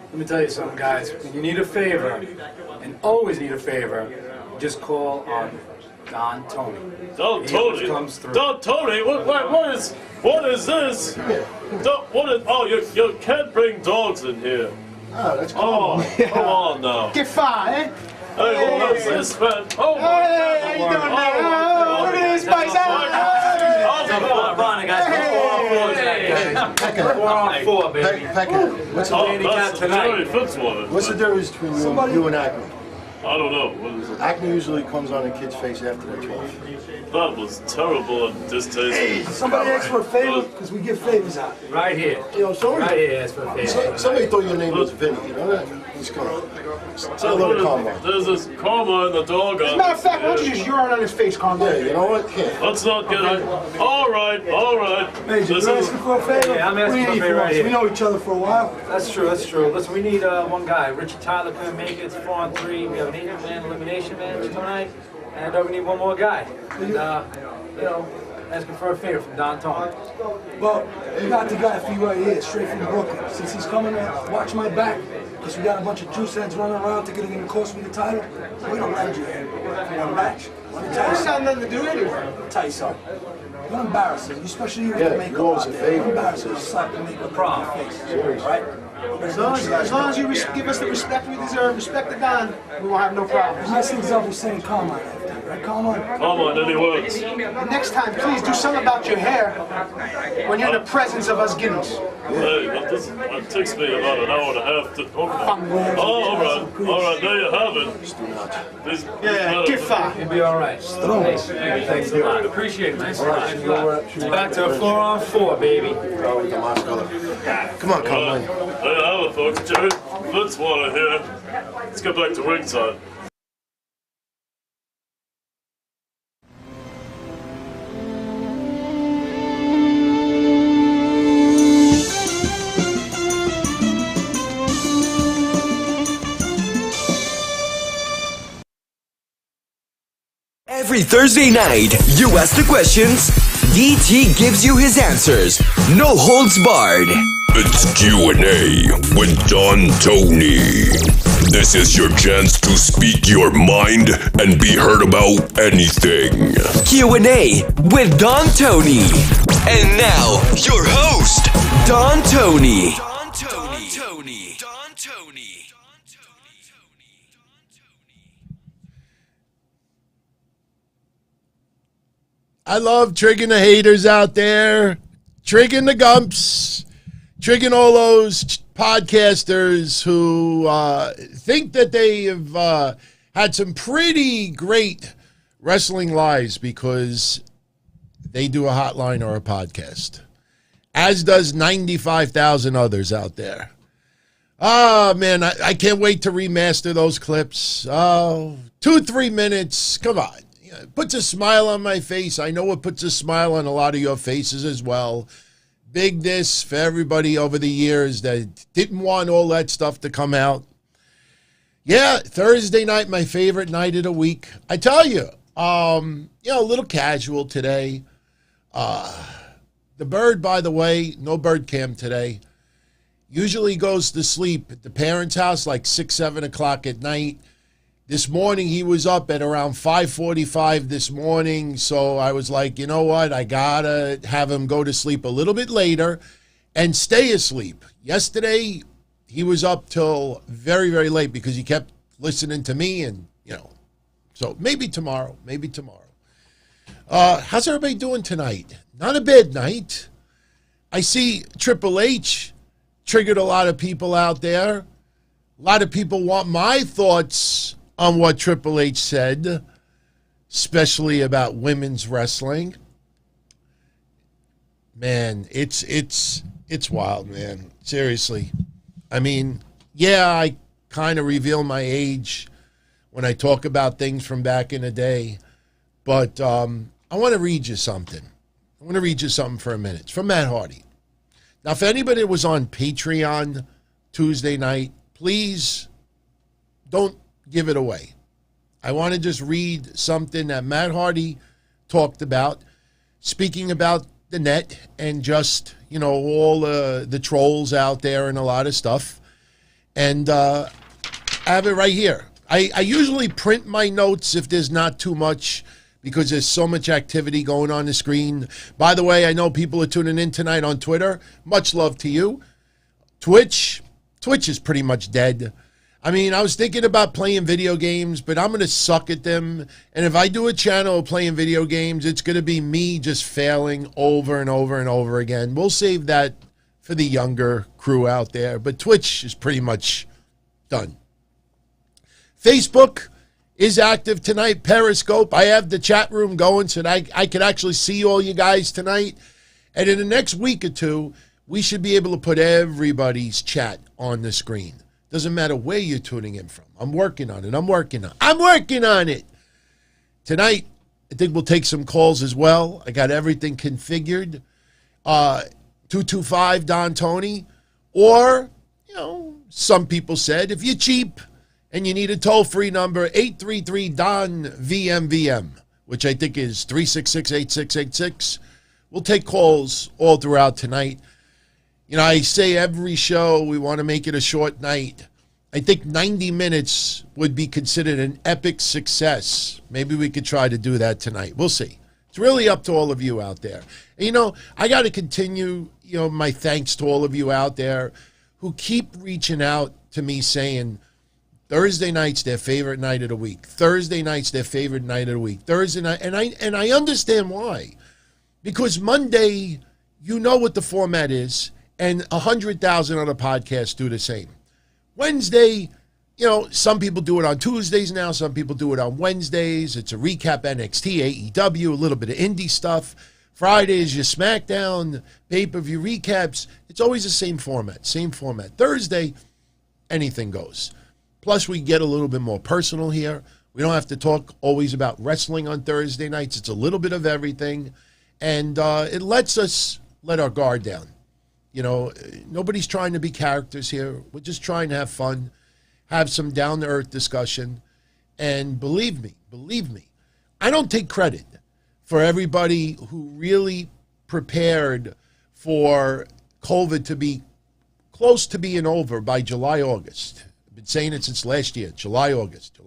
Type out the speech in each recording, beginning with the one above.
Let me tell you something, guys. When you need a favor, and always need a favor, just call on Don Tony. Don Tony? Don Tony? What is this? You can't bring dogs in here. Oh, that's cool. Come on now. Get fired, eh? Hey, what's this, man? Oh, hey, how you doing, man? Look at this, boys. Four, baby. What's the handicap tonight? What's the difference between you and Acme? I don't know. What is it? Acme usually comes on a kid's face after they're 12. That was terrible and distasteful. Hey, somebody asked for a favor, because we give favors out. Right here. You know, Right here, ask for a favor. Somebody thought your name was Vinny, you know that? He's coming. Say hello to Karma. There's this Karma and the dog. As a matter of fact, why don't you just urine on his face, Karma? Yeah, you know what? Yeah. Let's not get it. All right. Major, you're asking for a favor? Yeah, I'm asking for a favor right here. We know each other for a while. That's true. Listen, we need one guy. Richard Tyler couldn't make it. It's 4-on-3. We have an 8-man elimination match tonight. And we need one more guy. And, asking for a favor from Don Tony. Well, we got the guy for you right here, straight from Brooklyn. Since he's coming to watch my back, because we got a bunch of juice heads running around thinking they're going to cost me the title, we're going to lend you here for one match. It's got nothing to do anyway. I'll tell you something. Don't embarrass us, especially you with the makeup on. Don't embarrass us, slap the makeup on your face. Right? As long as you give us the respect we deserve, respect the Don, we won't have no problems. Nice example saying calm on after, right? Calm on. Calm on, any words? And next time, please do something about your hair when you're in the presence of us Guineas. Hey, but it takes me about an hour and a half to talk about. All right, there you have it. Get fired. You'll be all right. Thanks a lot. Appreciate it, man. Back to a 4-on-4, baby. Come on, Karma. There you have it, folks. Jerry Fitzwater here. Let's get back to ringside. Every Thursday night, you ask the questions, DT gives you his answers. No holds barred. It's Q&A with Don Tony. This is your chance to speak your mind and be heard about anything. Q&A with Don Tony. And now, your host, Don Tony. Don Tony. Don Tony. I love triggering the haters out there, triggering the gumps, triggering all those podcasters who think that they have had some pretty great wrestling lives because they do a hotline or a podcast, as does 95,000 others out there. Oh, man, I can't wait to remaster those clips. Oh, 2-3 minutes, come on. It puts a smile on my face. I know it puts a smile on a lot of your faces as well. Big diss for everybody over the years that didn't want all that stuff to come out. Yeah, Thursday night, my favorite night of the week. I tell you, a little casual today. The bird, by the way, no bird cam today, usually goes to sleep at the parents' house like 6, 7 o'clock at night. This morning, he was up at around 5:45 this morning, so I was like, you know what? I got to have him go to sleep a little bit later and stay asleep. Yesterday, he was up till very, very late because he kept listening to me and, so maybe tomorrow. How's everybody doing tonight? Not a bad night. I see Triple H triggered a lot of people out there. A lot of people want my thoughts on what Triple H said, especially about women's wrestling. Man, it's wild, man. Seriously. I mean, yeah, I kind of reveal my age when I talk about things from back in the day, but I want to read you something. I want to read you something for a minute. It's from Matt Hardy. Now, if anybody was on Patreon Tuesday night, please don't give it away. I want to just read something that Matt Hardy talked about, speaking about the net and just, all the trolls out there and a lot of stuff. And I have it right here. I usually print my notes if there's not too much, because there's so much activity going on the screen. By the way, I know people are tuning in tonight on Twitter. Much love to you. Twitch is pretty much dead. I mean, I was thinking about playing video games, but I'm going to suck at them. And if I do a channel of playing video games, it's going to be me just failing over and over and over again. We'll save that for the younger crew out there. But Twitch is pretty much done. Facebook is active tonight. Periscope. I have the chat room going so that I can actually see all you guys tonight. And in the next week or two, we should be able to put everybody's chat on the screen. Doesn't matter where you're tuning in from. I'm working on it. I'm working on it. Tonight, I think we'll take some calls as well. I got everything configured. 225 Don Tony. Or, some people said, if you're cheap and you need a toll-free number, 833-DON-VMVM, which I think is 366-8686. We'll take calls all throughout tonight. I say every show we want to make it a short night. I think 90 minutes would be considered an epic success. Maybe we could try to do that tonight. We'll see. It's really up to all of you out there. And, I got to continue, my thanks to all of you out there who keep reaching out to me saying Thursday night's their favorite night of the week. Thursday night's their favorite night of the week. Thursday night, and I understand why. Because Monday, you know what the format is. And 100,000 other podcasts do the same. Wednesday, some people do it on Tuesdays now. Some people do it on Wednesdays. It's a recap NXT, AEW, a little bit of indie stuff. Friday is your SmackDown, pay-per-view recaps. It's always the same format. Thursday, anything goes. Plus, we get a little bit more personal here. We don't have to talk always about wrestling on Thursday nights. It's a little bit of everything. And it lets us let our guard down. Nobody's trying to be characters here. We're just trying to have fun, have some down-to-earth discussion. And believe me, I don't take credit for everybody who really prepared for COVID to be close to being over by July, August. I've been saying it since last year, July, August.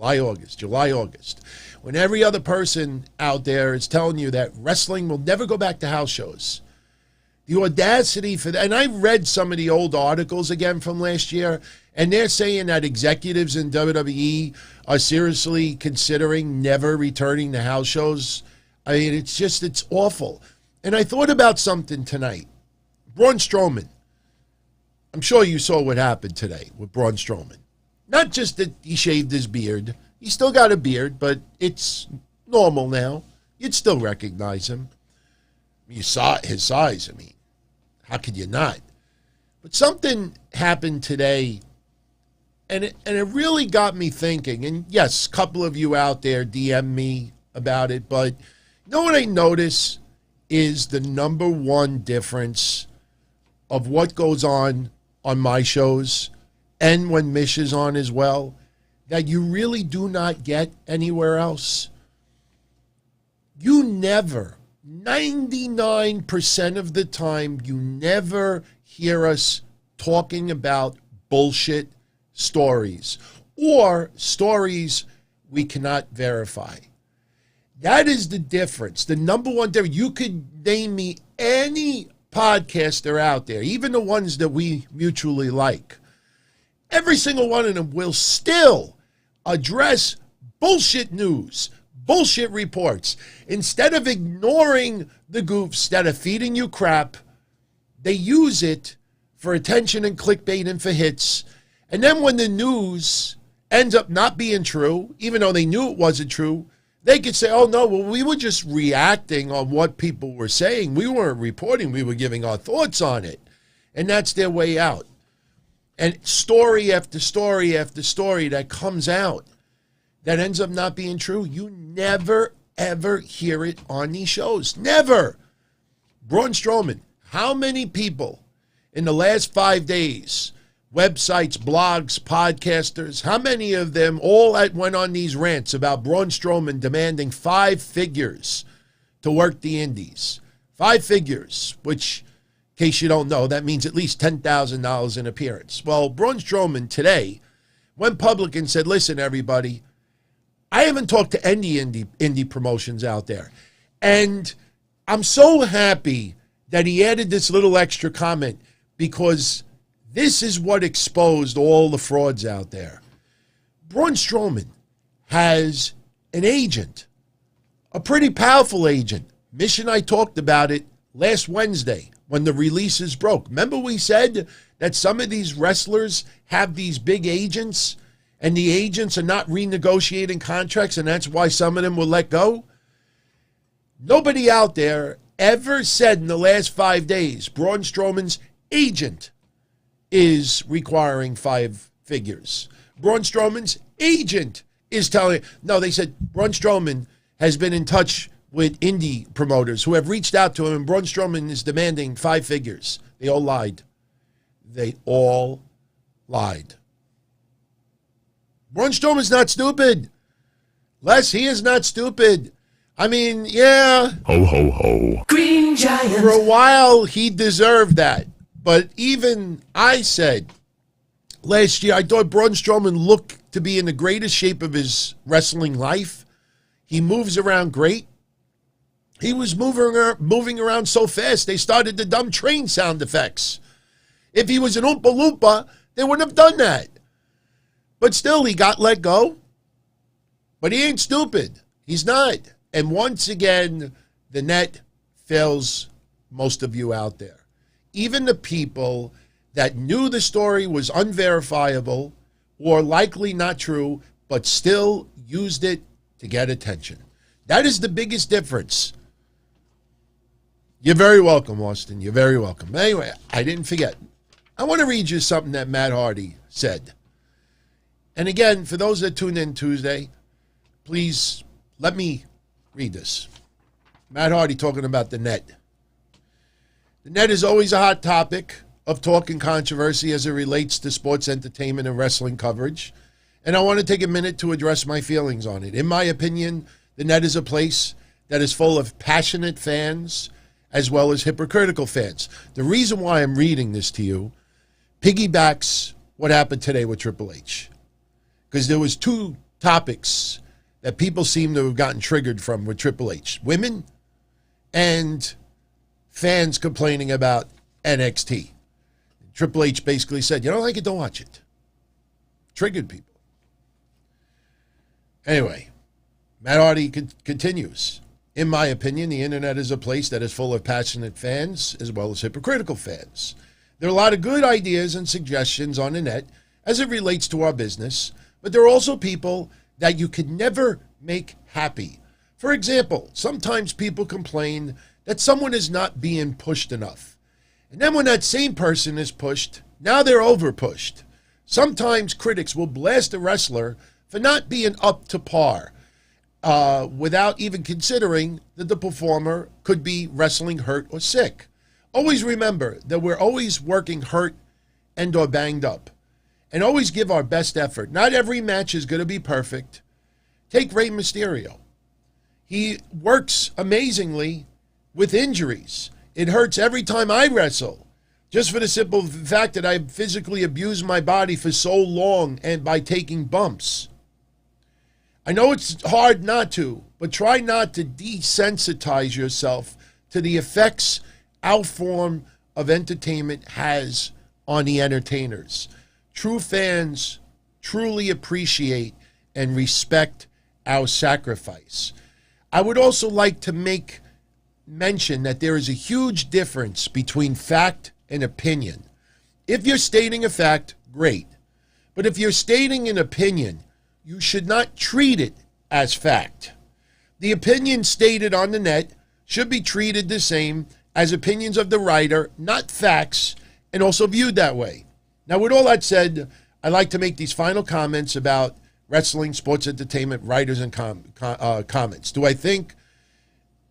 When every other person out there is telling you that wrestling will never go back to house shows. The audacity for that, and I read some of the old articles again from last year, and they're saying that executives in WWE are seriously considering never returning to house shows. I mean, it's awful. And I thought about something tonight. Braun Strowman. I'm sure you saw what happened today with Braun Strowman. Not just that he shaved his beard. He still got a beard, but it's normal now. You'd still recognize him. You saw his size, how could you not? But something happened today, and it really got me thinking. And yes, a couple of you out there DM me about it, but what I notice is the number one difference of what goes on my shows and when Mish is on as well, that you really do not get anywhere else. You never, 99% of the time, you never hear us talking about bullshit stories or stories we cannot verify. That is the difference. The number one difference. You could name me any podcaster out there, even the ones that we mutually like. Every single one of them will still address bullshit news, bullshit reports. Instead of ignoring the goofs that are feeding you crap, they use it for attention and clickbait and for hits. And then when the news ends up not being true, even though they knew it wasn't true, they could say, oh, no, well, we were just reacting on what people were saying. We weren't reporting. We were giving our thoughts on it. And that's their way out. And story after story after story that comes out that ends up not being true, you never, ever hear it on these shows. Never. Braun Strowman, how many people in the last 5 days, websites, blogs, podcasters, how many of them all went on these rants about Braun Strowman demanding 5 figures to work the indies? 5 figures, which case you don't know, that means at least $10,000 in appearance. Well, Braun Strowman today went public and said, listen, everybody, I haven't talked to any indie promotions out there. And I'm so happy that he added this little extra comment, because this is what exposed all the frauds out there. Braun Strowman has an agent, a pretty powerful agent. Mish and I talked about it last Wednesday when the releases broke. Remember we said that some of these wrestlers have these big agents, and the agents are not renegotiating contracts, and that's why some of them will let go? Nobody out there ever said in the last 5 days Braun Strowman's agent is requiring 5 figures. Braun Strowman's agent is telling... No, they said Braun Strowman has been in touch with indie promoters who have reached out to him, and Braun Strowman is demanding 5 figures. They all lied. They all lied. Braun Strowman's not stupid. Les, he is not stupid. I mean, yeah. Ho, ho, ho. Green Giant. For a while, he deserved that. But even I said last year, I thought Braun Strowman looked to be in the greatest shape of his wrestling life. He moves around great. He was moving around so fast, they started the dumb train sound effects. If he was an Oompa Loompa, they wouldn't have done that. But still, he got let go. But he ain't stupid. He's not. And once again, the net fails most of you out there. Even the people that knew the story was unverifiable or likely not true, but still used it to get attention. That is the biggest difference. You're very welcome, Austin. You're very welcome. Anyway, I didn't forget. I want to read you something that Matt Hardy said. And again, for those that tuned in Tuesday, please let me read this. Matt Hardy talking about the net. The net is always a hot topic of talk and controversy as it relates to sports entertainment and wrestling coverage. And I want to take a minute to address my feelings on it. In my opinion, the net is a place that is full of passionate fans as well as hypocritical fans. The reason why I'm reading this to you piggybacks what happened today with Triple H. Because there was 2 topics that people seem to have gotten triggered from with Triple H. Women and fans complaining about NXT. Triple H basically said, you don't like it, don't watch it. Triggered people. Anyway, Matt Hardy continues. In my opinion, the internet is a place that is full of passionate fans as well as hypocritical fans. There are a lot of good ideas and suggestions on the net as it relates to our business, but there are also people that you could never make happy. For example, sometimes people complain that someone is not being pushed enough. And then when that same person is pushed, now they're over-pushed. Sometimes critics will blast a wrestler for not being up to par, without even considering that the performer could be wrestling hurt or sick. Always remember that we're always working hurt and or banged up. And always give our best effort. Not every match is going to be perfect. Take Rey Mysterio. He works amazingly with injuries. It hurts every time I wrestle. Just for the simple fact that I've physically abused my body for so long and by taking bumps. I know it's hard not to, but try not to desensitize yourself to the effects our form of entertainment has on the entertainers. True fans truly appreciate and respect our sacrifice. I would also like to make mention that there is a huge difference between fact and opinion. If you're stating a fact, great. But if you're stating an opinion, you should not treat it as fact. The opinion stated on the net should be treated the same as opinions of the writer, not facts, and also viewed that way. Now, with all that said, I'd like to make these final comments about wrestling, sports entertainment, writers, and comments. Do I think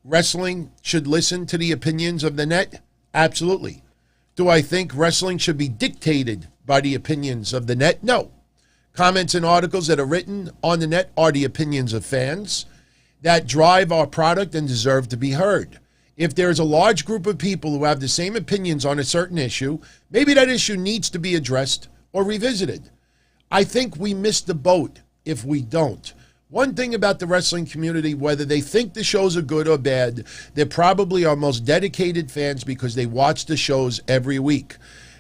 wrestling should listen to the opinions of the net? Absolutely. Do I think wrestling should be dictated by the opinions of the net? No. Comments and articles that are written on the net are the opinions of fans that drive our product and deserve to be heard. If there's a large group of people who have the same opinions on a certain issue, maybe that issue needs to be addressed or revisited. I think we miss the boat if we don't. One thing about the wrestling community, whether they think the shows are good or bad, they're probably our most dedicated fans because they watch the shows every week.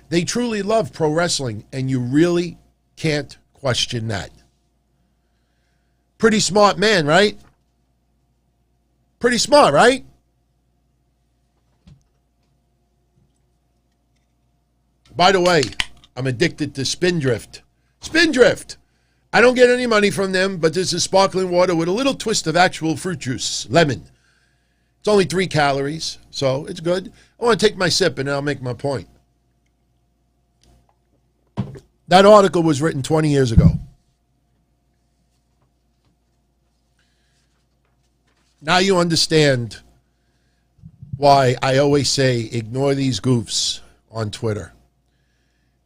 They truly love pro wrestling, and you really can't question that. Pretty smart man, right? Pretty smart, right? By the way, I'm addicted to Spindrift. Spindrift! I don't get any money from them, but this is sparkling water with a little twist of actual fruit juice, lemon. It's only 3 calories, so it's good. I want to take my sip, and then I'll make my point. That article was written 20 years ago. Now you understand why I always say ignore these goofs on Twitter.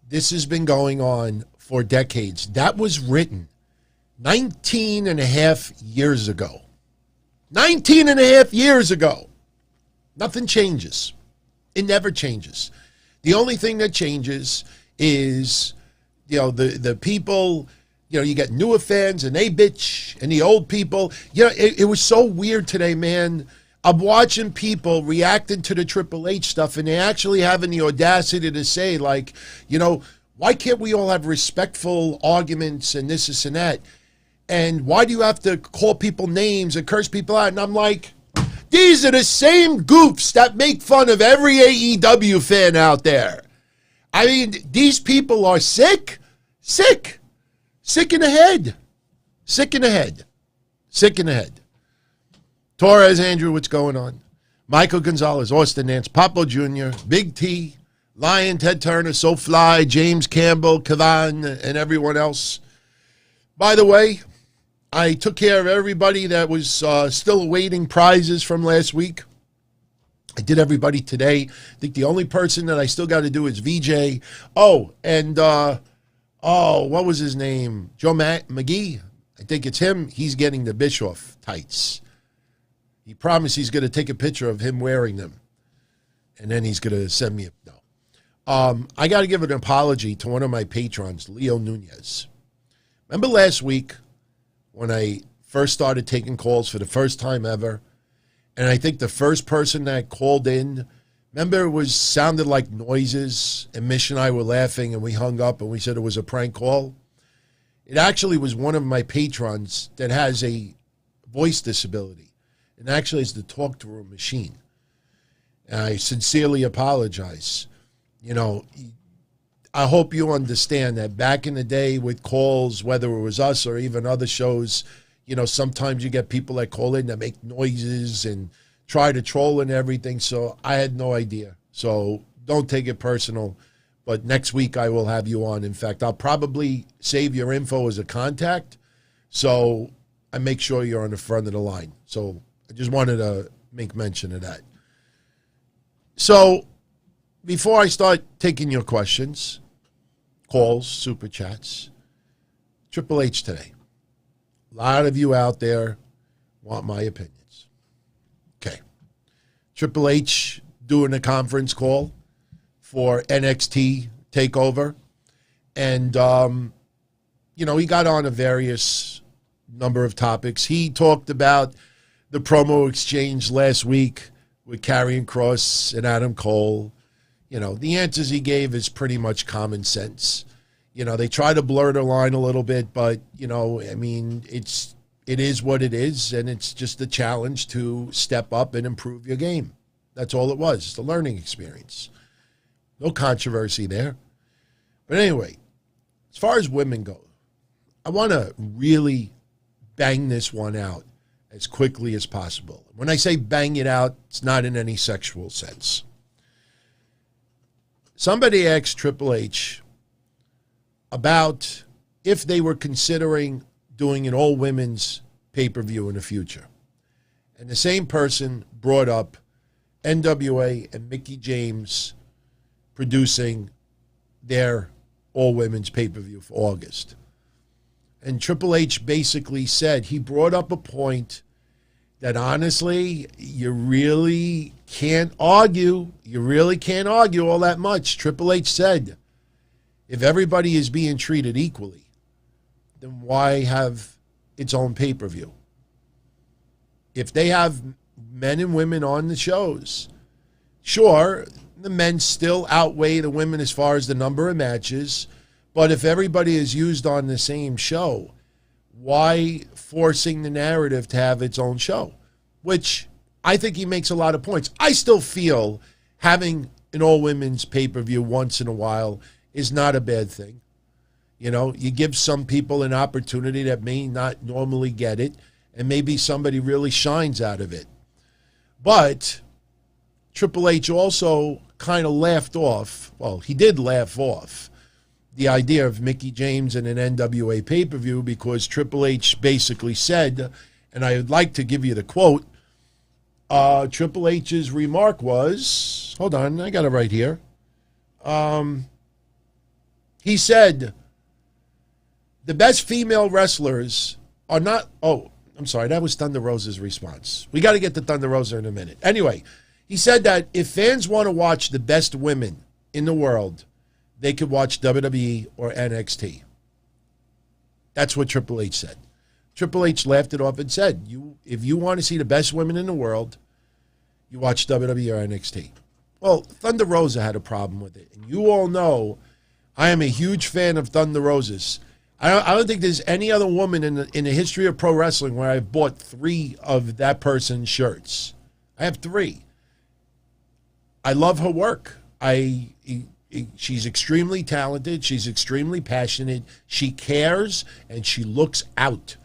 This has been going on for decades. That was written 19 and a half years ago. 19 and a half years ago. Nothing changes. It never changes. The only thing that changes is, the people, you get newer fans and they bitch, and the old people. It was so weird today, man. I'm watching people reacting to the Triple H stuff, and they actually having the audacity to say, like, why can't we all have respectful arguments and this and that? And why do you have to call people names and curse people out? And I'm like, these are the same goofs that make fun of every AEW fan out there. I mean, these people are sick in the head, sick in the head. Torres, Andrew, what's going on? Michael Gonzalez, Austin Nance, Papo Jr., Big T, Lion, Ted Turner, SoFly, James Campbell, Kavan, and everyone else. By the way, I took care of everybody that was still awaiting prizes from last week. I did everybody today. I think the only person that I still got to do is VJ. Oh, and, what was his name? Joe McGee. I think it's him. He's getting the Bischoff tights. He promised he's going to take a picture of him wearing them. And then he's going to send me no. I got to give an apology to one of my patrons, Leo Nunez. Remember last week when I first started taking calls for the first time ever? And I think the first person that called in, remember, it sounded like noises, and Mish and I were laughing, and we hung up, and we said it was a prank call. It actually was one of my patrons that has a voice disability, and actually is the talk-to-a machine. And I sincerely apologize. I hope you understand that back in the day with calls, whether it was us or even other shows, sometimes you get people that call in that make noises and try to troll and everything. So I had no idea. So don't take it personal. But next week I will have you on. In fact, I'll probably save your info as a contact. So I make sure you're on the front of the line. So I just wanted to make mention of that. So before I start taking your questions, calls, super chats, Triple H today. A lot of you out there want my opinions. Okay. Triple H doing a conference call for NXT TakeOver. And, he got on a various number of topics. He talked about the promo exchange last week with Karrion Kross and Adam Cole. The answers he gave is pretty much common sense. They try to blur the line a little bit, but, it is what it is, and it's just a challenge to step up and improve your game. That's all it was. It's a learning experience. No controversy there. But anyway, as far as women go, I want to really bang this one out as quickly as possible. When I say bang it out, it's not in any sexual sense. Somebody asked Triple H about if they were considering doing an all-women's pay-per-view in the future. And the same person brought up NWA and Mickie James producing their all-women's pay-per-view for August. And Triple H basically said, he brought up a point that honestly, you really can't argue. You really can't argue all that much. Triple H said, if everybody is being treated equally, then why have its own pay-per-view? If they have men and women on the shows, sure, the men still outweigh the women as far as the number of matches, but if everybody is used on the same show, why forcing the narrative to have its own show? Which I think he makes a lot of points. I still feel having an all-women's pay-per-view once in a while is not a bad thing. You know, you give some people an opportunity that may not normally get it, and maybe somebody really shines out of it. But Triple H also kind of laughed off, well, he did laugh off the idea of Mickie James in an NWA pay-per-view, because Triple H basically said, and I would like to give you the quote, Triple H's remark was, hold on, I got it right here. He said, the best female wrestlers are not, oh, I'm sorry, that was Thunder Rosa's response. We got to get to Thunder Rosa in a minute. Anyway, he said that if fans want to watch the best women in the world, they could watch WWE or NXT. That's what Triple H said. Triple H laughed it off and said, if you want to see the best women in the world, you watch WWE or NXT. Well, Thunder Rosa had a problem with it. And you all know I am a huge fan of Thunder Rosa's. I don't think there's any other woman in the history of pro wrestling where I've bought 3 of that person's shirts. I have 3. I love her work. She's extremely talented. She's extremely passionate. She cares, and she looks out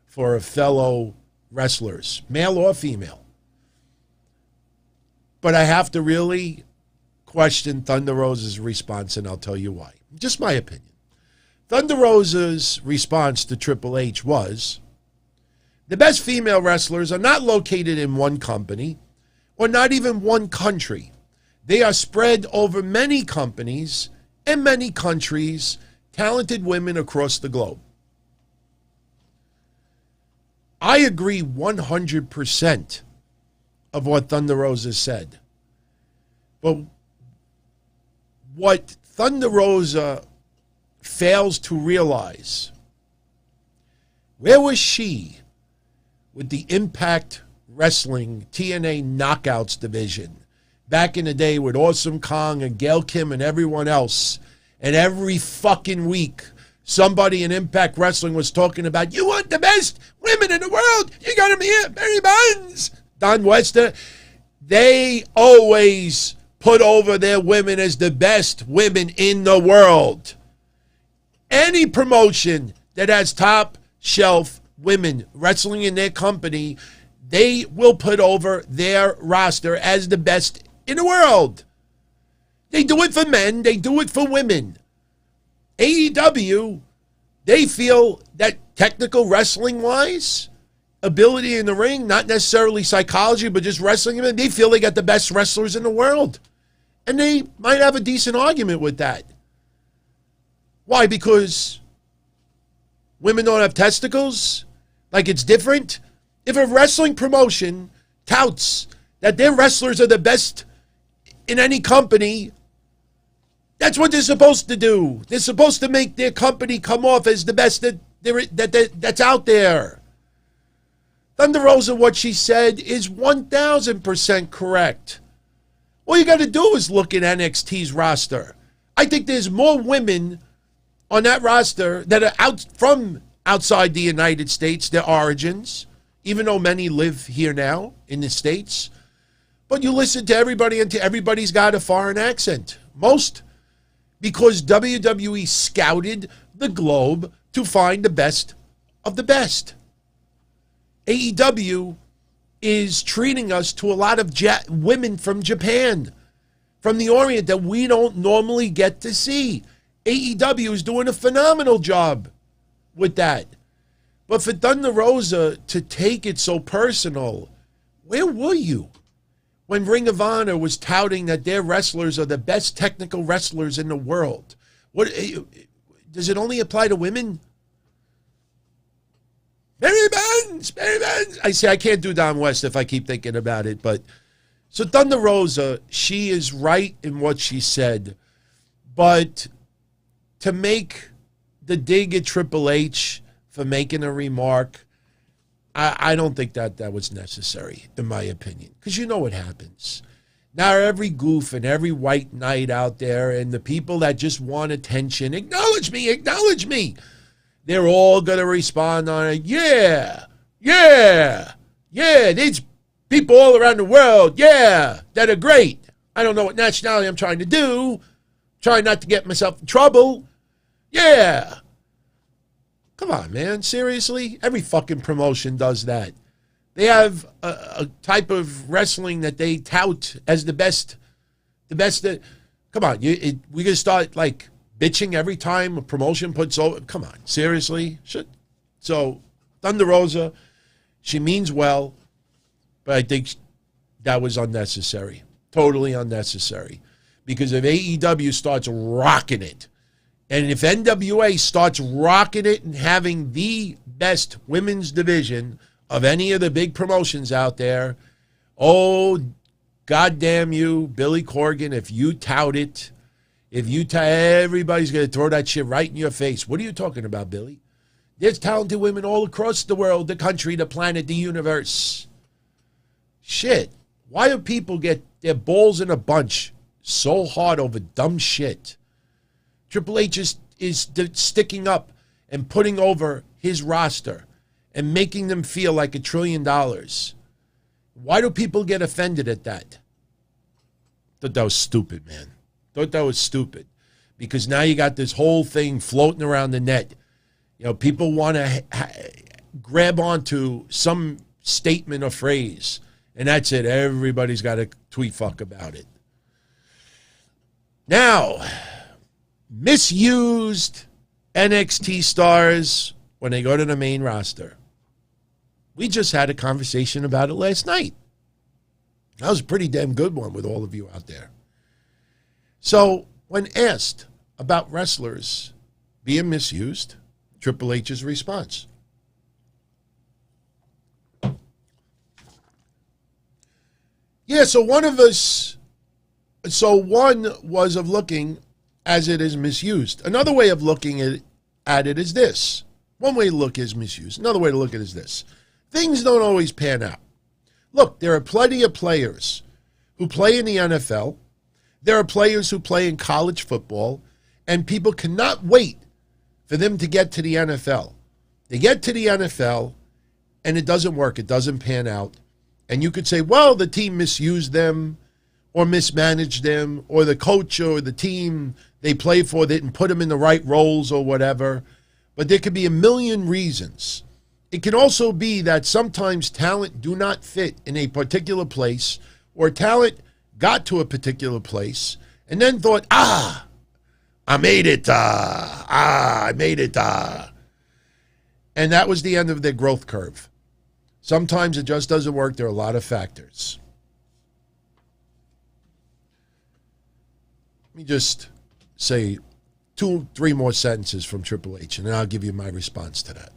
for her fellow wrestlers, male or female. But I have to really question Thunder Rosa's response, and I'll tell you why. Just my opinion. Thunder Rosa's response to Triple H was, the best female wrestlers are not located in one company or not even one country. They are spread over many companies and many countries, talented women across the globe. I agree 100% of what Thunder Rosa said. But what Thunder Rosa fails to realize, where was she with the Impact Wrestling TNA Knockouts division back in the day with Awesome Kong and Gail Kim and everyone else? And every fucking week, somebody in Impact Wrestling was talking about, you want the best women in the world, you got them here, Barry Bonds, Don Wester. They always put over their women as the best women in the world. Any promotion that has top shelf women wrestling in their company, they will put over their roster as the best in the world. They do it for men. They do it for women. AEW, they feel that technical wrestling-wise, ability in the ring, not necessarily psychology, but just wrestling, they feel they got the best wrestlers in the world. And they might have a decent argument with that. Why? Because women don't have testicles? Like it's different? If a wrestling promotion touts that their wrestlers are the best in any company, that's what they're supposed to do. They're supposed to make their company come off as the best that's out there. Thunder Rosa, what she said is 1,000% correct. All you got to do is look at NXT's roster. I think there's more women on that roster that are out from outside the United States, their origins, even though many live here now in the States. But you listen to everybody, and everybody's got a foreign accent. Most because WWE scouted the globe to find the best of the best. AEW is treating us to a lot of women from Japan, from the Orient, that we don't normally get to see. AEW is doing a phenomenal job with that. But for Thunder Rosa to take it so personal, where were you when Ring of Honor was touting that their wrestlers are the best technical wrestlers in the world? What does it only apply to women? Barry Bonds. I say I can't do Don West if I keep thinking about it. But so Thunder Rosa, she is right in what she said. But to make the dig at Triple H for making a remark, I don't think that was necessary, in my opinion. Because you know what happens. Now every goof and every white knight out there and the people that just want attention, acknowledge me. They're all going to respond on it. Yeah, there's people all around the world, that are great. I don't know what nationality I'm trying to do. Trying not to get myself in trouble. Yeah. Come on, man. Seriously? Every fucking promotion does that. They have a type of wrestling that they tout as the best. Come on. We're going to start, like, bitching every time a promotion puts over. Come on. Seriously? So, Thunder Rosa, she means well, but I think that was unnecessary. Totally unnecessary. Because if AEW starts rocking it, and if NWA starts rocking it and having the best women's division of any of the big promotions out there, oh, goddamn you, Billy Corgan, if you tout it, everybody's going to throw that shit right in your face. What are you talking about, Billy? There's talented women all across the world, the country, the planet, the universe. Shit. Why do people get their balls in a bunch so hard over dumb shit? Triple H is sticking up and putting over his roster and making them feel like $1 trillion. Why do people get offended at that? Thought that was stupid, man. Thought that was stupid. Because now you got this whole thing floating around the net. You know, people want to grab onto some statement or phrase, and that's it. Everybody's got to tweet fuck about it. Now, misused NXT stars when they go to the main roster. We just had a conversation about it last night. That was a pretty damn good one with all of you out there. So, when asked about wrestlers being misused, Triple H's response. Yeah, so one was of looking as it is misused. Another way of looking at it is this. One way to look is misused. Another way to look at it is this. Things don't always pan out. Look, there are plenty of players who play in the NFL. There are players who play in college football, and people cannot wait for them to get to the NFL. They get to the NFL, and it doesn't work. It doesn't pan out. And you could say, well, the team misused them or mismanaged them, or the coach or the team they play for didn't put them in the right roles or whatever. But there could be a million reasons. It can also be that sometimes talent do not fit in a particular place, or talent got to a particular place and then thought, I made it. I made it. And that was the end of their growth curve. Sometimes it just doesn't work. There are a lot of factors. Let me just say 2-3 more sentences from Triple H, and then I'll give you my response to that.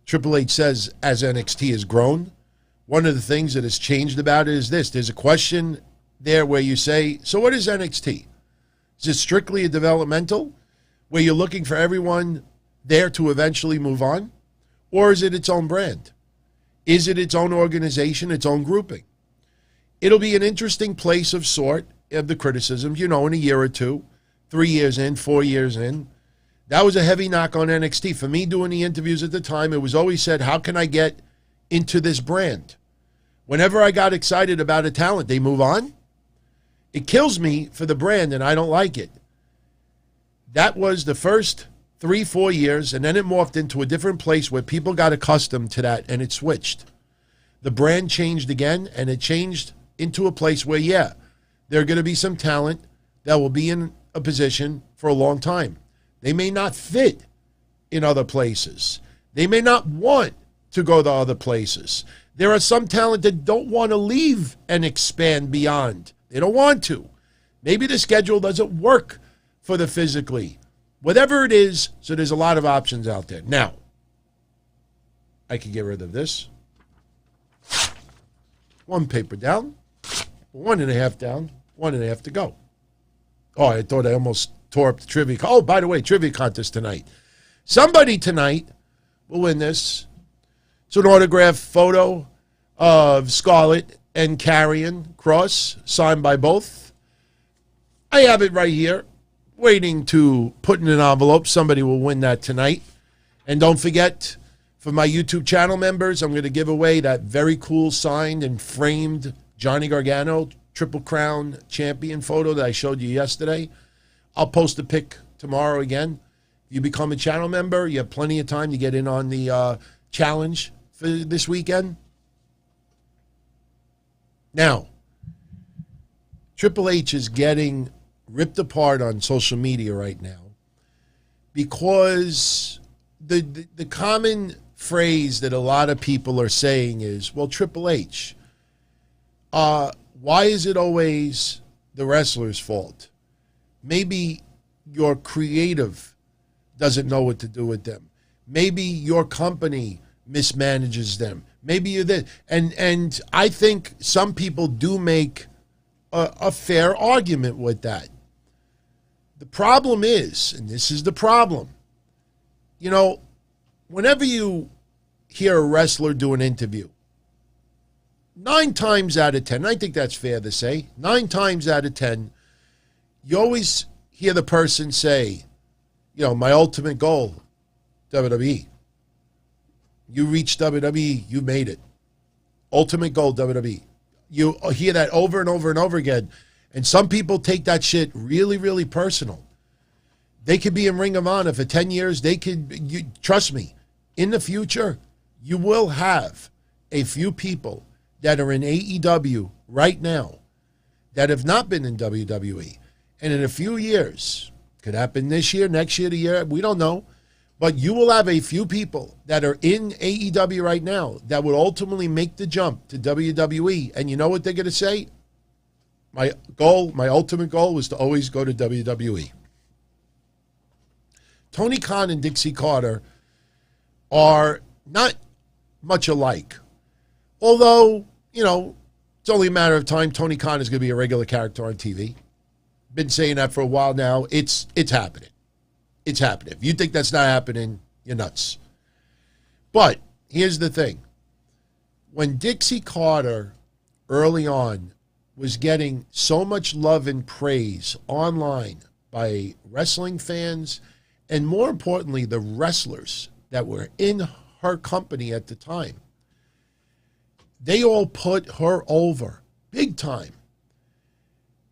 Triple H says, as NXT has grown, one of the things that has changed about it is this. There's a question there where you say, so what is NXT? Is it strictly a developmental, where you're looking for everyone there to eventually move on? Or is it its own brand? Is it its own organization, its own grouping? It'll be an interesting place of sort of the criticisms, in a year or two, 3 years in, 4 years in. That was a heavy knock on NXT. For me doing the interviews at the time, it was always said, how can I get into this brand? Whenever I got excited about a talent, they move on. It kills me for the brand, and I don't like it. That was the first 3-4 years, and then it morphed into a different place where people got accustomed to that, and it switched. The brand changed again, and it changed into a place where, there are going to be some talent that will be in a position for a long time. They may not fit in other places. They may not want to go to other places. There are some talent that don't want to leave and expand beyond. They don't want to. Maybe the schedule doesn't work for the physically. Whatever it is, so there's a lot of options out there. Now, I could get rid of this. 1 paper down, 1.5 down, 1.5 to go. Oh, I thought I almost tore up the trivia. Oh, by the way, trivia contest tonight. Somebody tonight will win this. It's an autographed photo of Scarlett and Carrion Cross, signed by both. I have it right here, waiting to put in an envelope. Somebody will win that tonight. And don't forget, for my YouTube channel members, I'm going to give away that very cool signed and framed Johnny Gargano Triple Crown champion photo that I showed you yesterday. I'll post a pic tomorrow again. If you become a channel member, you have plenty of time to get in on the challenge for this weekend. Now, Triple H is getting ripped apart on social media right now because the common phrase that a lot of people are saying is, well, Triple H, why is it always the wrestler's fault? Maybe your creative doesn't know what to do with them. Maybe your company mismanages them. Maybe you're this. And I think some people do make a fair argument with that. The problem is, and this is the problem, you know, whenever you hear a wrestler do an interview, 9 times out of 10, I think that's fair to say, 9 times out of 10, you always hear the person say, you know, my ultimate goal, WWE. You reached WWE, you made it. Ultimate goal, WWE. You hear that over and over and over again. And some people take that shit really, really personal. They could be in Ring of Honor for 10 years. They could, trust me, in the future, you will have a few people that are in AEW right now that have not been in WWE. And in a few years, could happen this year, next year, the year, we don't know. But you will have a few people that are in AEW right now that would ultimately make the jump to WWE. And you know what they're going to say? My goal, my ultimate goal was to always go to WWE. Tony Khan and Dixie Carter are not much alike. Although, you know, it's only a matter of time. Tony Khan is going to be a regular character on TV. Been saying that for a while now. It's happening. It's happening. If you think that's not happening, you're nuts. But here's the thing. When Dixie Carter early on was getting so much love and praise online by wrestling fans and, more importantly, the wrestlers that were in her company at the time, they all put her over big time.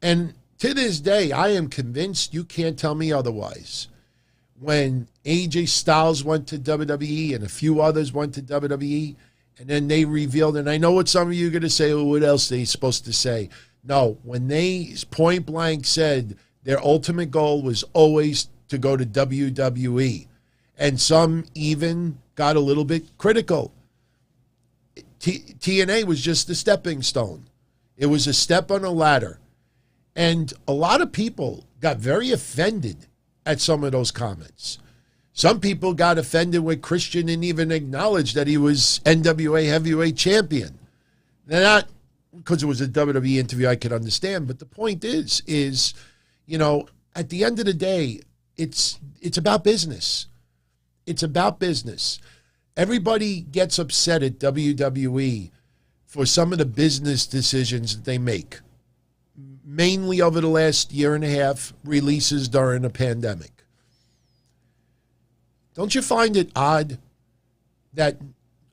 And to this day, I am convinced, you can't tell me otherwise, when AJ Styles went to WWE and a few others went to WWE, and then they revealed, and I know what some of you are going to say, well, what else are they supposed to say? No, when they point blank said their ultimate goal was always to go to WWE, and some even got a little bit critical. TNA was just a stepping stone. It was a step on a ladder. And a lot of people got very offended at some of those comments. Some people got offended when Christian didn't even acknowledge that he was NWA heavyweight champion. Now, not because it was a WWE interview, I could understand, but the point is, you know, at the end of the day, it's about business. It's about business. Everybody gets upset at WWE for some of the business decisions that they make, mainly over the last year and a half, releases during a pandemic. Don't you find it odd that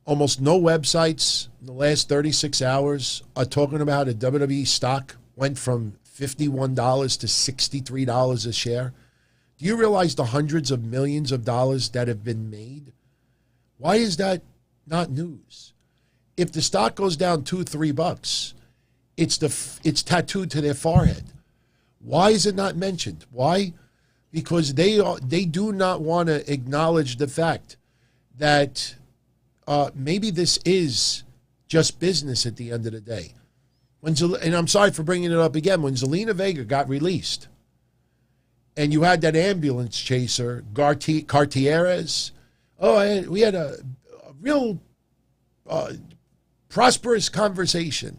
almost no websites in the last 36 hours are talking about a WWE stock went from $51 to $63 a share? Do you realize the hundreds of millions of dollars that have been made? Why is that not news? If the stock goes down $2-3, it's tattooed to their forehead. Why is it not mentioned? Why? Because they do not want to acknowledge the fact that maybe this is just business at the end of the day. And I'm sorry for bringing it up again. When Zelina Vega got released, and you had that ambulance chaser, Cartieres, we had a real prosperous conversation.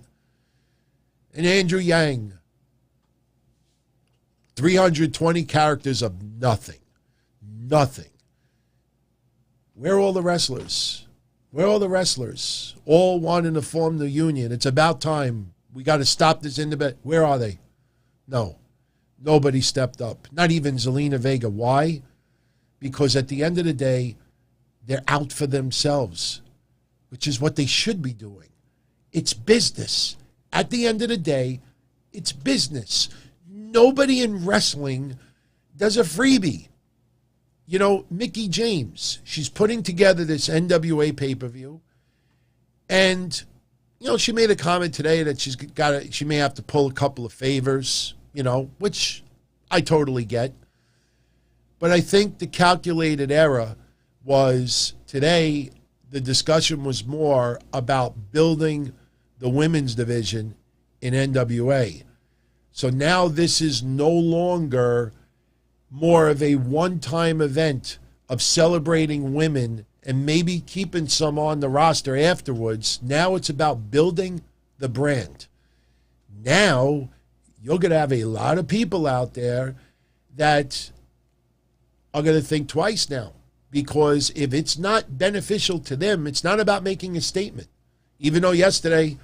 And Andrew Yang, 320 characters of nothing. Nothing. Where are all the wrestlers? Where are all the wrestlers? All wanting to form the union. It's about time. We got to stop this independent. Where are they? No. Nobody stepped up. Not even Zelina Vega. Why? Because at the end of the day, they're out for themselves, which is what they should be doing. It's business. At the end of the day, it's business. Nobody in wrestling does a freebie. You know, Mickie James, she's putting together this NWA pay-per-view, and, you know, she made a comment today that she may have to pull a couple of favors, you know, which I totally get. But I think the calculated error was today the discussion was more about building the women's division in NWA. So now this is no longer more of a one-time event of celebrating women and maybe keeping some on the roster afterwards. Now it's about building the brand. Now you're going to have a lot of people out there that are going to think twice now, because if it's not beneficial to them, it's not about making a statement. Even though yesterday,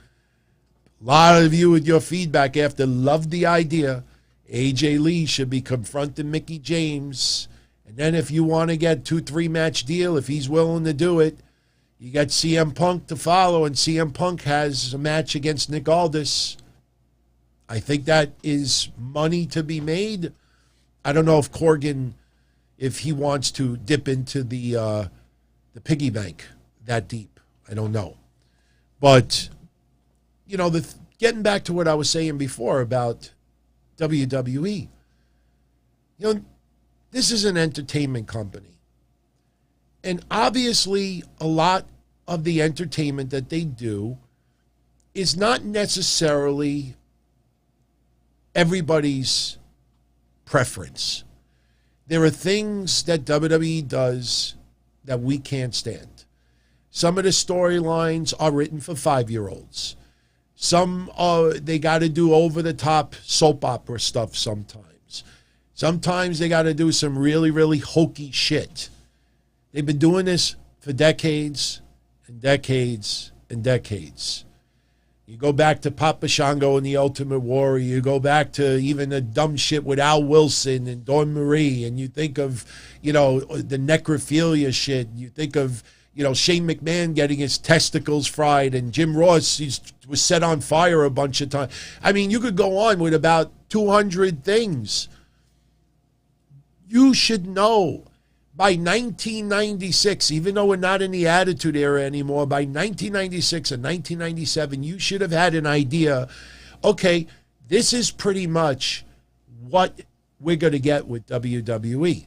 a lot of you with your feedback after loved the idea AJ Lee should be confronting Mickie James. And then if you want to get 2-3 match deal, if he's willing to do it, you got CM Punk to follow, and CM Punk has a match against Nick Aldis. I think that is money to be made. I don't know if Corgan, if he wants to dip into the piggy bank that deep. I don't know. But, you know, getting back to what I was saying before about WWE. You know, this is an entertainment company. And obviously, a lot of the entertainment that they do is not necessarily everybody's preference. There are things that WWE does that we can't stand. Some of the storylines are written for 5-year-olds. Some they got to do over-the-top soap opera stuff sometimes. Sometimes they got to do some really, really hokey shit. They've been doing this for decades and decades and decades. You go back to Papa Shango and the Ultimate Warrior. You go back to even the dumb shit with Al Wilson and Dawn Marie. And you think of, you know, the necrophilia shit. You think of, you know, Shane McMahon getting his testicles fried, and Jim Ross was set on fire a bunch of times. I mean, you could go on with about 200 things. You should know by 1996, even though we're not in the Attitude Era anymore, by 1996 and 1997, you should have had an idea, okay, this is pretty much what we're going to get with WWE.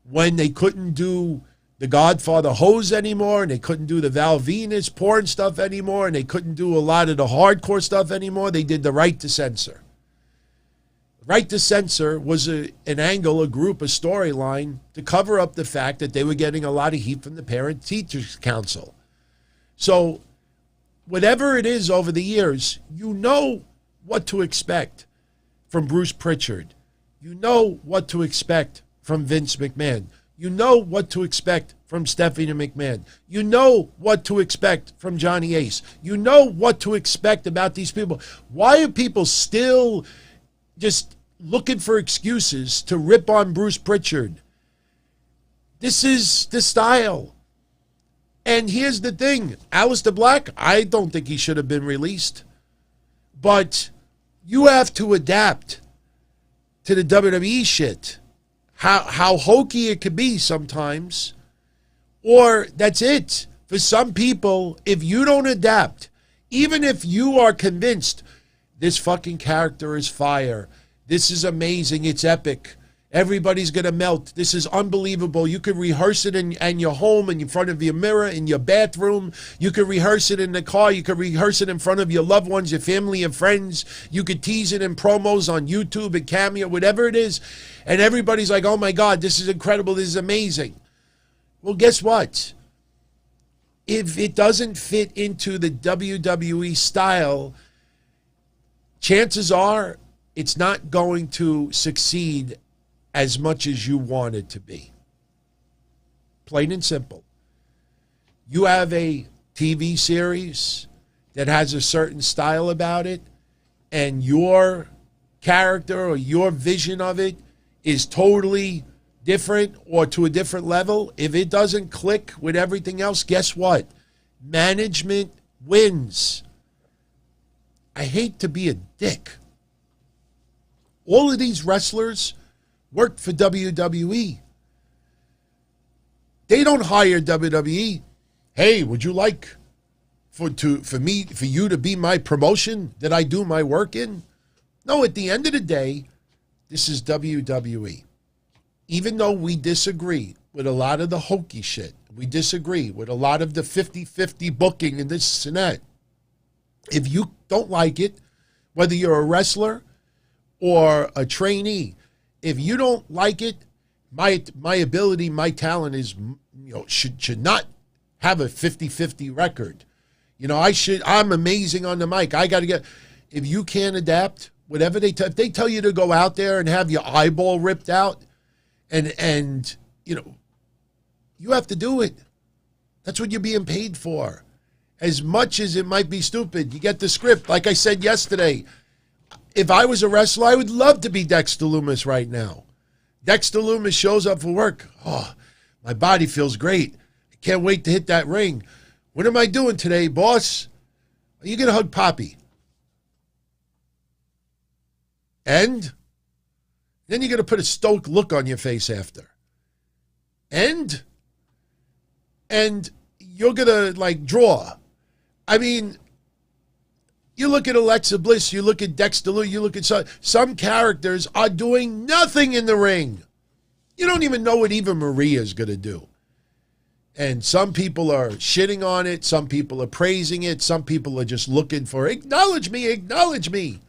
When they couldn't do the Godfather hose anymore, and they couldn't do the Val Venus porn stuff anymore, and they couldn't do a lot of the hardcore stuff anymore, they did the Right to Censor. Right to Censor was an angle, a group, a storyline to cover up the fact that they were getting a lot of heat from the Parent Teachers Council. So whatever it is over the years, you know what to expect from Bruce Pritchard. You know what to expect from Vince McMahon. You know what to expect from Stephanie McMahon. You know what to expect from Johnny Ace. You know what to expect about these people. Why are people still just looking for excuses to rip on Bruce Pritchard? This is the style. And here's the thing. Aleister Black, I don't think he should have been released. But you have to adapt to the WWE shit. How hokey it could be sometimes. Or that's it. For some people, if you don't adapt, even if you are convinced this fucking character is fire, this is amazing, it's epic, everybody's going to melt, this is unbelievable, you could rehearse it in your home, in front of your mirror, in your bathroom, you could rehearse it in the car, you could rehearse it in front of your loved ones, your family and friends, you could tease it in promos on YouTube and Cameo, whatever it is, and everybody's like, oh my God, this is incredible, this is amazing. Well, guess what? if it doesn't fit into the WWE style, chances are it's not going to succeed as much as you want it to be. Plain and simple. You have a TV series that has a certain style about it, and your character or your vision of it is totally different or to a different level. If it doesn't click with everything else, guess what? Management wins. I hate to be a dick. All of these wrestlers worked for WWE. They don't hire WWE. Hey, would you like for you to be my promotion that I do my work in? No, at the end of the day, this is WWE. Even though we disagree with a lot of the hokey shit, we disagree with a lot of the 50-50 booking and this and that. If you don't like it, whether you're a wrestler or a trainee, if you don't like it, my ability, my talent is, should not have a 50-50 record. I'm amazing on the mic. I got to get, if you can't adapt, whatever if they tell you to go out there and have your eyeball ripped out and you have to do it. That's what you're being paid for. As much as it might be stupid, you get the script. Like I said yesterday, if I was a wrestler, I would love to be Dexter Lumis right now. Dexter Lumis shows up for work. Oh, my body feels great. I can't wait to hit that ring. What am I doing today, boss? Are you going to hug Poppy? And then you're going to put a stoic look on your face after. And you're going to, draw. I mean, you look at Alexa Bliss, you look at Dexter Lumis, you look at some characters are doing nothing in the ring. You don't even know what Eva Marie is going to do. And some people are shitting on it. Some people are praising it. Some people are just looking for, acknowledge me, acknowledge me.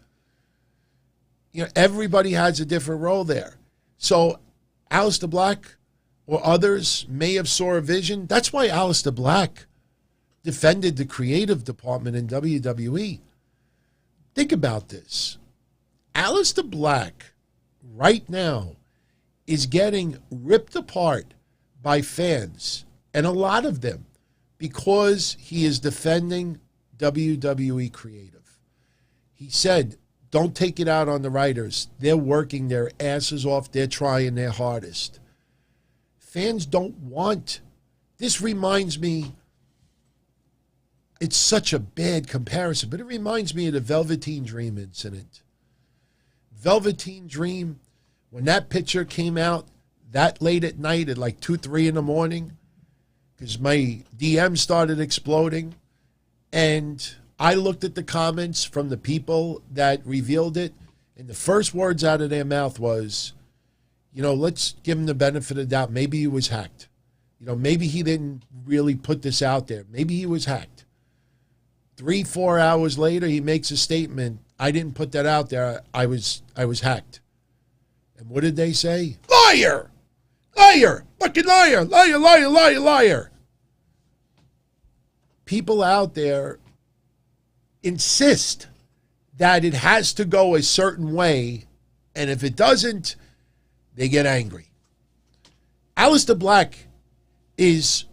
Everybody has a different role there. So Aleister Black or others may have saw a vision. That's why Aleister Black defended the creative department in WWE. Think about this. Aleister Black right now is getting ripped apart by fans, and a lot of them, because he is defending WWE creative. He said, don't take it out on the writers. They're working their asses off. They're trying their hardest. Fans don't want. This reminds me, it's such a bad comparison, but it reminds me of the Velveteen Dream incident. Velveteen Dream, when that picture came out that late at night at like 2, 3 in the morning, because my DM started exploding, and I looked at the comments from the people that revealed it, and the first words out of their mouth was, let's give him the benefit of the doubt. Maybe he was hacked. Maybe he didn't really put this out there. Maybe he was hacked. 3, 4 hours later, he makes a statement. I didn't put that out there. I was hacked. And what did they say? Liar! Liar! Fucking liar! Liar, liar, liar, liar! People out there insist that it has to go a certain way, and if it doesn't, they get angry. Aleister Black is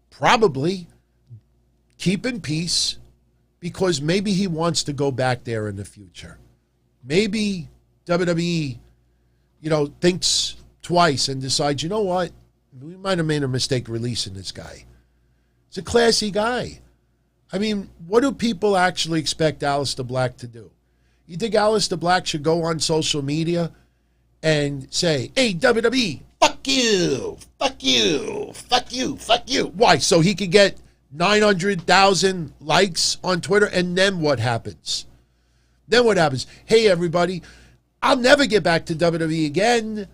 probably keeping peace because maybe he wants to go back there in the future. Maybe WWE, thinks twice and decides, you know what? We might have made a mistake releasing this guy. He's a classy guy. I mean, what do people actually expect Aleister Black to do? You think Aleister Black should go on social media and say, hey, WWE, fuck you, fuck you, fuck you, fuck you. Why? So he could get 900,000 likes on Twitter, and then what happens? Then what happens? Hey, everybody, I'll never get back to WWE again.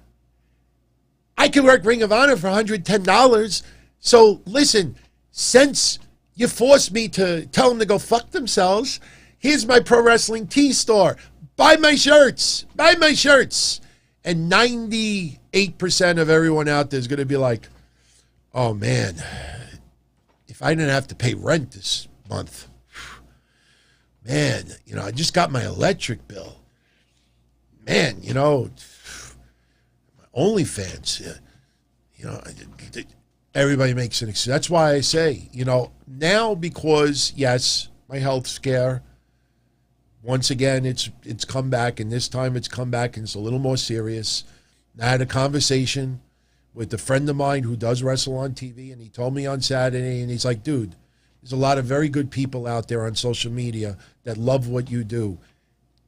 I can work Ring of Honor for $110. So listen, since you forced me to tell them to go fuck themselves, here's my pro wrestling tee store. Buy my shirts. Buy my shirts. And 98% of everyone out there is going to be like, oh, man, if if I didn't have to pay rent this month, man, I just got my electric bill. Man, OnlyFans, everybody makes an excuse. That's why I say, now because, yes, my health scare, once again, it's come back, and this time it's come back and it's a little more serious. I had a conversation with a friend of mine who does wrestle on TV, and he told me on Saturday, and he's like, dude, there's a lot of very good people out there on social media that love what you do.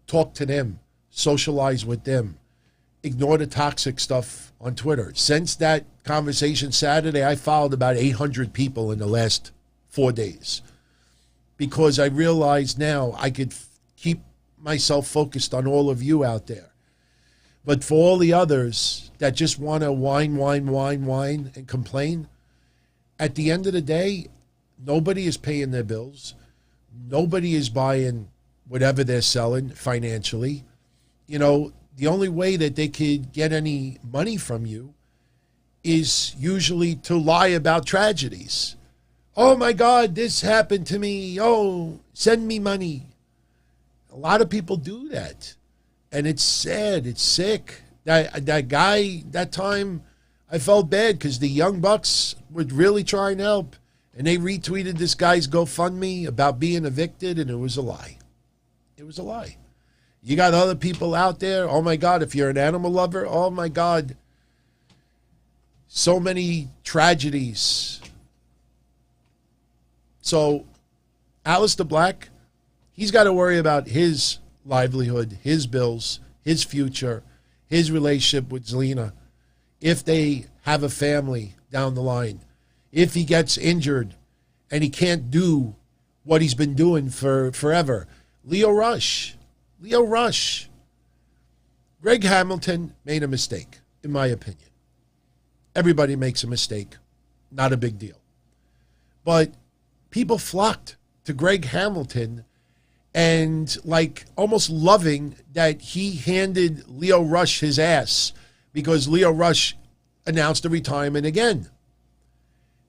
Talk to them. Socialize with them. Ignore the toxic stuff on Twitter. Since that conversation Saturday, I followed about 800 people in the last 4 days because I realized now I could keep myself focused on all of you out there. But for all the others that just want to whine and complain, at the end of the day, nobody is paying their bills. Nobody is buying whatever they're selling financially. The only way that they could get any money from you is usually to lie about tragedies. Oh my God, this happened to me. Oh, send me money. A lot of people do that. And it's sad. It's sick. That guy, that time, I felt bad because the Young Bucks were really trying to help. And they retweeted this guy's GoFundMe about being evicted, and it was a lie. It was a lie. You got other people out there. Oh, my God, if you're an animal lover, oh, my God. So many tragedies. So, Aleister Black, he's got to worry about his livelihood, his bills, his future, his relationship with Zelina. If they have a family down the line. If he gets injured and he can't do what he's been doing for forever. Lio Rush. Greg Hamilton made a mistake, in my opinion. Everybody makes a mistake. Not a big deal. But people flocked to Greg Hamilton and almost loving that he handed Lio Rush his ass because Lio Rush announced a retirement again.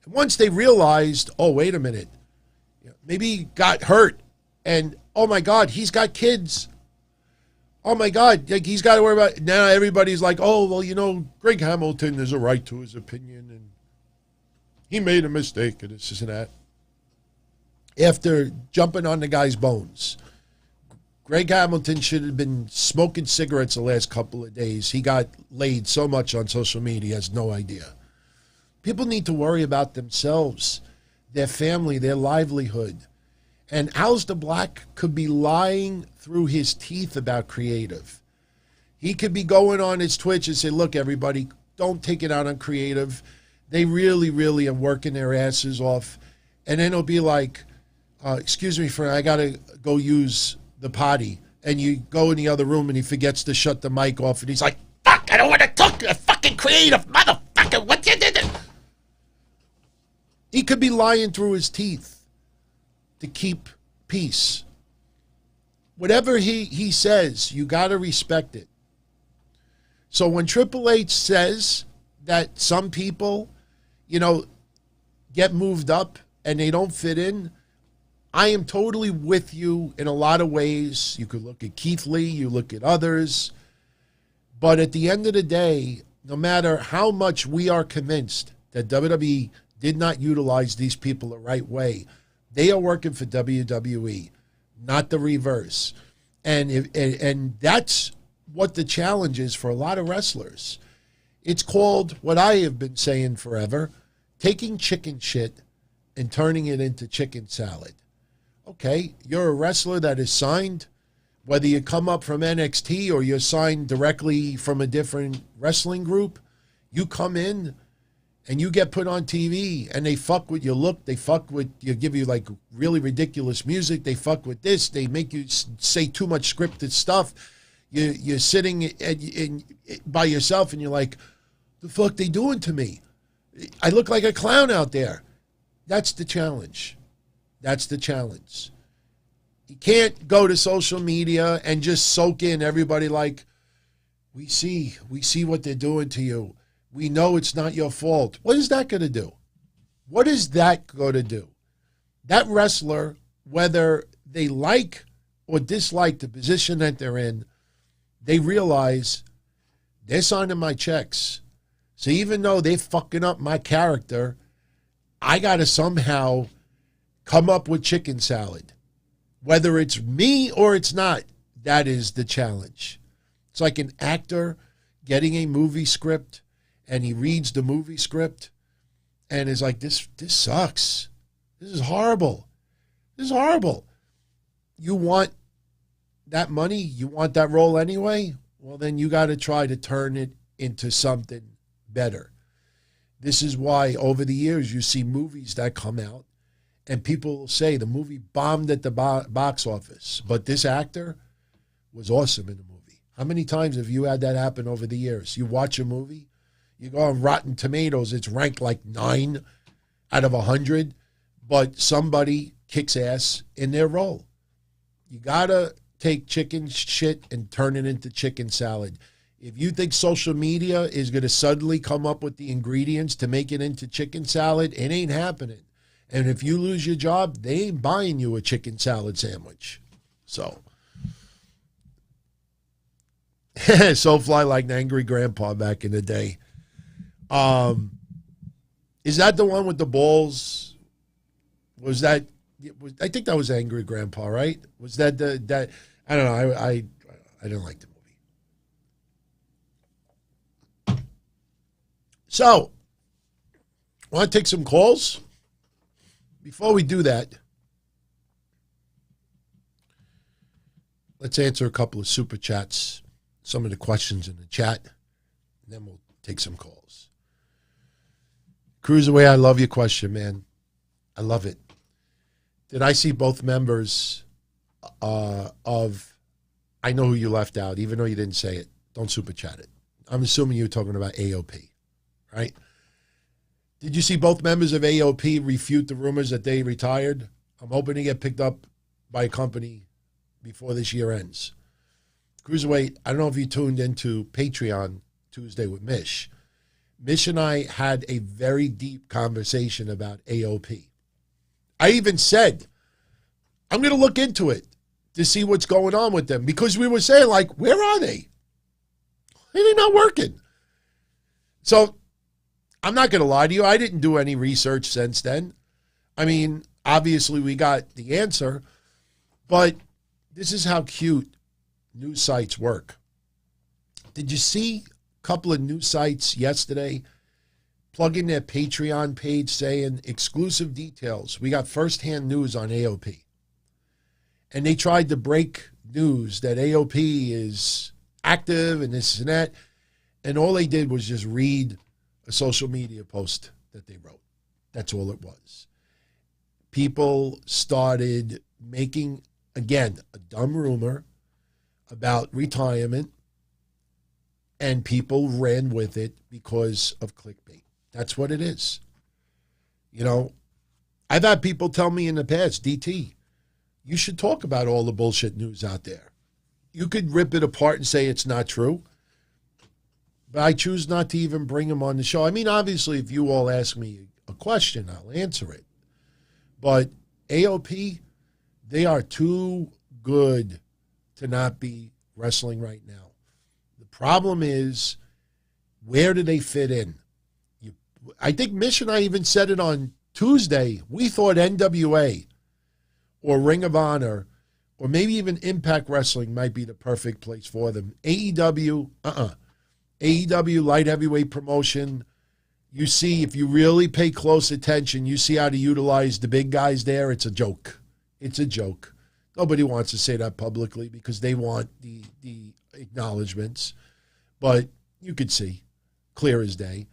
And once they realized, oh, wait a minute, maybe he got hurt and, oh my God, he's got kids. Oh my God, he's got to worry about it. Now everybody's like, oh, well, Greg Hamilton has a right to his opinion and he made a mistake and this and that. After jumping on the guy's bones, Greg Hamilton should have been smoking cigarettes the last couple of days. He got laid so much on social media, he has no idea. People need to worry about themselves, their family, their livelihood. And Aleister Black could be lying through his teeth about creative. He could be going on his Twitch and say, look, everybody, don't take it out on creative. They really, really are working their asses off. And then it'll be like, excuse me, friend, I got to go use the potty. And you go in the other room and he forgets to shut the mic off. And he's like, fuck, I don't want to talk to a fucking creative motherfucker. What you did? He could be lying through his teeth to keep peace. Whatever he says, you got to respect it. So when Triple H says that some people, get moved up and they don't fit in, I am totally with you in a lot of ways. You could look at Keith Lee, you look at others. But at the end of the day, no matter how much we are convinced that WWE did not utilize these people the right way, they are working for WWE, not the reverse. And that's what the challenge is for a lot of wrestlers. It's called, what I have been saying forever, taking chicken shit and turning it into chicken salad. Okay, you're a wrestler that is signed, whether you come up from NXT or you're signed directly from a different wrestling group, you come in and you get put on TV and they fuck with your look, they fuck with, you give you really ridiculous music, they fuck with this, they make you say too much scripted stuff. You're sitting by yourself and you're like, the fuck they doing to me? I look like a clown out there. That's the challenge. That's the challenge. You can't go to social media and just soak in everybody like, we see what they're doing to you. We know it's not your fault. What is that going to do? What is that going to do? that wrestler, whether they like or dislike the position that they're in, they realize they're signing my checks. So even though they're fucking up my character, I got to somehow come up with chicken salad. Whether it's me or it's not, that is the challenge. It's like an actor getting a movie script, and he reads the movie script and is like, this sucks. This is horrible. This is horrible. You want that money? You want that role anyway? Well, then you got to try to turn it into something better. This is why over the years you see movies that come out and people will say the movie bombed at the box office, but this actor was awesome in the movie. How many times have you had that happen over the years? You watch a movie, you go on Rotten Tomatoes, it's ranked like 9 out of 100, but somebody kicks ass in their role. You got to take chicken shit and turn it into chicken salad. If you think social media is going to suddenly come up with the ingredients to make it into chicken salad, it ain't happening. And if you lose your job, they ain't buying you a chicken salad sandwich. So, SoFly like an angry grandpa back in the day. Is that the one with the balls? Was that? I think that was Angry Grandpa, right? Was that that? I don't know. I didn't like the movie. So, want to take some calls? Before we do that, let's answer a couple of super chats, some of the questions in the chat, and then we'll take some calls. Cruiserweight, I love your question, man. I love it. Did I see both members of, I know who you left out, even though you didn't say it. Don't super chat it. I'm assuming you're talking about AOP, right? Did you see both members of AOP refute the rumors that they retired? I'm hoping to get picked up by a company before this year ends. Cruiserweight, I don't know if you tuned into Patreon Tuesday with Mish. Mish and I had a very deep conversation about AOP. I even said, I'm going to look into it to see what's going on with them, because we were saying, like, where are they? They're not working. So I'm not going to lie to you. I didn't do any research since then. I mean, obviously we got the answer, but this is how cute news sites work. Did you see a couple of news sites yesterday plug in their Patreon page saying exclusive details? We got firsthand news on AOP. And they tried to break news that AOP is active and this and that. And all they did was just read a social media post that they wrote. That's all it was. People started making, again, a dumb rumor about retirement, and people ran with it because of clickbait. That's what it is. You know, I've had people tell me in the past, DT, you should talk about all the bullshit news out there. You could rip it apart and say it's not true, but I choose not to even bring them on the show. I mean, obviously, if you all ask me a question, I'll answer it. But AOP, they are too good to not be wrestling right now. The problem is, where do they fit in? I think Mish and I even said it on Tuesday. We thought NWA or Ring of Honor or maybe even Impact Wrestling might be the perfect place for them. AEW, AEW light heavyweight promotion. You see, if you really pay close attention, you see how to utilize the big guys there. It's a joke. It's a joke. Nobody wants to say that publicly because they want the acknowledgments. But you could see, clear as day.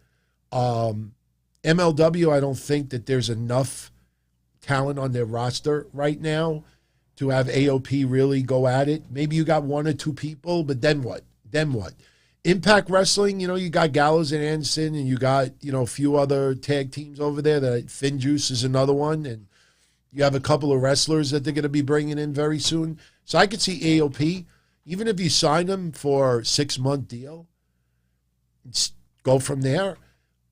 MLW, I don't think that there's enough talent on their roster right now to have AOP really go at it. Maybe you got one or two people, but then what? Then what? Impact Wrestling, you know, you got Gallows and Anderson, and you got, you know, a few other tag teams over there. That Finn Juice is another one, and you have a couple of wrestlers that they're going to be bringing in very soon. So I could see AOP, even if you sign them for a 6-month deal, go from there.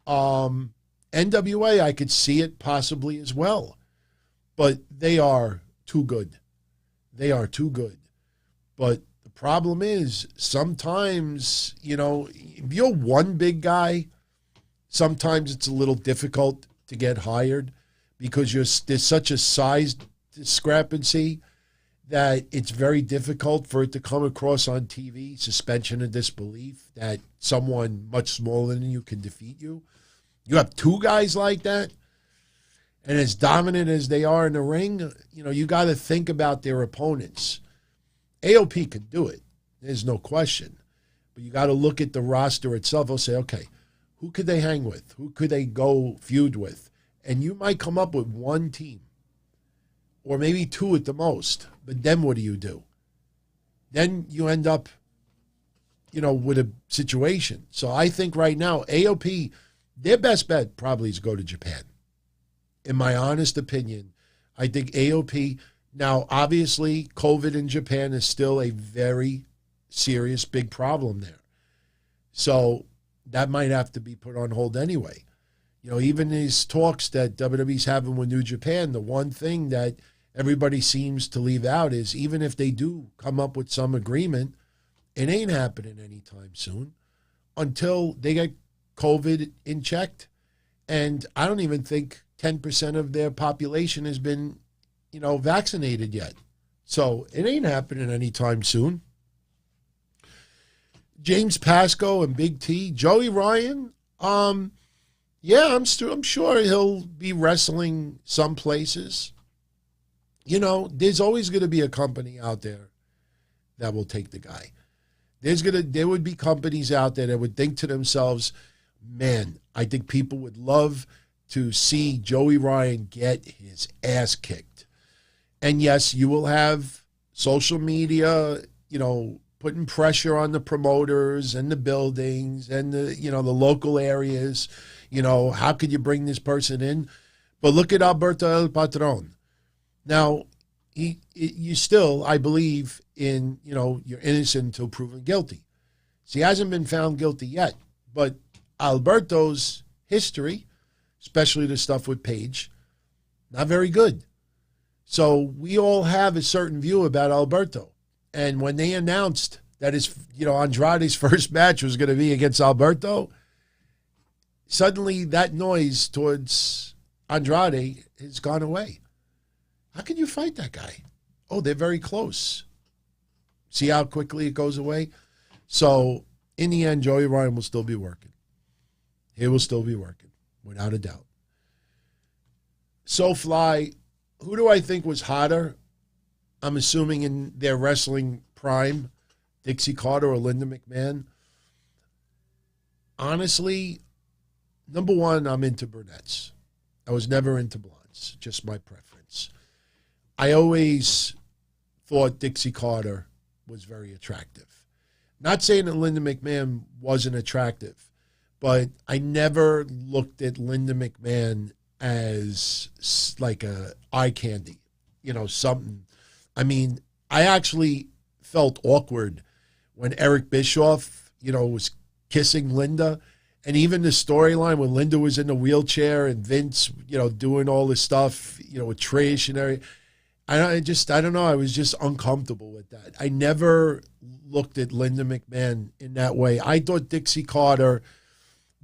NWA, I could see it possibly as well. but they are too good. They are too good. But the problem is sometimes, if you're one big guy, sometimes it's a little difficult to get hired because there's such a size discrepancy that it's very difficult for it to come across on TV, suspension of disbelief, that someone much smaller than you can defeat you. You have two guys like that, and as dominant as they are in the ring, you got to think about their opponents. AOP can do it. There's no question. But you got to look at the roster itself. I'll say, okay, who could they hang with? Who could they go feud with? And you might come up with one team or maybe two at the most. But then what do? Then you end up, with a situation. So I think right now, AOP, their best bet probably is to go to Japan. In my honest opinion, I think AOP, now obviously COVID in Japan is still a very serious, big problem there. So that might have to be put on hold anyway. Even these talks that WWE's having with New Japan, the one thing that everybody seems to leave out is even if they do come up with some agreement, it ain't happening anytime soon until they get COVID in check. And I don't even think 10% of their population has been, vaccinated yet. So it ain't happening anytime soon. James Pascoe and Big T, Joey Ryan, yeah, I'm sure he'll be wrestling some places. There's always going to be a company out there that will take the guy. There would be companies out there that would think to themselves, man, I think people would love to see Joey Ryan get his ass kicked. And yes, you will have social media, putting pressure on the promoters and the buildings and the local areas. How could you bring this person in? But look at Alberto El Patron. Now, you still, I believe in, you're innocent until proven guilty. So he hasn't been found guilty yet. But Alberto's history, especially the stuff with Paige, not very good. So we all have a certain view about Alberto. And when they announced that Andrade's first match was going to be against Alberto, suddenly that noise towards Andrade has gone away. How can you fight that guy? Oh, they're very close. See how quickly it goes away? So in the end, Joey Ryan will still be working. He will still be working, without a doubt. SoFly, who do I think was hotter? I'm assuming in their wrestling prime, Dixie Carter or Linda McMahon. Honestly, number one, I'm into brunettes. I was never into blondes, just my preference. I always thought Dixie Carter was very attractive. Not saying that Linda McMahon wasn't attractive, but I never looked at Linda McMahon as like a eye candy, something. I mean, I actually felt awkward when Eric Bischoff, was kissing Linda. And even the storyline when Linda was in the wheelchair and Vince, doing all this stuff, with Trish and everything. I don't know. I was just uncomfortable with that. I never looked at Linda McMahon in that way. I thought Dixie Carter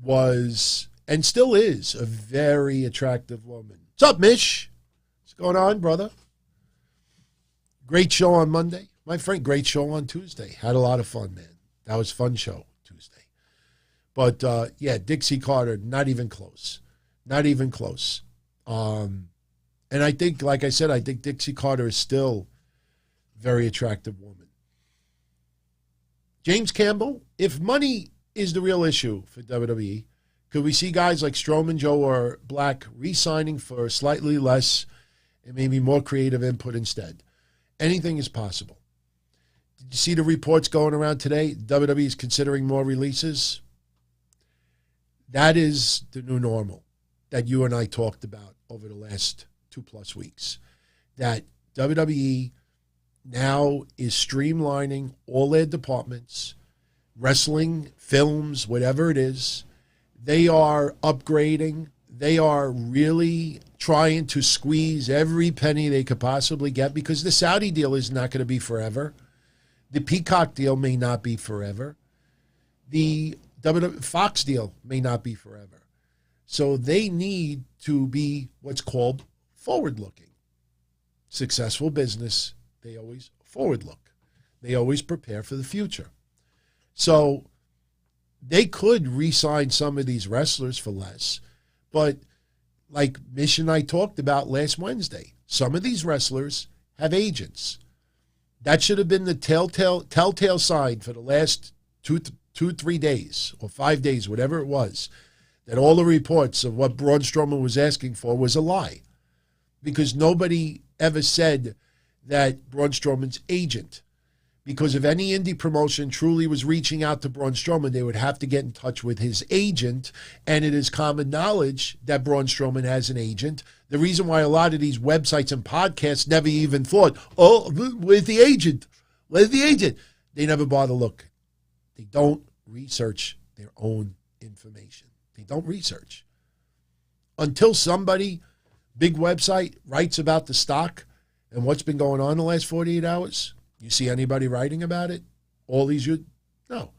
was, and still is, a very attractive woman. What's up, Mish? What's going on, brother? Great show on Monday. My friend, great show on Tuesday. Had a lot of fun, man. That was a fun show Tuesday. But, yeah, Dixie Carter, not even close. Not even close. And I think, like I said, I think Dixie Carter is still a very attractive woman. James Campbell, if money is the real issue for WWE, could we see guys like Strowman, Joe, or Black re-signing for slightly less and maybe more creative input instead? Anything is possible. Did you see the reports going around today? WWE is considering more releases. That is the new normal that you and I talked about over the last 2+ weeks. That WWE now is streamlining all their departments, wrestling, films, whatever it is. They are upgrading. They are really trying to squeeze every penny they could possibly get because the Saudi deal is not going to be forever. The Peacock deal may not be forever. The Fox deal may not be forever. So they need to be what's called forward-looking. Successful business, they always forward-look. They always prepare for the future. So they could re-sign some of these wrestlers for less, but like Mish and I talked about last Wednesday, some of these wrestlers have agents. That should have been the telltale sign for the last 3 days or 5 days, whatever it was, that all the reports of what Braun Strowman was asking for was a lie. Because nobody ever said that Braun Strowman's agent, because if any indie promotion truly was reaching out to Braun Strowman, they would have to get in touch with his agent, and it is common knowledge that Braun Strowman has an agent. The reason why a lot of these websites and podcasts never even thought, oh, where's the agent? Where's the agent? They never bother look. They don't research their own information. They don't research. Until somebody, big website, writes about the stock and what's been going on the last 48 hours, you see anybody writing about it? All these, no.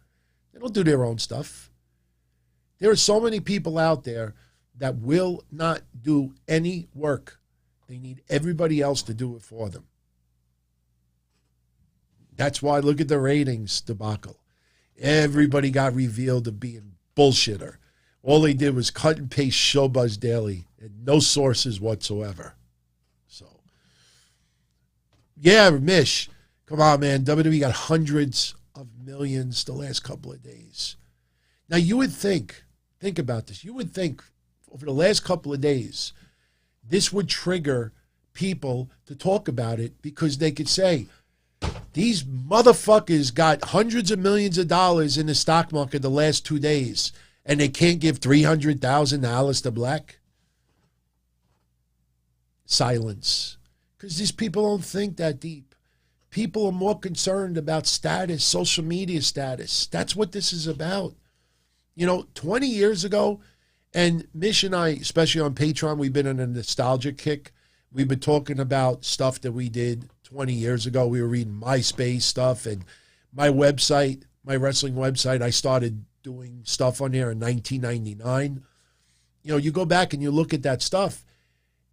They don't do their own stuff. There are so many people out there that will not do any work. They need everybody else to do it for them. That's why, look at the ratings debacle. Everybody got revealed to being bullshitter. All they did was cut and paste Showbuzz Daily and no sources whatsoever. So, yeah, Mish, come on, man. WWE got hundreds of millions the last couple of days. Now, you would think about this. You would think over the last couple of days, this would trigger people to talk about it because they could say, these motherfuckers got hundreds of millions of dollars in the stock market the last 2 days, and they can't give $300,000 to Aleister Black. Silence. Because these people don't think that deep. People are more concerned about status, social media status. That's what this is about. 20 years ago, and Mish and I, especially on Patreon, we've been on a nostalgia kick. We've been talking about stuff that we did 20 years ago. We were reading MySpace stuff and my website, my wrestling website. I started doing stuff on there in 1999. You go back and you look at that stuff.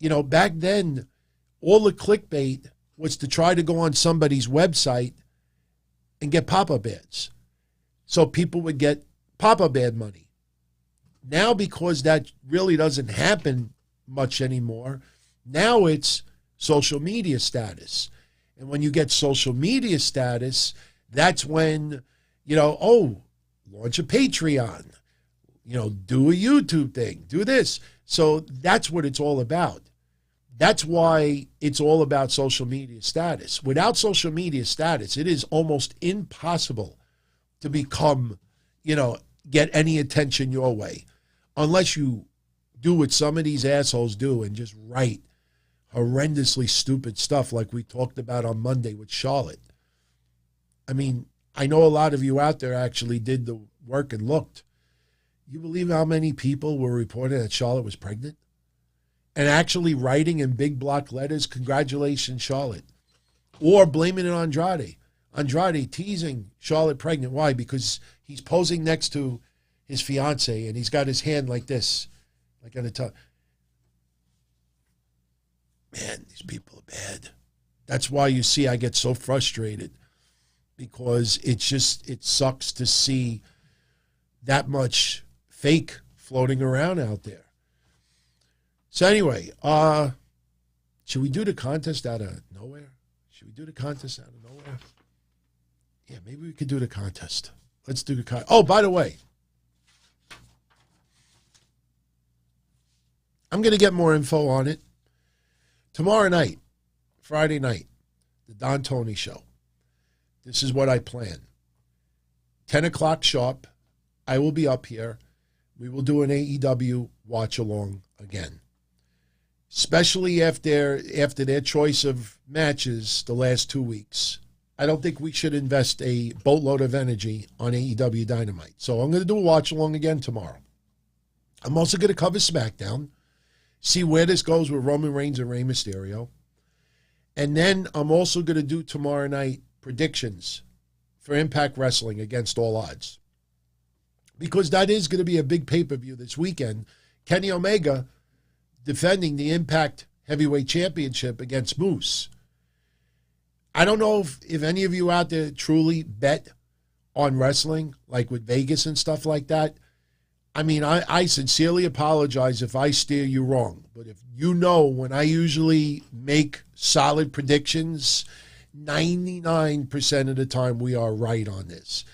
Back then, all the clickbait was to try to go on somebody's website and get pop-up ads. So people would get pop-up ad money. Now, because that really doesn't happen much anymore, now it's social media status. And when you get social media status, that's when, launch a Patreon, do a YouTube thing, do this. So that's what it's all about. That's why it's all about social media status. Without social media status, it is almost impossible to become, get any attention your way. Unless you do what some of these assholes do and just write horrendously stupid stuff like we talked about on Monday with Charlotte. I mean, I know a lot of you out there actually did the work and looked. You believe how many people were reporting that Charlotte was pregnant? And actually writing in big block letters, congratulations, Charlotte. Or blaming it on Andrade. Andrade teasing Charlotte pregnant. Why? Because he's posing next to his fiance and he's got his hand like this, like on the top. Man, these people are bad. That's why you see I get so frustrated, because it sucks to see that much fake floating around out there. So anyway, should we do the contest out of nowhere? Yeah, maybe we could do the contest. Let's do the contest. Oh, by the way, I'm going to get more info on it. Tomorrow night, Friday night, the Don Tony Show. This is what I plan. 10 o'clock sharp, I will be up here. We will do an AEW watch-along again. Especially after their choice of matches the last 2 weeks. I don't think we should invest a boatload of energy on AEW Dynamite. So I'm going to do a watch-along again tomorrow. I'm also going to cover SmackDown. see where this goes with Roman Reigns and Rey Mysterio. And then I'm also going to do tomorrow night predictions for Impact Wrestling Against All Odds. Because that is going to be a big pay-per-view this weekend. Kenny Omega defending the Impact Heavyweight Championship against Moose. I don't know if any of you out there truly bet on wrestling, like with Vegas and stuff like that. I mean, I sincerely apologize if I steer you wrong. But if you know, when I usually make solid predictions, 99% of the time we are right on this.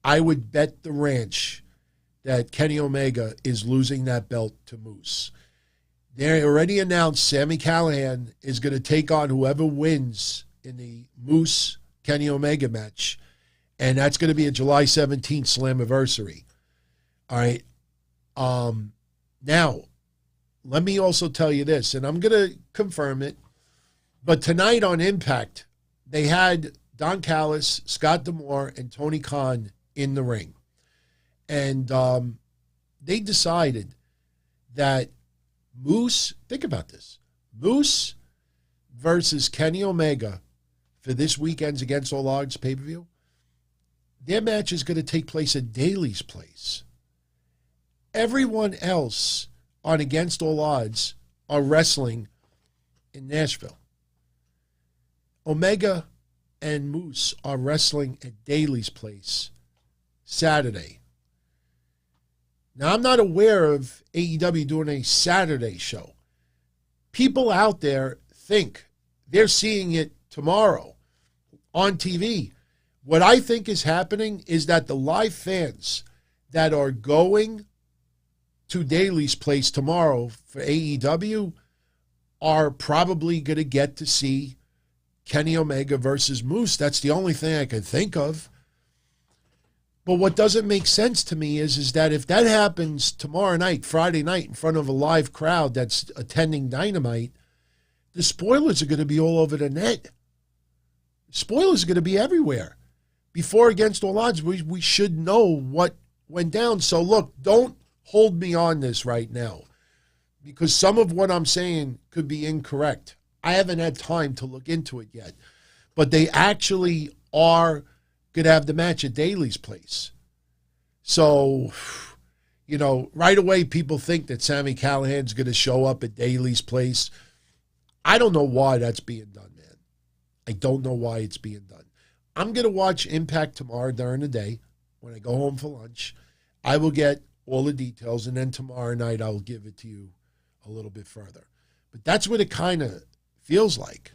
I would bet the ranch that Kenny Omega is losing that belt to Moose. They already announced Sami Callihan is going to take on whoever wins in the Moose Kenny Omega match. And that's going to be a July 17th Slammiversary. All right. Now, let me also tell you this, and I'm going to confirm it. But tonight on Impact, they had Don Callis, Scott D'Amore, and Tony Khan in the ring. And they decided that Moose, think about this, Moose versus Kenny Omega for this weekend's Against All Odds pay-per-view, their match is going to take place at Daly's place. Everyone else on Against All Odds are wrestling in Nashville. Omega and Moose are wrestling at Daly's place Saturday. Now, I'm not aware of AEW doing a Saturday show. People out there think they're seeing it tomorrow on TV. What I think is happening is that the live fans that are going to Daly's place tomorrow for AEW are probably going to get to see Kenny Omega versus Moose. That's the only thing I can think of. But what doesn't make sense to me is that if that happens tomorrow night, Friday night, in front of a live crowd that's attending Dynamite, the spoilers are going to be all over the net. Spoilers are going to be everywhere. Before Against All Odds, we should know what went down. So look, don't hold me on this right now, because some of what I'm saying could be incorrect. I haven't had time to look into it yet. But they actually are going to have the match at Daly's place. So, you know, right away people think that Sami Callihan's going to show up at Daly's place. I don't know why that's being done, man. I don't know why it's being done. I'm going to watch Impact tomorrow during the day when I go home for lunch. I will get all the details, and then tomorrow night I'll give it to you a little bit further. But that's what it kind of feels like.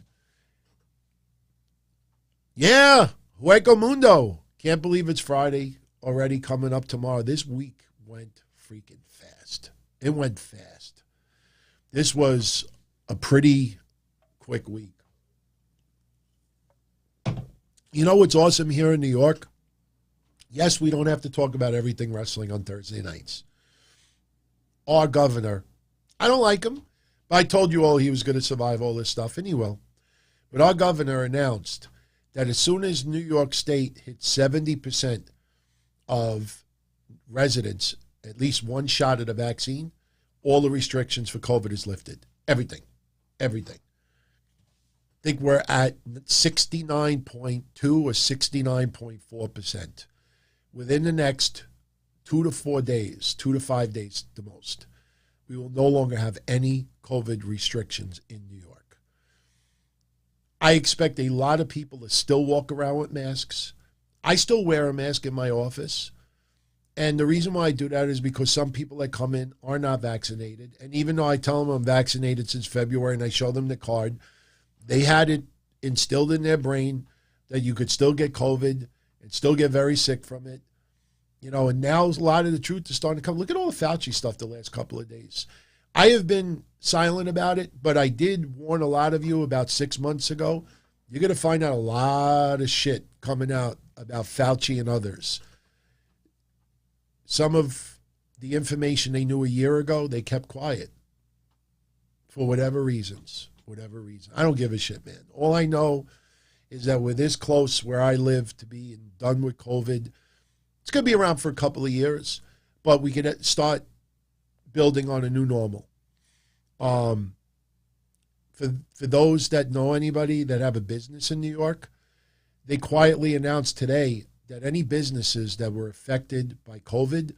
Yeah, Hueco Mundo. Can't believe it's Friday already, coming up tomorrow. This week went freaking fast. It went fast. This was a pretty quick week. You know what's awesome here in New York? Yes, we don't have to talk about everything wrestling on Thursday nights. Our governor, I don't like him, but I told you all he was going to survive all this stuff, and he will. But our governor announced that as soon as New York State hits 70% of residents, at least one shot of the vaccine, all the restrictions for COVID is lifted. Everything. Everything. I think we're at 69.2 or 69.4%. Within the next 2 to 4 days, 2 to 5 days the most, we will no longer have any COVID restrictions in New York. I expect a lot of people to still walk around with masks. I still wear a mask in my office. And the reason why I do that is because some people that come in are not vaccinated. And even though I tell them I'm vaccinated since February and I show them the card, they had it instilled in their brain that you could still get COVID and still get very sick from it. You know, and now a lot of the truth is starting to come. Look at all the Fauci stuff the last couple of days. I have been silent about it, but I did warn a lot of you about 6 months ago. You're going to find out a lot of shit coming out about Fauci and others. Some of the information they knew a year ago, they kept quiet for whatever reasons. Whatever reason. I don't give a shit, man. All I know is that we're this close where I live to be done with COVID. It's going to be around for a couple of years, but we can start building on a new normal. For those that know anybody that have a business in New York, they quietly announced today that any businesses that were affected by COVID,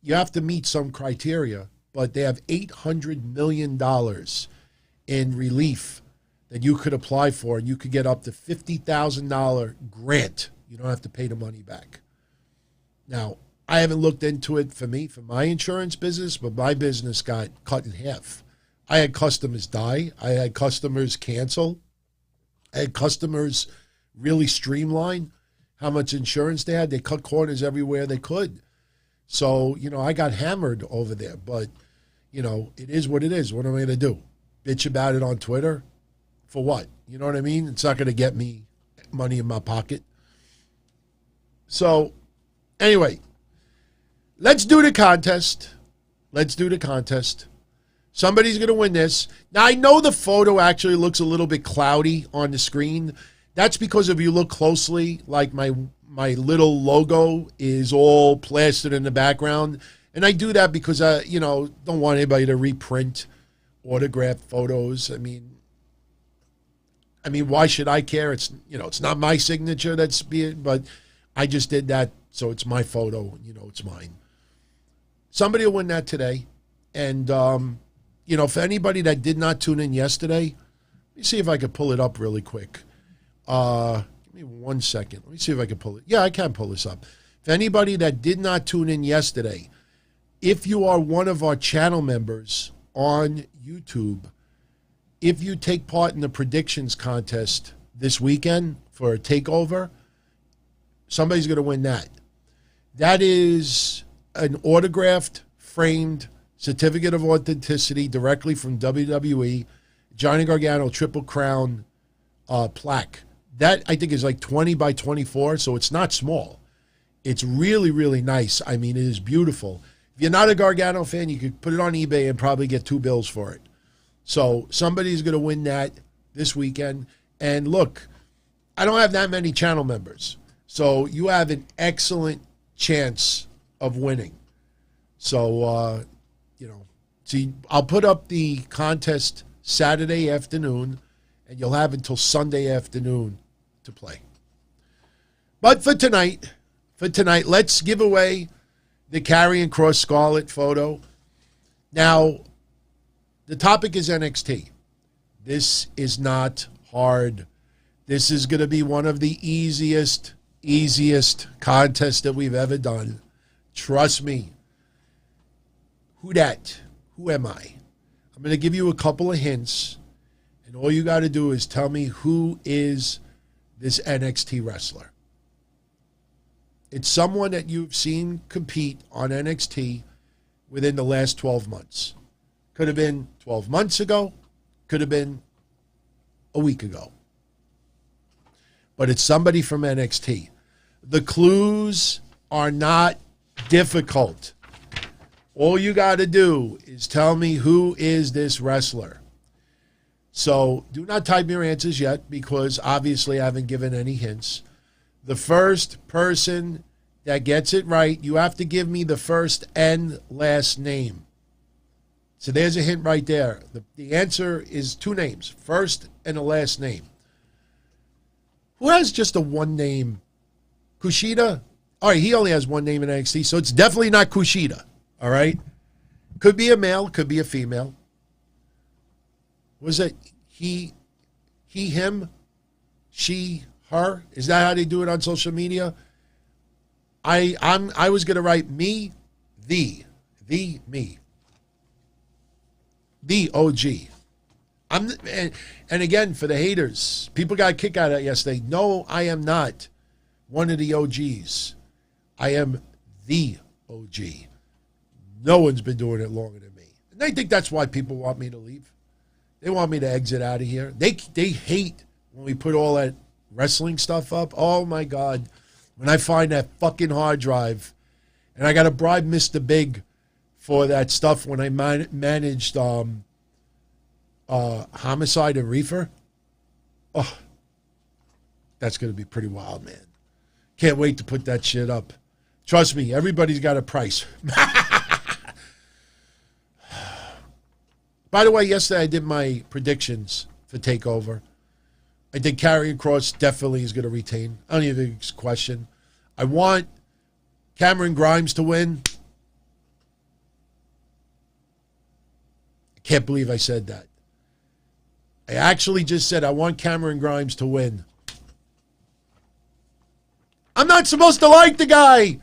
you have to meet some criteria, but they have $800 million in relief that you could apply for, and you could get up to $50,000 grant. You don't have to pay the money back. Now, I haven't looked into it for my insurance business, but my business got cut in half. I had customers die. I had customers cancel. I had customers really streamline how much insurance they had. They cut corners everywhere they could. So, I got hammered over there. But, it is what it is. What am I going to do? Bitch about it on Twitter? For what? You know what I mean? It's not going to get me money in my pocket. So, anyway, let's do the contest. Somebody's going to win this. Now, I know the photo actually looks a little bit cloudy on the screen. That's because if you look closely, like my little logo is all plastered in the background. And I do that because I, don't want anybody to reprint autographed photos. I mean, why should I care? It's, it's not my signature that's being, but I just did that. So it's my photo, it's mine. Somebody will win that today. And, for anybody that did not tune in yesterday, let me see if I could pull it up really quick. Give me 1 second. Let me see if I can pull it. Yeah, I can pull this up. For anybody that did not tune in yesterday, if you are one of our channel members on YouTube, if you take part in the predictions contest this weekend for a takeover, somebody's going to win that. That is an autographed, framed certificate of authenticity directly from WWE, Johnny Gargano Triple Crown plaque. That, I think, is like 20 by 24, so it's not small. It's really, really nice. I mean, it is beautiful. If you're not a Gargano fan, you could put it on eBay and probably get $2 for it. So somebody's going to win that this weekend. And look, I don't have that many channel members, so you have an excellent chance of winning. So, see, I'll put up the contest Saturday afternoon, and you'll have until Sunday afternoon to play. But for tonight, let's give away the Karrion Kross Scarlett photo. Now, the topic is NXT. This is not hard. This is going to be one of the easiest contests that we've ever done. Trust me. Who dat? Who am I? I'm going to give you a couple of hints, and all you got to do is tell me who is this NXT wrestler. It's someone that you've seen compete on NXT within the last 12 months. Could have been 12 months ago. Could have been a week ago. But it's somebody from NXT. The clues are not difficult. All you got to do is tell me who is this wrestler. So do not type your answers yet because obviously I haven't given any hints. The first person that gets it right, you have to give me the first and last name. So there's a hint right there. The answer is two names, first and the last name. Who has just a one name? Kushida? All right, he only has one name in NXT, so it's definitely not Kushida. All right? Could be a male, could be a female. Was it he, him, she, her? Is that how they do it on social media? I was gonna write me, me. The OG. And again, for the haters, people got a kick out of it yesterday. No, I am not one of the OGs. I am the OG. No one's been doing it longer than me. And I think that's why people want me to leave. They want me to exit out of here. They hate when we put all that wrestling stuff up. Oh, my God. When I find that fucking hard drive, and I got to bribe Mr. Big for that stuff when I managed Homicide and Reefer. Oh, that's going to be pretty wild, man. Can't wait to put that shit up. Trust me, everybody's got a price. By the way, yesterday I did my predictions for TakeOver. I think Karrion Kross definitely is going to retain. I don't even think it's a question. I want Cameron Grimes to win. I can't believe I said that. I actually just said I want Cameron Grimes to win. I'm not supposed to like the guy,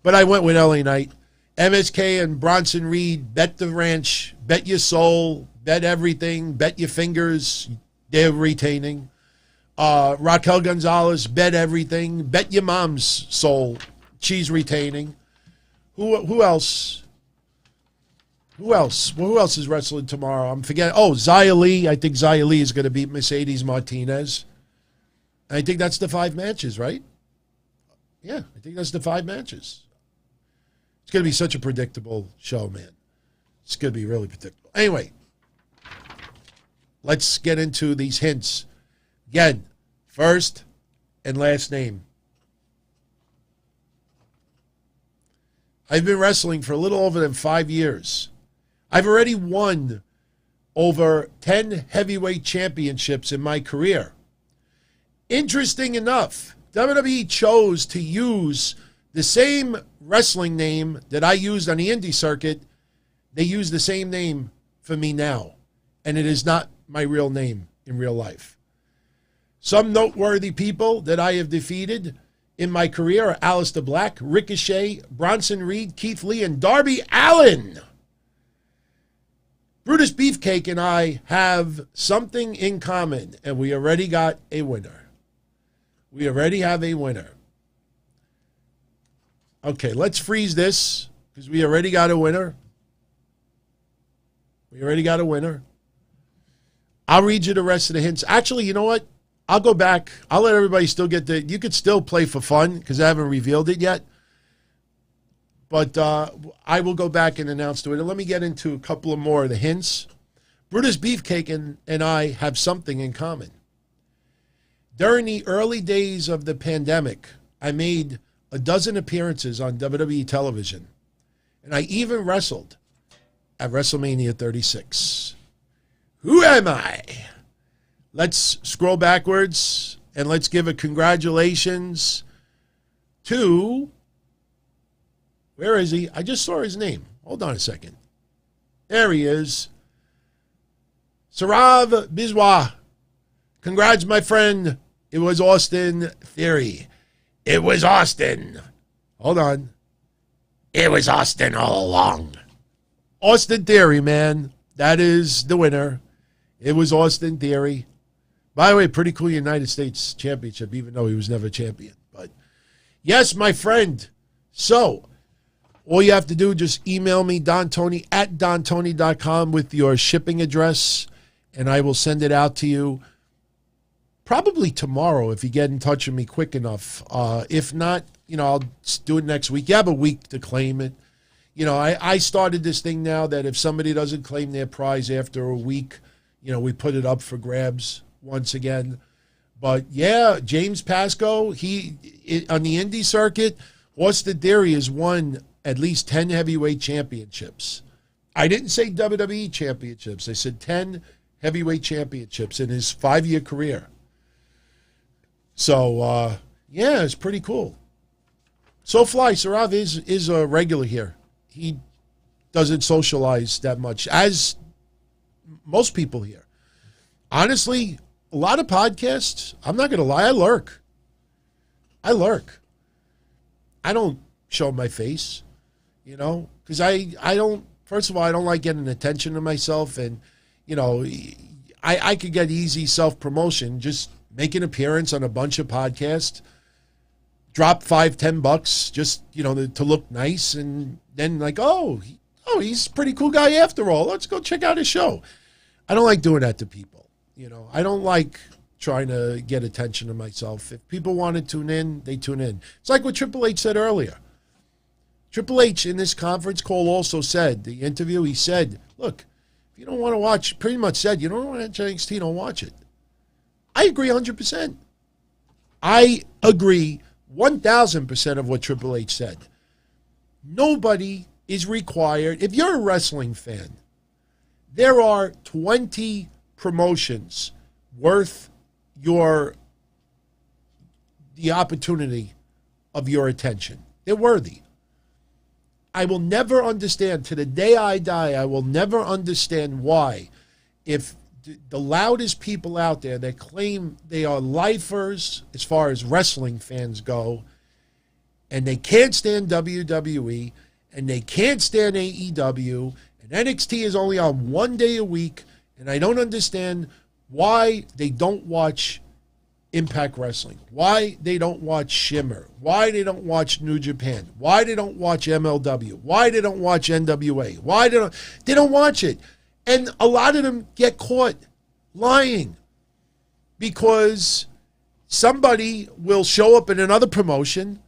but I went with LA Knight. MSK and Bronson Reed, bet the ranch, bet your soul, bet everything, bet your fingers, they're retaining. Raquel Gonzalez, bet everything, bet your mom's soul, she's retaining. Who else? Who else? Well, who else is wrestling tomorrow? I'm forgetting. Oh, Xia Li. I think Xia Li is going to beat Mercedes Martinez. I think that's the 5 matches, right? Yeah, I think that's the 5 matches. It's going to be such a predictable show, man. It's going to be really predictable. Anyway, let's get into these hints. Again, first and last name. I've been wrestling for a little over than 5 years. I've already won over 10 heavyweight championships in my career. Interesting enough, WWE chose to use the same wrestling name that I used on the indie circuit. They use the same name for me now, and it is not my real name in real life. Some noteworthy people that I have defeated in my career are Aleister Black, Ricochet, Bronson Reed, Keith Lee, and Darby Allin. Brutus Beefcake and I have something in common, and we already got a winner. We already have a winner. Okay, let's freeze this because we already got a winner. We already got a winner. I'll read you the rest of the hints. Actually, you know what? I'll go back. I'll let everybody still get the... You could still play for fun because I haven't revealed it yet. But I will go back and announce to it. And let me get into a couple of more of the hints. Brutus Beefcake and I have something in common. During the early days of the pandemic, I made a dozen appearances on WWE television. And I even wrestled at WrestleMania 36. Who am I? Let's scroll backwards and let's give a congratulations to... Where is he? I just saw his name. Hold on a second. There he is. Sarav Biswa. Congrats, my friend. It was Austin Theory. It was Austin. Hold on. It was Austin all along. Austin Theory, man. That is the winner. It was Austin Theory. By the way, pretty cool United States Championship, even though he was never champion. But yes, my friend. So... all you have to do, just email me, DonTony at DonTony.com with your shipping address, and I will send it out to you probably tomorrow if you get in touch with me quick enough. If not, I'll do it next week. You have a week to claim it. I started this thing now that if somebody doesn't claim their prize after a week, we put it up for grabs once again. But, yeah, James Pasco, on the indie circuit, Austin Theory has won at least 10 heavyweight championships. I didn't say WWE championships. I said 10 heavyweight championships in his 5-year career. So, yeah, it's pretty cool. SoFly, Sarav is a regular here. He doesn't socialize that much, as most people here. Honestly, a lot of podcasts, I'm not going to lie, I lurk. I don't show my face. Because I don't, first of all, I don't like getting attention to myself. And, I could get easy self-promotion, just make an appearance on a bunch of podcasts, drop $5-10 just, to look nice. And then he's a pretty cool guy after all. Let's go check out his show. I don't like doing that to people. I don't like trying to get attention to myself. If people want to tune in, they tune in. It's like what Triple H said earlier. Triple H in this conference call also said, the interview, he said, look, if you don't want to watch, pretty much said, you don't want to watch NXT, don't watch it. I agree 100%. I agree 1,000% of what Triple H said. Nobody is required, if you're a wrestling fan, There are 20 promotions worth the opportunity of your attention. They're worthy. I will never understand, to the day I die, I will never understand why, if the loudest people out there that claim they are lifers as far as wrestling fans go, and they can't stand WWE, and they can't stand AEW, and NXT is only on one day a week, and I don't understand why they don't watch Impact Wrestling, why they don't watch Shimmer, why they don't watch New Japan, why they don't watch MLW, why they don't watch NWA, why they don't watch it. And a lot of them get caught lying because somebody will show up in another promotion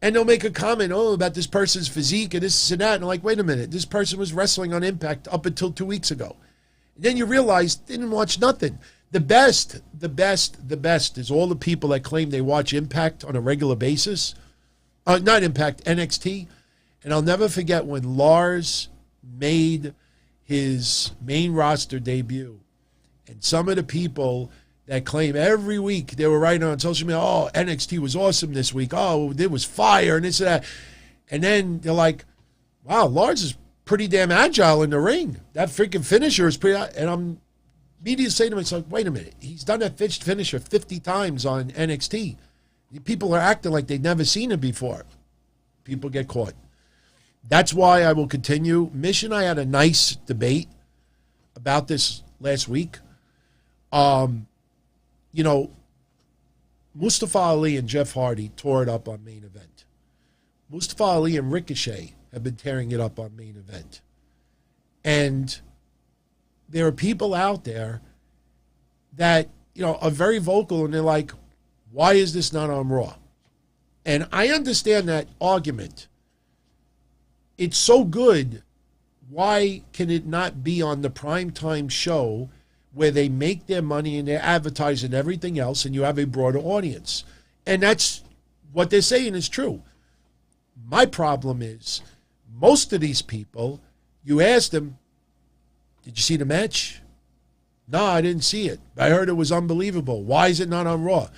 and they'll make a comment, about this person's physique and this and that. And I'm like, wait a minute, this person was wrestling on Impact up until 2 weeks ago. And then you realize they didn't watch nothing. The best is all the people that claim they watch Impact on a regular basis. Not Impact, NXT. And I'll never forget when Lars made his main roster debut. And some of the people that claim every week they were writing on social media, NXT was awesome this week. There was fire and this and that. And then they're like, wow, Lars is pretty damn agile in the ring. That freaking finisher is pretty. And I'm immediately saying to myself, wait a minute, he's done that finisher 50 times on NXT. People are acting like they've never seen it before. People get caught. That's why I will continue. Mish and I had a nice debate about this last week. Mustafa Ali and Jeff Hardy tore it up on Main Event. Mustafa Ali and Ricochet have been tearing it up on Main Event. And there are people out there that, are very vocal and they're like, why is this not on Raw? And I understand that argument. It's so good. Why can it not be on the primetime show where they make their money and they're advertising everything else and you have a broader audience? And that's what they're saying is true. My problem is most of these people, you ask them, did you see the match? No, I didn't see it. I heard it was unbelievable. Why is it not on Raw?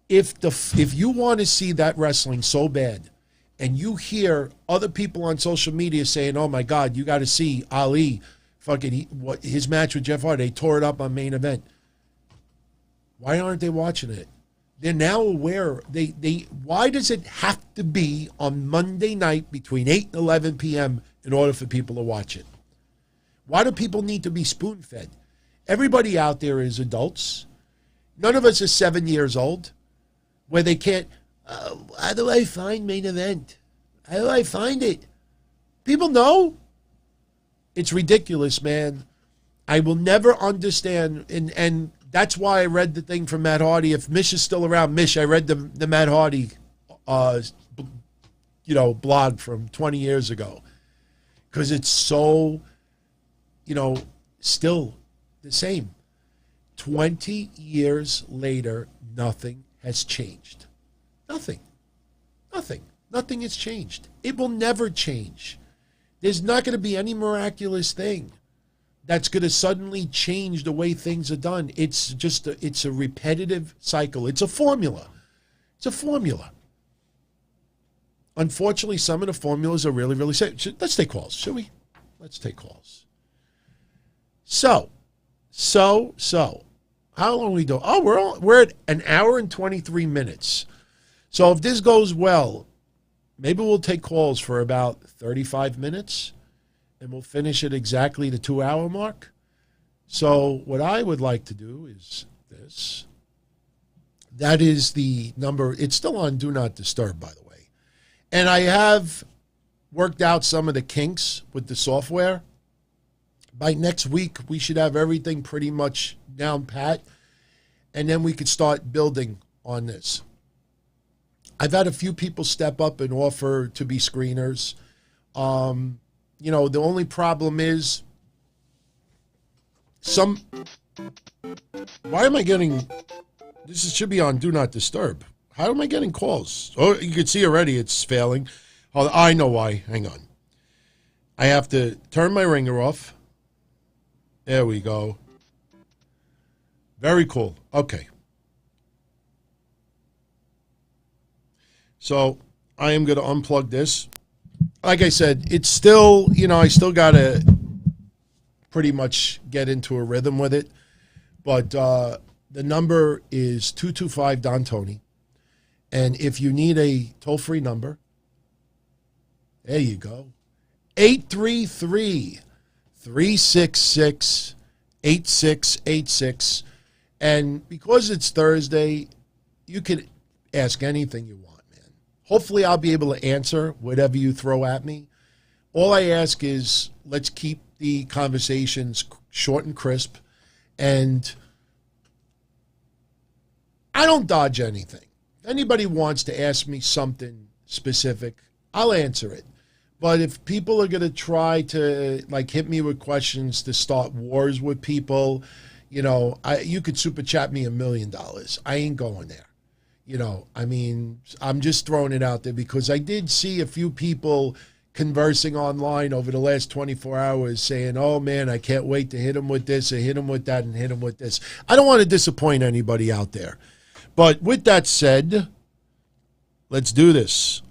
If you want to see that wrestling so bad and you hear other people on social media saying, oh my God, you got to see Ali, his match with Jeff Hardy, they tore it up on Main Event. Why aren't they watching it? They're now aware. Why does it have to be on Monday night between 8 and 11 p.m. in order for people to watch it? Why do people need to be spoon-fed? Everybody out there is adults. None of us are 7 years old where they can't, how do I find Main Event? How do I find it? People know. It's ridiculous, man. I will never understand, and that's why I read the thing from Matt Hardy. If Mish is still around, Mish, I read the Matt Hardy, blog from 20 years ago. Because it's so, still the same. 20 years later, nothing has changed. Nothing. Nothing has changed. It will never change. There's not going to be any miraculous thing that's going to suddenly change the way things are done. It's just it's a repetitive cycle. It's a formula. Unfortunately, some of the formulas are really, really safe. Let's take calls, shall we? Let's take calls. So, how long are we doing? Oh, we're at an hour and 23 minutes. So if this goes well, maybe we'll take calls for about 35 minutes, and we'll finish at exactly the 2-hour mark. So what I would like to do is this. That is the number. It's still on Do Not Disturb, by the way. And I have worked out some of the kinks with the software. By next week, we should have everything pretty much down pat, and then we could start building on this. I've had a few people step up and offer to be screeners. The only problem is why am I getting, should be on Do Not Disturb. How am I getting calls? Oh, you can see already it's failing. Oh, I know why. Hang on. I have to turn my ringer off. There we go. Very cool. Okay. So I am going to unplug this. Like I said, it's still, I still got to pretty much get into a rhythm with it. But the number is 225 Don Tony. And if you need a toll-free number, there you go. 833-366-8686. And because it's Thursday, you can ask anything you want, man. Hopefully I'll be able to answer whatever you throw at me. All I ask is let's keep the conversations short and crisp. And I don't dodge anything. If anybody wants to ask me something specific, I'll answer it. But if people are going to try to hit me with questions to start wars with people, you could super chat me $1 million. I ain't going there. I'm just throwing it out there because I did see a few people conversing online over the last 24 hours saying, oh man, I can't wait to hit him with this or hit him with that and hit him with this. I don't want to disappoint anybody out there. But with that said, let's do this.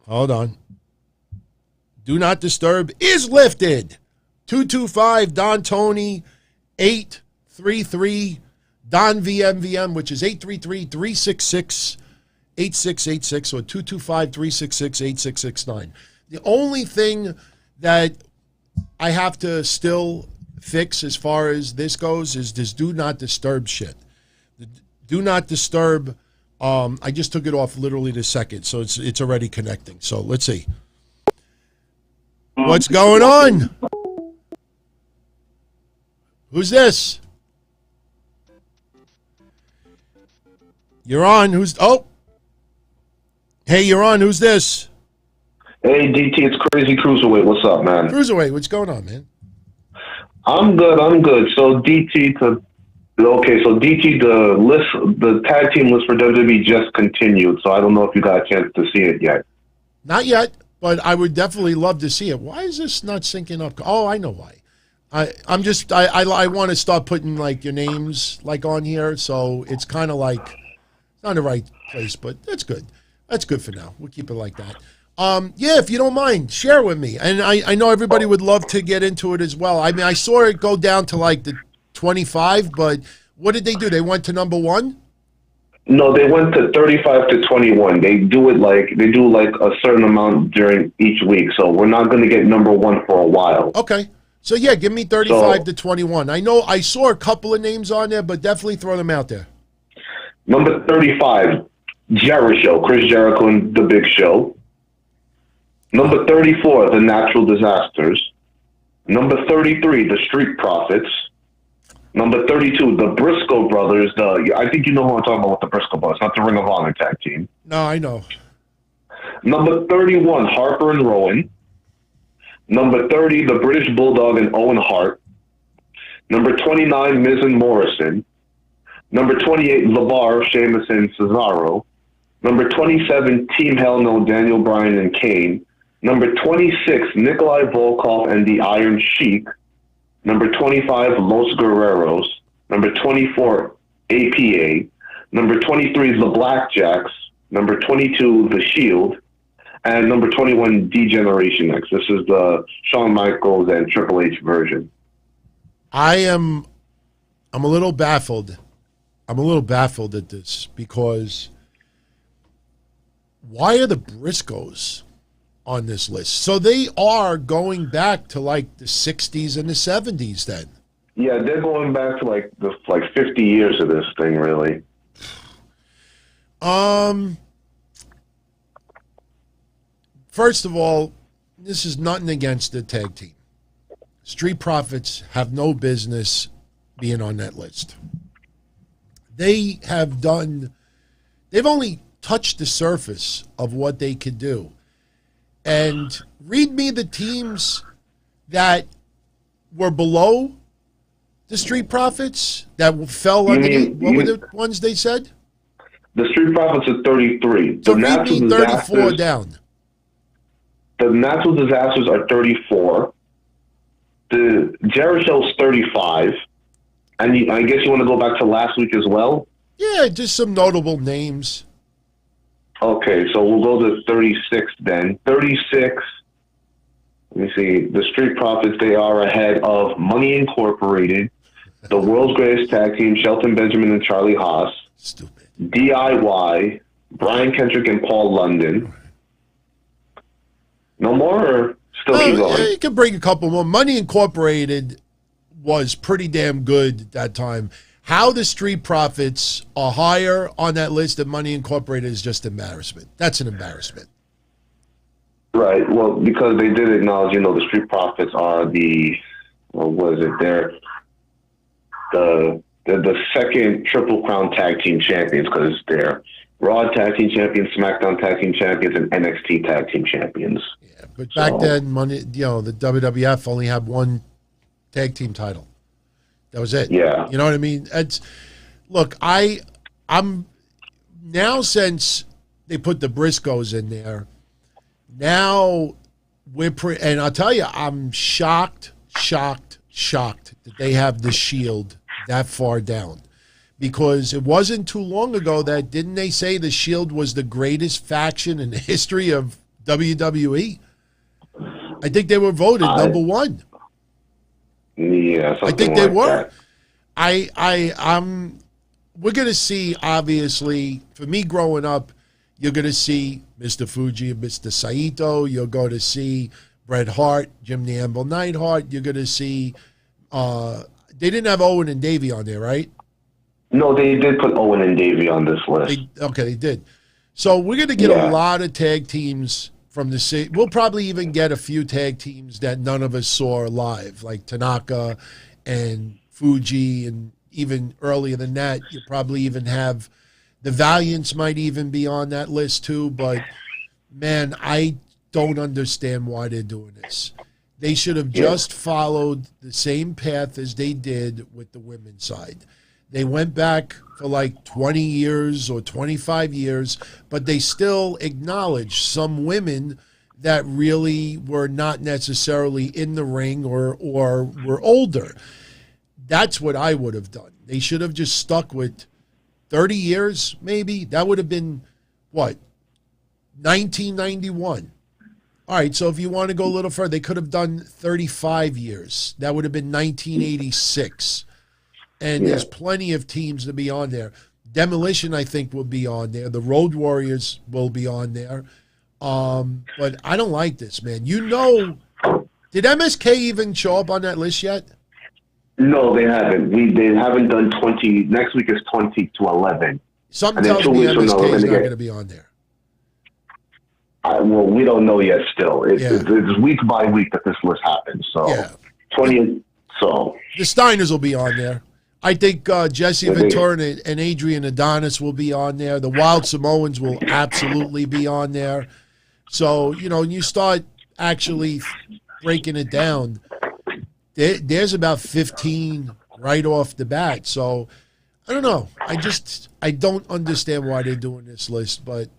Hold on. Do not disturb is lifted. 225 Don Tony 833 Don VMVM, which is 833-366-8686 or 225-366-8669. The only thing that I have to still fix as far as this goes is this do not disturb shit. The do not disturb. I just took it off literally this second, so it's already connecting. So let's see. What's going on? Who's this? You're on. Hey, you're on. Who's this? Hey, DT, it's Crazy Cruiserweight. What's up, man? Cruiserweight, what's going on, man? I'm good. So DT, the tag team list for WWE just continued, so I don't know if you got a chance to see it yet. Not yet, but I would definitely love to see it. Why is this not syncing up? Oh, I know why. I want to start putting your names on here, so it's kind of not the right place, but that's good. That's good for now. We'll keep it like that. Yeah, if you don't mind, share with me. And I know everybody would love to get into it as well. I saw it go down to the 25, but what did they do? They went to number 1? No, they went to 35 to 21. They do it a certain amount during each week, so we're not going to get number 1 for a while. Okay. So, yeah, give me 35 to 21. I know I saw a couple of names on there, but definitely throw them out there. Number 35, Jericho, Chris Jericho and The Big Show. Number 34, The Natural Disasters. Number 33, The Street Profits. Number 32, The Briscoe Brothers. I think you know who I'm talking about with the Briscoe Brothers, not the Ring of Honor tag team. No, I know. Number 31, Harper and Rowan. Number 30, The British Bulldog and Owen Hart. Number 29, Miz and Morrison. Number 28, LeBar, Sheamus and Cesaro. Number 27, Team Hell No, Daniel Bryan and Kane. Number 26, Nikolai Volkov and the Iron Sheik. Number 25, Los Guerreros. Number 24, APA. Number 23 is the Blackjacks. Number 22, The Shield. And number 21, D-Generation X. This is the Shawn Michaels and Triple H version. I'm a little baffled. I'm a little baffled at this because why are the Briscoes on this list? So they are going back to the 60s and the 70s then. Yeah, they're going back to the 50 years of this thing, really. First of all, this is nothing against the tag team. Street Profits have no business being on that list. They've only touched the surface of what they could do. And read me the teams that were below the Street Profits that fell underneath. What were the ones they said? The Street Profits are 33. So read me 34 down. The Natural Disasters are 34. the Jericho's 35, and I guess you want to go back to last week as well. Yeah, just some notable names. Okay, so we'll go to 36 then. 36. Let me see. The Street Profits, they are ahead of Money Incorporated, the World's Greatest Tag Team, Shelton Benjamin and Charlie Haas. Stupid. DIY, Brian Kendrick and Paul London. No more, or still keep going? Yeah, you can bring a couple more. Money Incorporated was pretty damn good at that time. How the Street Profits are higher on that list than Money Incorporated is just embarrassment. That's an embarrassment. Right. Well, because they did acknowledge, the Street Profits are they're the second Triple Crown Tag Team Champions, because they're Raw Tag Team Champions, SmackDown Tag Team Champions, and NXT Tag Team Champions. Yeah, but back then, the WWF only had one tag team title. That was it. Yeah. You know what I mean? Look, I'm now, since they put the Briscoes in there, now and I'll tell you, I'm shocked that they have the Shield that far down. Because it wasn't too long ago that, didn't they say the Shield was the greatest faction in the history of WWE? I think they were voted number one. Yeah, I think they were. We're going to see, obviously, for me growing up, you're going to see Mr. Fuji and Mr. Saito. You're going to see Bret Hart, Jim the Anvil Neidhart. You're going to see, they didn't have Owen and Davey on there, right? No, they did put Owen and Davey on this list. They did. So we're going to get a lot of tag teams from the city. We'll probably even get a few tag teams that none of us saw live, like Tanaka and Fuji, and even earlier than that, you probably even have the Valiants might even be on that list too. But, man, I don't understand why they're doing this. They should have just followed the same path as they did with the women's side. They went back for like 20 years or 25 years, but they still acknowledged some women that really were not necessarily in the ring or were older. That's what I would have done. They should have just stuck with 30 years, maybe. That would have been, 1991. All right, so if you want to go a little further, they could have done 35 years. That would have been 1986. And there's plenty of teams to be on there. Demolition, I think, will be on there. The Road Warriors will be on there. But I don't like this, man. Did MSK even show up on that list yet? No, they haven't. They haven't done 20. Next week is 20 to 11. Something tells me MSK is not going to be on there. Well, we don't know yet still. It's week by week that this list happens. So 20. So the Steiners will be on there. I think Jesse Ventura and Adrian Adonis will be on there. The Wild Samoans will absolutely be on there. So, when you start actually breaking it down, there's about 15 right off the bat. So, I don't know. I don't understand why they're doing this list. But,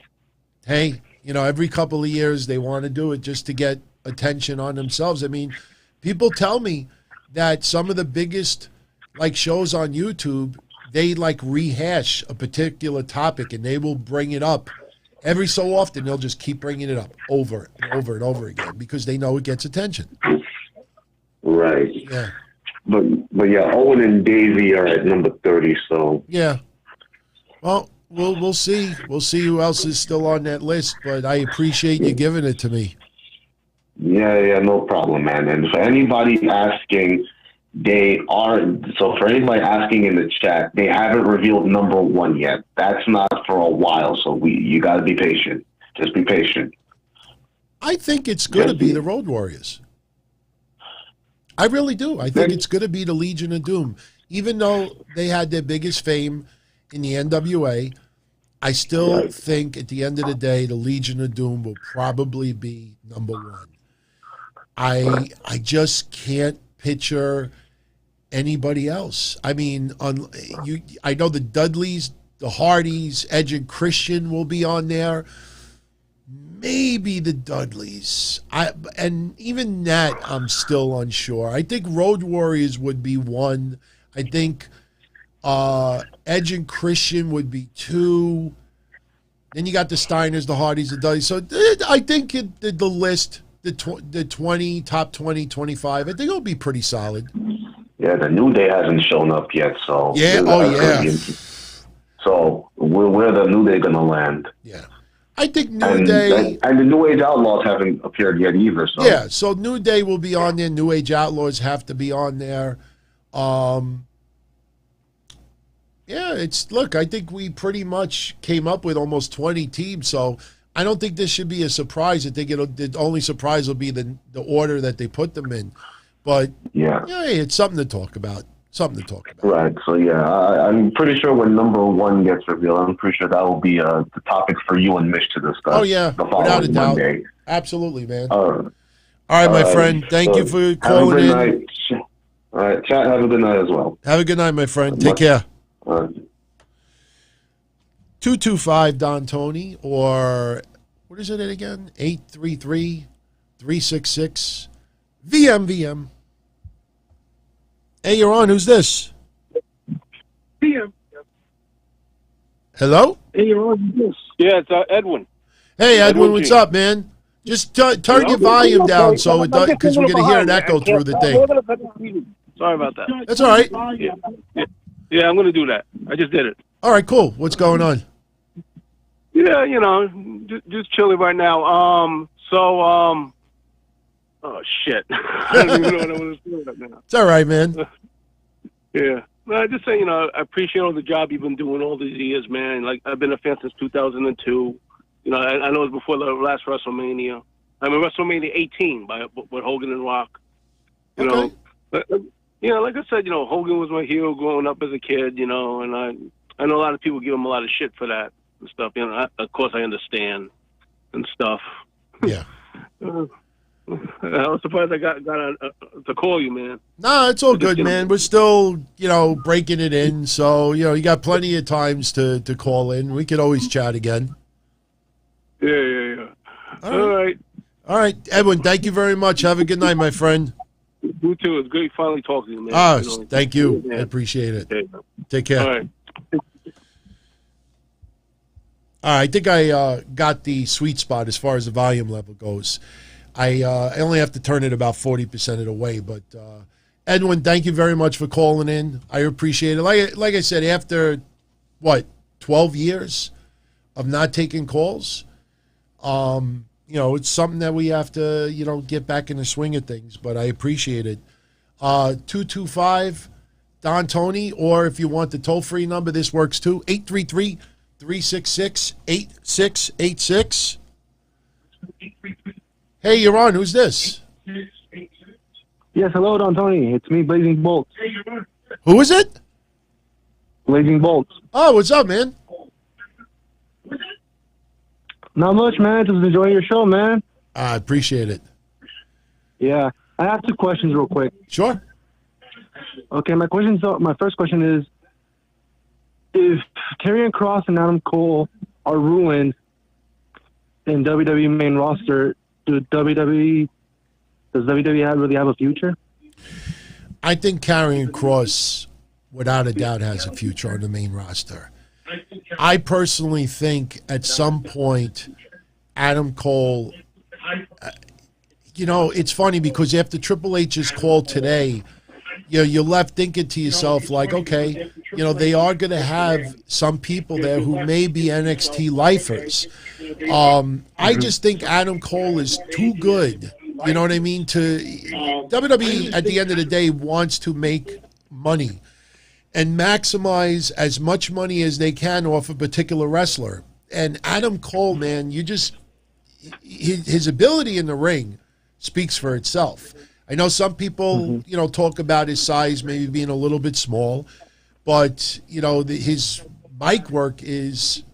hey, every couple of years they want to do it just to get attention on themselves. I mean, people tell me that some of the biggest shows on YouTube, they rehash a particular topic and they will bring it up every so often. They'll just keep bringing it up over and over and over again because they know it gets attention. Right. Yeah. But Owen and Davey are at number 30. So yeah. Well, we'll see. We'll see who else is still on that list. But I appreciate you giving it to me. Yeah, no problem, man. And for anybody asking. For anybody asking in the chat, they haven't revealed number 1 yet. That's not for a while, so you got to be patient. Just be patient. I think it's going to be the Road Warriors. I really do. I think it's going to be the Legion of Doom. Even though they had their biggest fame in the NWA, I still think at the end of the day, the Legion of Doom will probably be number 1. I just can't picture anybody else. I mean, I know the Dudleys, the Hardys, Edge and Christian will be on there. maybe the Dudleys. And even that, I'm still unsure. I think Road Warriors would be one. I think Edge and Christian would be two. Then you got the Steiners, the Hardys, the Dudleys. So I think the list, the 20, top 20, 25, I think it'll be pretty solid. Yeah, the New Day hasn't shown up yet, so... Yeah, So, where the New Day going to land? Yeah. I think New Day... And the New Age Outlaws haven't appeared yet either, so... Yeah, so New Day will be on there. New Age Outlaws have to be on there. Yeah, look, I think we pretty much came up with almost 20 teams, so I don't think this should be a surprise. I think the only surprise will be the order that they put them in. But, yeah, it's something to talk about. Right, so I'm pretty sure when number one gets revealed, I'm pretty sure that will be the topic for you and Mitch to discuss. Oh, yeah, the without a doubt. Monday. Absolutely, man. All right, my friend. Thank you for calling in. Night. All right, chat. Have a good night as well. Have a good night, my friend. Take care. 225 Don Tony, or what is it again? 833-366 VMVM. Hey, you're on. Who's this? VM. Hello? Hey, you're on. Who's this? Yeah, it's Edwin. Hey, Edwin, what's up, man? Just turn your volume down so it does, because we're going to hear an echo through the thing. Sorry about that. That's all right. Yeah, I'm going to do that. I just did it. All right, cool. What's going on? Yeah, just chilling right now. Oh, shit. I don't even know what I want to say right now. It's all right, man. Yeah. No, I just say, I appreciate all the job you've been doing all these years, man. Like, I've been a fan since 2002. I know it was before the last WrestleMania. I mean, WrestleMania 18 with Hogan and Rock. Okay. Like I said, Hogan was my hero growing up as a kid, and I know a lot of people give him a lot of shit for that and stuff. Of course, I understand and stuff. Yeah. I was surprised I got to call you, man. No, it's all good, man. We're still, breaking it in. So, you got plenty of times to call in. We could always chat again. Yeah. All right. All right, Edwin, thank you very much. Have a good night, my friend. You too. It's great finally talking to you, man. Thank you. I appreciate it. Okay. Take care. All right. I think I got the sweet spot as far as the volume level goes. I only have to turn it about 40% of the way. But, Edwin, thank you very much for calling in. I appreciate it. Like I said, after, 12 years of not taking calls, it's something that we have to, get back in the swing of things. But I appreciate it. 225 Don Tony, or if you want the toll-free number, this works too, 833-366-8686. Hey, you're on. Who's this? Yes, hello, Don Tony. It's me, Blazing Bolts. Who is it? Blazing Bolts. Oh, what's up, man? Not much, man. Just enjoying your show, man. I appreciate it. Yeah. I have two questions real quick. Sure. Okay, my first question is, if Karrion Kross and Adam Cole are ruined in WWE main roster, does WWE really have a future? I think Karrion Kross, without a doubt, has a future on the main roster. I personally think at some point, Adam Cole, it's funny because after Triple H's call today, you're left thinking to yourself like, okay, they are going to have some people there who may be NXT lifers. I just think Adam Cole is too good. You know what I mean? WWE at the end of the day wants to make money and maximize as much money as they can off a particular wrestler. And Adam Cole, man, his ability in the ring speaks for itself. I know some people, talk about his size maybe being a little bit small, but, his mic work is,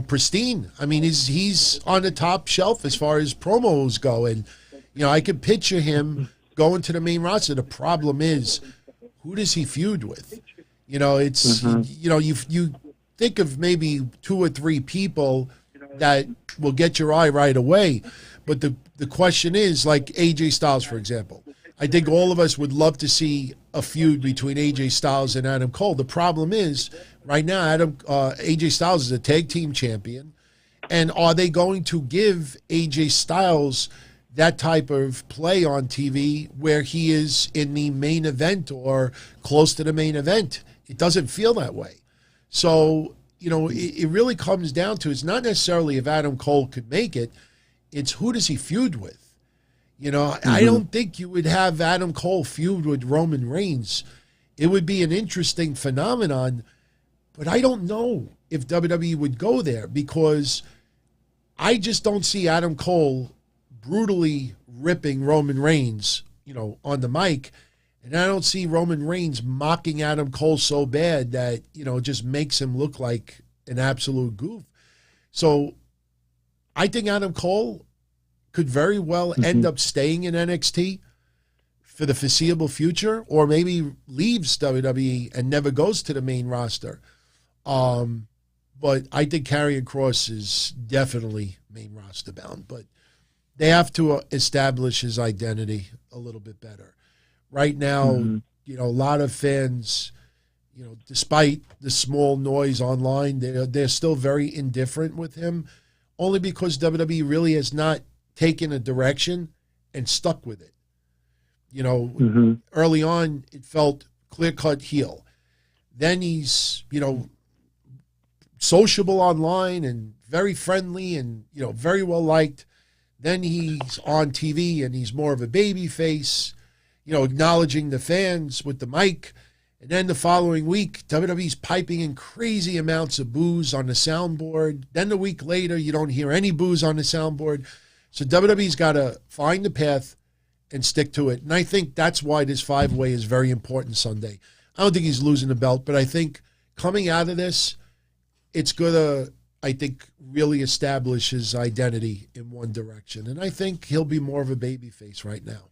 pristine. I mean, he's on the top shelf as far as promos go. And, I could picture him going to the main roster. The problem is, who does he feud with? You think of maybe 2 or 3 people that will get your eye right away. But the question is, like AJ Styles, for example. I think all of us would love to see a feud between AJ Styles and Adam Cole. The problem is, right now, AJ Styles is a tag team champion. And are they going to give AJ Styles that type of play on TV where he is in the main event or close to the main event? It doesn't feel that way. So, it really comes down to, it's not necessarily if Adam Cole could make it, it's who does he feud with? I don't think you would have Adam Cole feud with Roman Reigns. It would be an interesting phenomenon, but I don't know if WWE would go there because I just don't see Adam Cole brutally ripping Roman Reigns, on the mic. And I don't see Roman Reigns mocking Adam Cole so bad that, it just makes him look like an absolute goof. So I think Adam Cole could very well end up staying in NXT for the foreseeable future, or maybe leaves WWE and never goes to the main roster. But I think Karrion Kross is definitely main roster bound, but they have to establish his identity a little bit better. Right now, a lot of fans, despite the small noise online, they're still very indifferent with him, only because WWE really has not taken a direction and stuck with it. Early on, it felt clear-cut heel. Then he's, sociable online and very friendly and, very well liked. Then he's on TV and he's more of a baby face, acknowledging the fans with the mic. And then the following week, WWE's piping in crazy amounts of boos on the soundboard. Then the week later, you don't hear any boos on the soundboard. So WWE's got to find the path and stick to it. And I think that's why this 5-way is very important Sunday. I don't think he's losing the belt, but I think coming out of this, it's going to, I think, really establish his identity in one direction. And I think he'll be more of a babyface right now.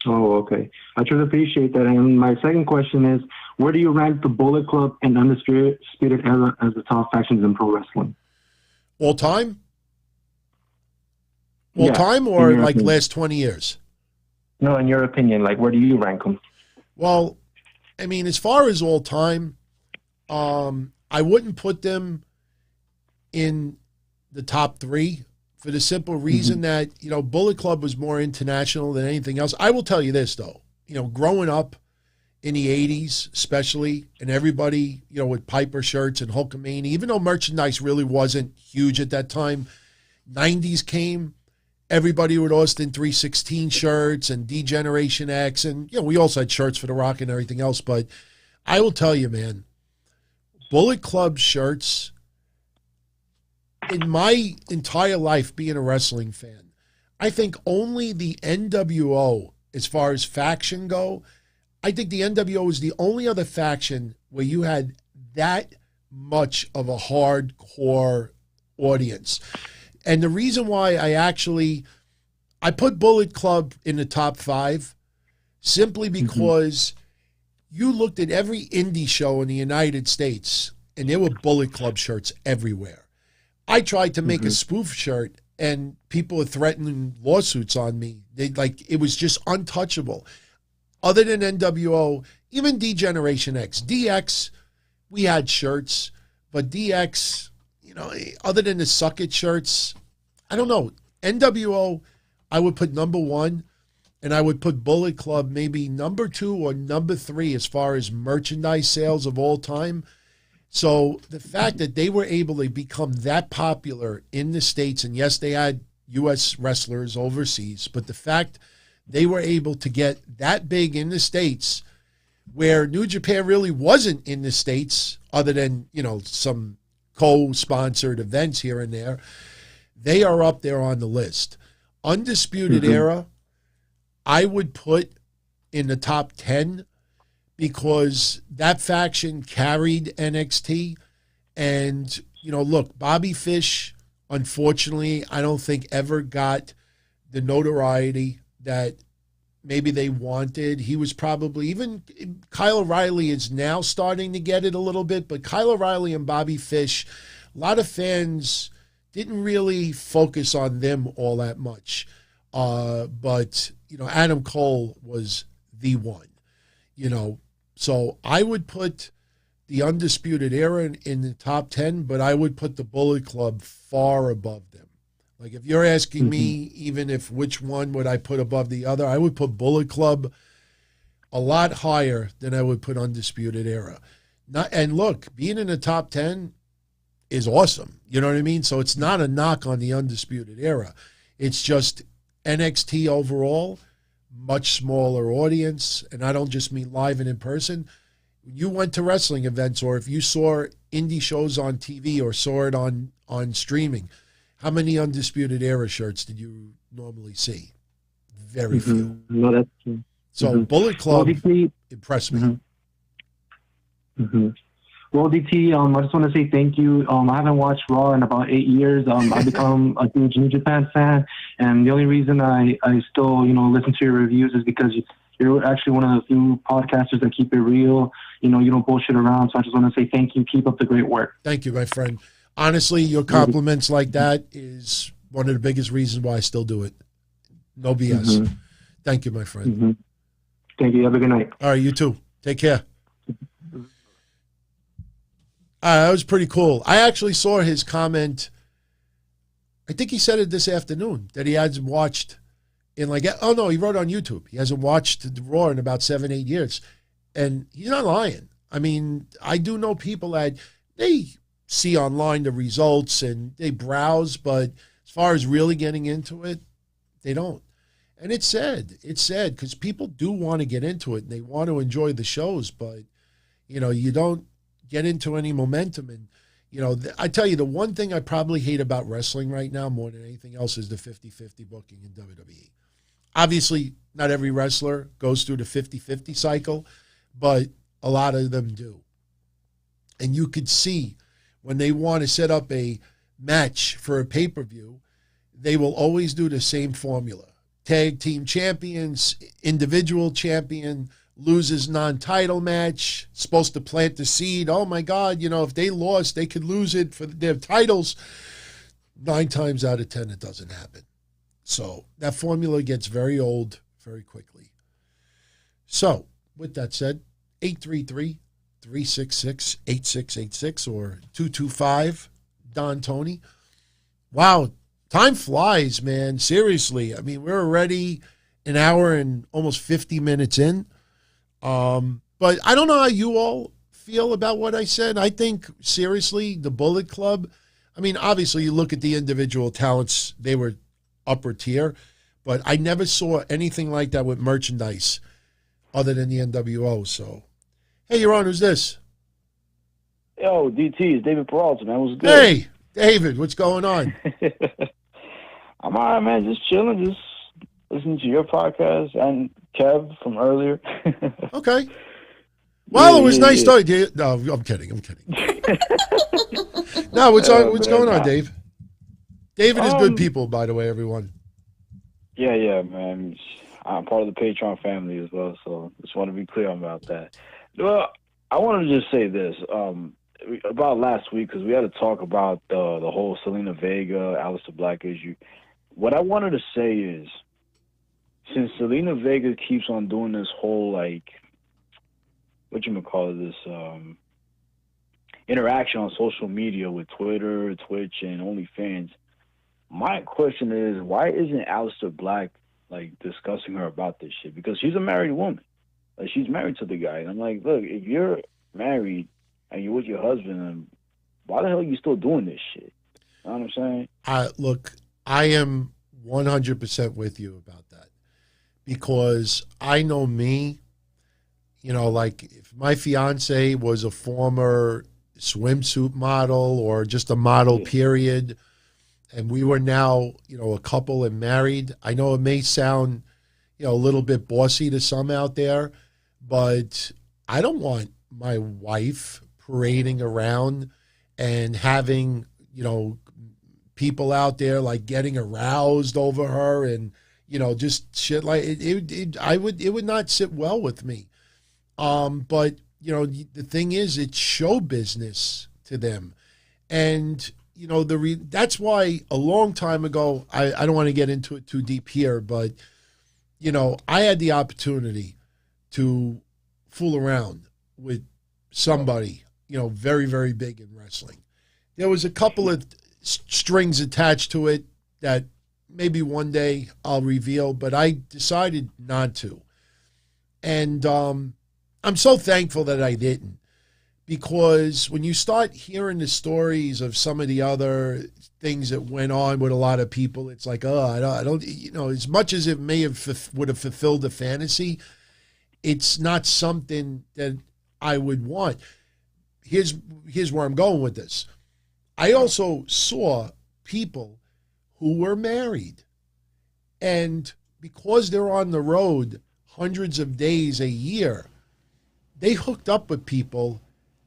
Oh, okay. I truly appreciate that. And my second question is, where do you rank the Bullet Club and Undisputed Era as the top factions in pro wrestling? All time? All time or like last 20 years? No, in your opinion, where do you rank them? Well, I mean, as far as all time, I wouldn't put them in the top 3 for the simple reason that, Bullet Club was more international than anything else. I will tell you this, though. Growing up in the 80s, especially, and everybody, with Piper shirts and Hulkamania, even though merchandise really wasn't huge at that time, 90s came, everybody with Austin 316 shirts and D-Generation X, and, we also had shirts for The Rock and everything else, but I will tell you, man, Bullet Club shirts, in my entire life being a wrestling fan, I think only the NWO, as far as faction go, I think the NWO is the only other faction where you had that much of a hardcore audience. And the reason why I put Bullet Club in the top 5 simply because you looked at every indie show in the United States and there were Bullet Club shirts everywhere. I tried to make a spoof shirt and people were threatening lawsuits on me. It was just untouchable. Other than NWO, even D-Generation X. DX, we had shirts, but DX, other than the Suck It shirts, I don't know. NWO, I would put number 1, and I would put Bullet Club maybe number 2 or number 3 as far as merchandise sales of all time. So the fact that they were able to become that popular in the States, and yes, they had U.S. wrestlers overseas, but the fact they were able to get that big in the States, where New Japan really wasn't in the States, other than, some co-sponsored events here and there, they are up there on the list. Undisputed Era, I would put in the top 10 because that faction carried NXT. And, look, Bobby Fish, unfortunately, I don't think ever got the notoriety that maybe they wanted. He was probably, even Kyle O'Reilly is now starting to get it a little bit, but Kyle O'Reilly and Bobby Fish, a lot of fans didn't really focus on them all that much. But, you know, Adam Cole was the one, you know. So I would put the Undisputed Era in the top 10, but I would put the Bullet Club far above them. Like, if you're asking me, even if which one would I put above the other, I would put Bullet Club a lot higher than I would put Undisputed Era. And look, being in the top 10 is awesome. You know what I mean? So it's not a knock on the Undisputed Era. It's just NXT overall, much smaller audience, and I don't just mean live and in person. When you went to wrestling events, or if you saw indie shows on TV or saw it on streaming, how many Undisputed Era shirts did you normally see? Very few. No, that's true. So Bullet Club impressed me. Well, DT, I just want to say thank you. I haven't watched Raw in about 8 years. I've become a huge New Japan fan, and the only reason I still, you know, listen to your reviews is because you're actually one of the few podcasters that keep it real. You know, you don't bullshit around. So I just want to say thank you. Keep up the great work. Thank you, my friend. Honestly, your compliments like that is one of the biggest reasons why I still do it. No BS. Thank you, my friend. Thank you. Have a good night. All right, you too. Take care. That was pretty cool. I actually saw his comment. I think he said it this afternoon, that he hasn't watched in like, oh no, he wrote on YouTube. He hasn't watched the Raw in about 7-8 years. And he's not lying. I mean, I do know people that they see online the results and they browse, but as far as really getting into it, they don't. And it's sad. It's sad because people do want to get into it and they want to enjoy the shows, but, you know, you don't get into any momentum. And, you know, I tell you, the one thing I probably hate about wrestling right now more than anything else is the 50-50 booking in WWE. Obviously, not every wrestler goes through the 50-50 cycle, but a lot of them do. And you could see when they want to set up a match for a pay-per-view, they will always do the same formula. Tag team champions, individual champion, loses non-title match, supposed to plant the seed. Oh my God, you know, if they lost, they could lose it for their titles. 9 times out of 10, it doesn't happen. So that formula gets very old very quickly. So with that said, 833-366-8686 or 225-DON-TONY. Wow, time flies, man. Seriously. I mean, we're already an hour and almost 50 minutes in. But I don't know how you all feel about what I said. I think, seriously, the Bullet Club, I mean, obviously you look at the individual talents, they were upper tier, but I never saw anything like that with merchandise other than the NWO. So, hey, you're on. Who's this? Yo, DT, it's David Peralta, man. What's good? Hey, David, what's going on? I'm all right, man. Just chilling, just listening to your podcast and Kev from earlier. Okay. Well, it was nice talking to you. No, I'm kidding. No, what's going on, Dave? David is good people, by the way, everyone. Yeah, man. I'm part of the Patreon family as well, so just want to be clear about that. Well, I want to just say this about last week, because we had to talk about the whole Selena Vega, Aleister Black issue. What I wanted to say is, since Selena Vega keeps on doing this whole, like, interaction on social media with Twitter, Twitch, and OnlyFans, my question is, why isn't Aleister Black, like, discussing her about this shit? Because she's a married woman. Like, she's married to the guy. And I'm like, look, if you're married and you're with your husband, why the hell are you still doing this shit? You know what I'm saying? Look, I am 100% with you about that. Because I know me, you know, like if my fiance was a former swimsuit model or just a model, period, and we were now, you know, a couple and married, I know it may sound, you know, a little bit bossy to some out there, but I don't want my wife parading around and having, you know, people out there like getting aroused over her and, you know, just shit like it would not sit well with me. But, you know, the thing is, it's show business to them. And you know, that's why a long time ago, I don't want to get into it too deep here, but, you know, I had the opportunity to fool around with somebody, you know, very, very big in wrestling. There was a couple of strings attached to it that maybe one day I'll reveal, but I decided not to. And I'm so thankful that I didn't. Because when you start hearing the stories of some of the other things that went on with a lot of people, it's like, oh, I don't, you know, as much as it would have fulfilled the fantasy, it's not something that I would want. Here's where I'm going with this. I also saw people who were married, and because they're on the road hundreds of days a year, they hooked up with people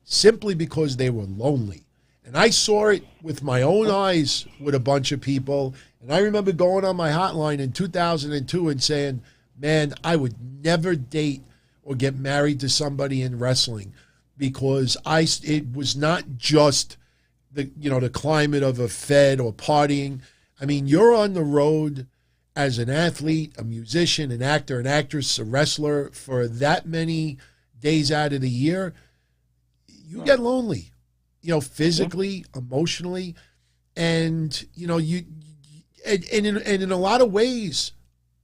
simply because they were lonely. And I saw it with my own eyes with a bunch of people. And I remember going on my hotline in 2002 and saying, man, I would never date or get married to somebody in wrestling, because it was not just the climate of a fed or partying. I mean, you're on the road as an athlete, a musician, an actor, an actress, a wrestler for that many days out of the year. You get lonely, you know, physically, emotionally, and, you know, in a lot of ways,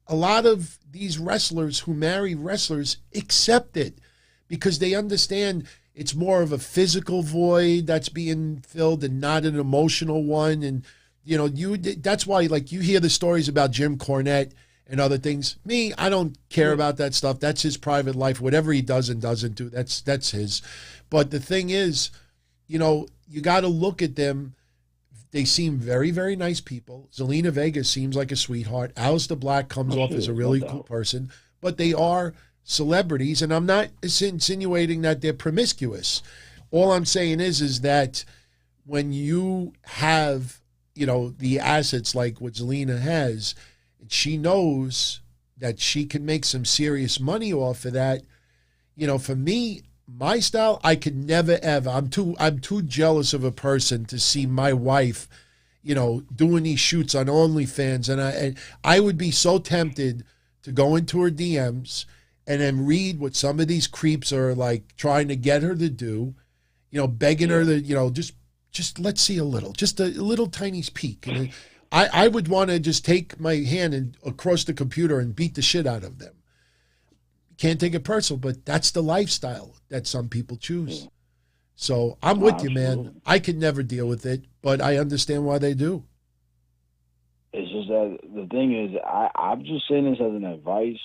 a lot of these wrestlers who marry wrestlers accept it because they understand it's more of a physical void that's being filled and not an emotional one. And, you know, that's why, like, you hear the stories about Jim Cornette and other things. Me, I don't care about that stuff. That's his private life. Whatever he does and doesn't do, that's his. But the thing is, you know, you got to look at them. They seem very, very nice people. Zelina Vega seems like a sweetheart. Aleister Black comes off as a really cool person. But they are celebrities, and I'm not insinuating that they're promiscuous. All I'm saying is that when you have, you know, the assets like what Zelina has, she knows that she can make some serious money off of that. You know, for me, my style, I could never ever. I'm too jealous of a person to see my wife, you know, doing these shoots on OnlyFans, and I would be so tempted to go into her DMs and then read what some of these creeps are like trying to get her to do, you know, begging her to, you know, just let's see a little, just a little tiny peek. And I would want to just take my hand and across the computer and beat the shit out of them. Can't take it personal, but that's the lifestyle that some people choose. So I'm with you, man. I could never deal with it, but I understand why they do. It's just that the thing is, I'm just saying this as an advice.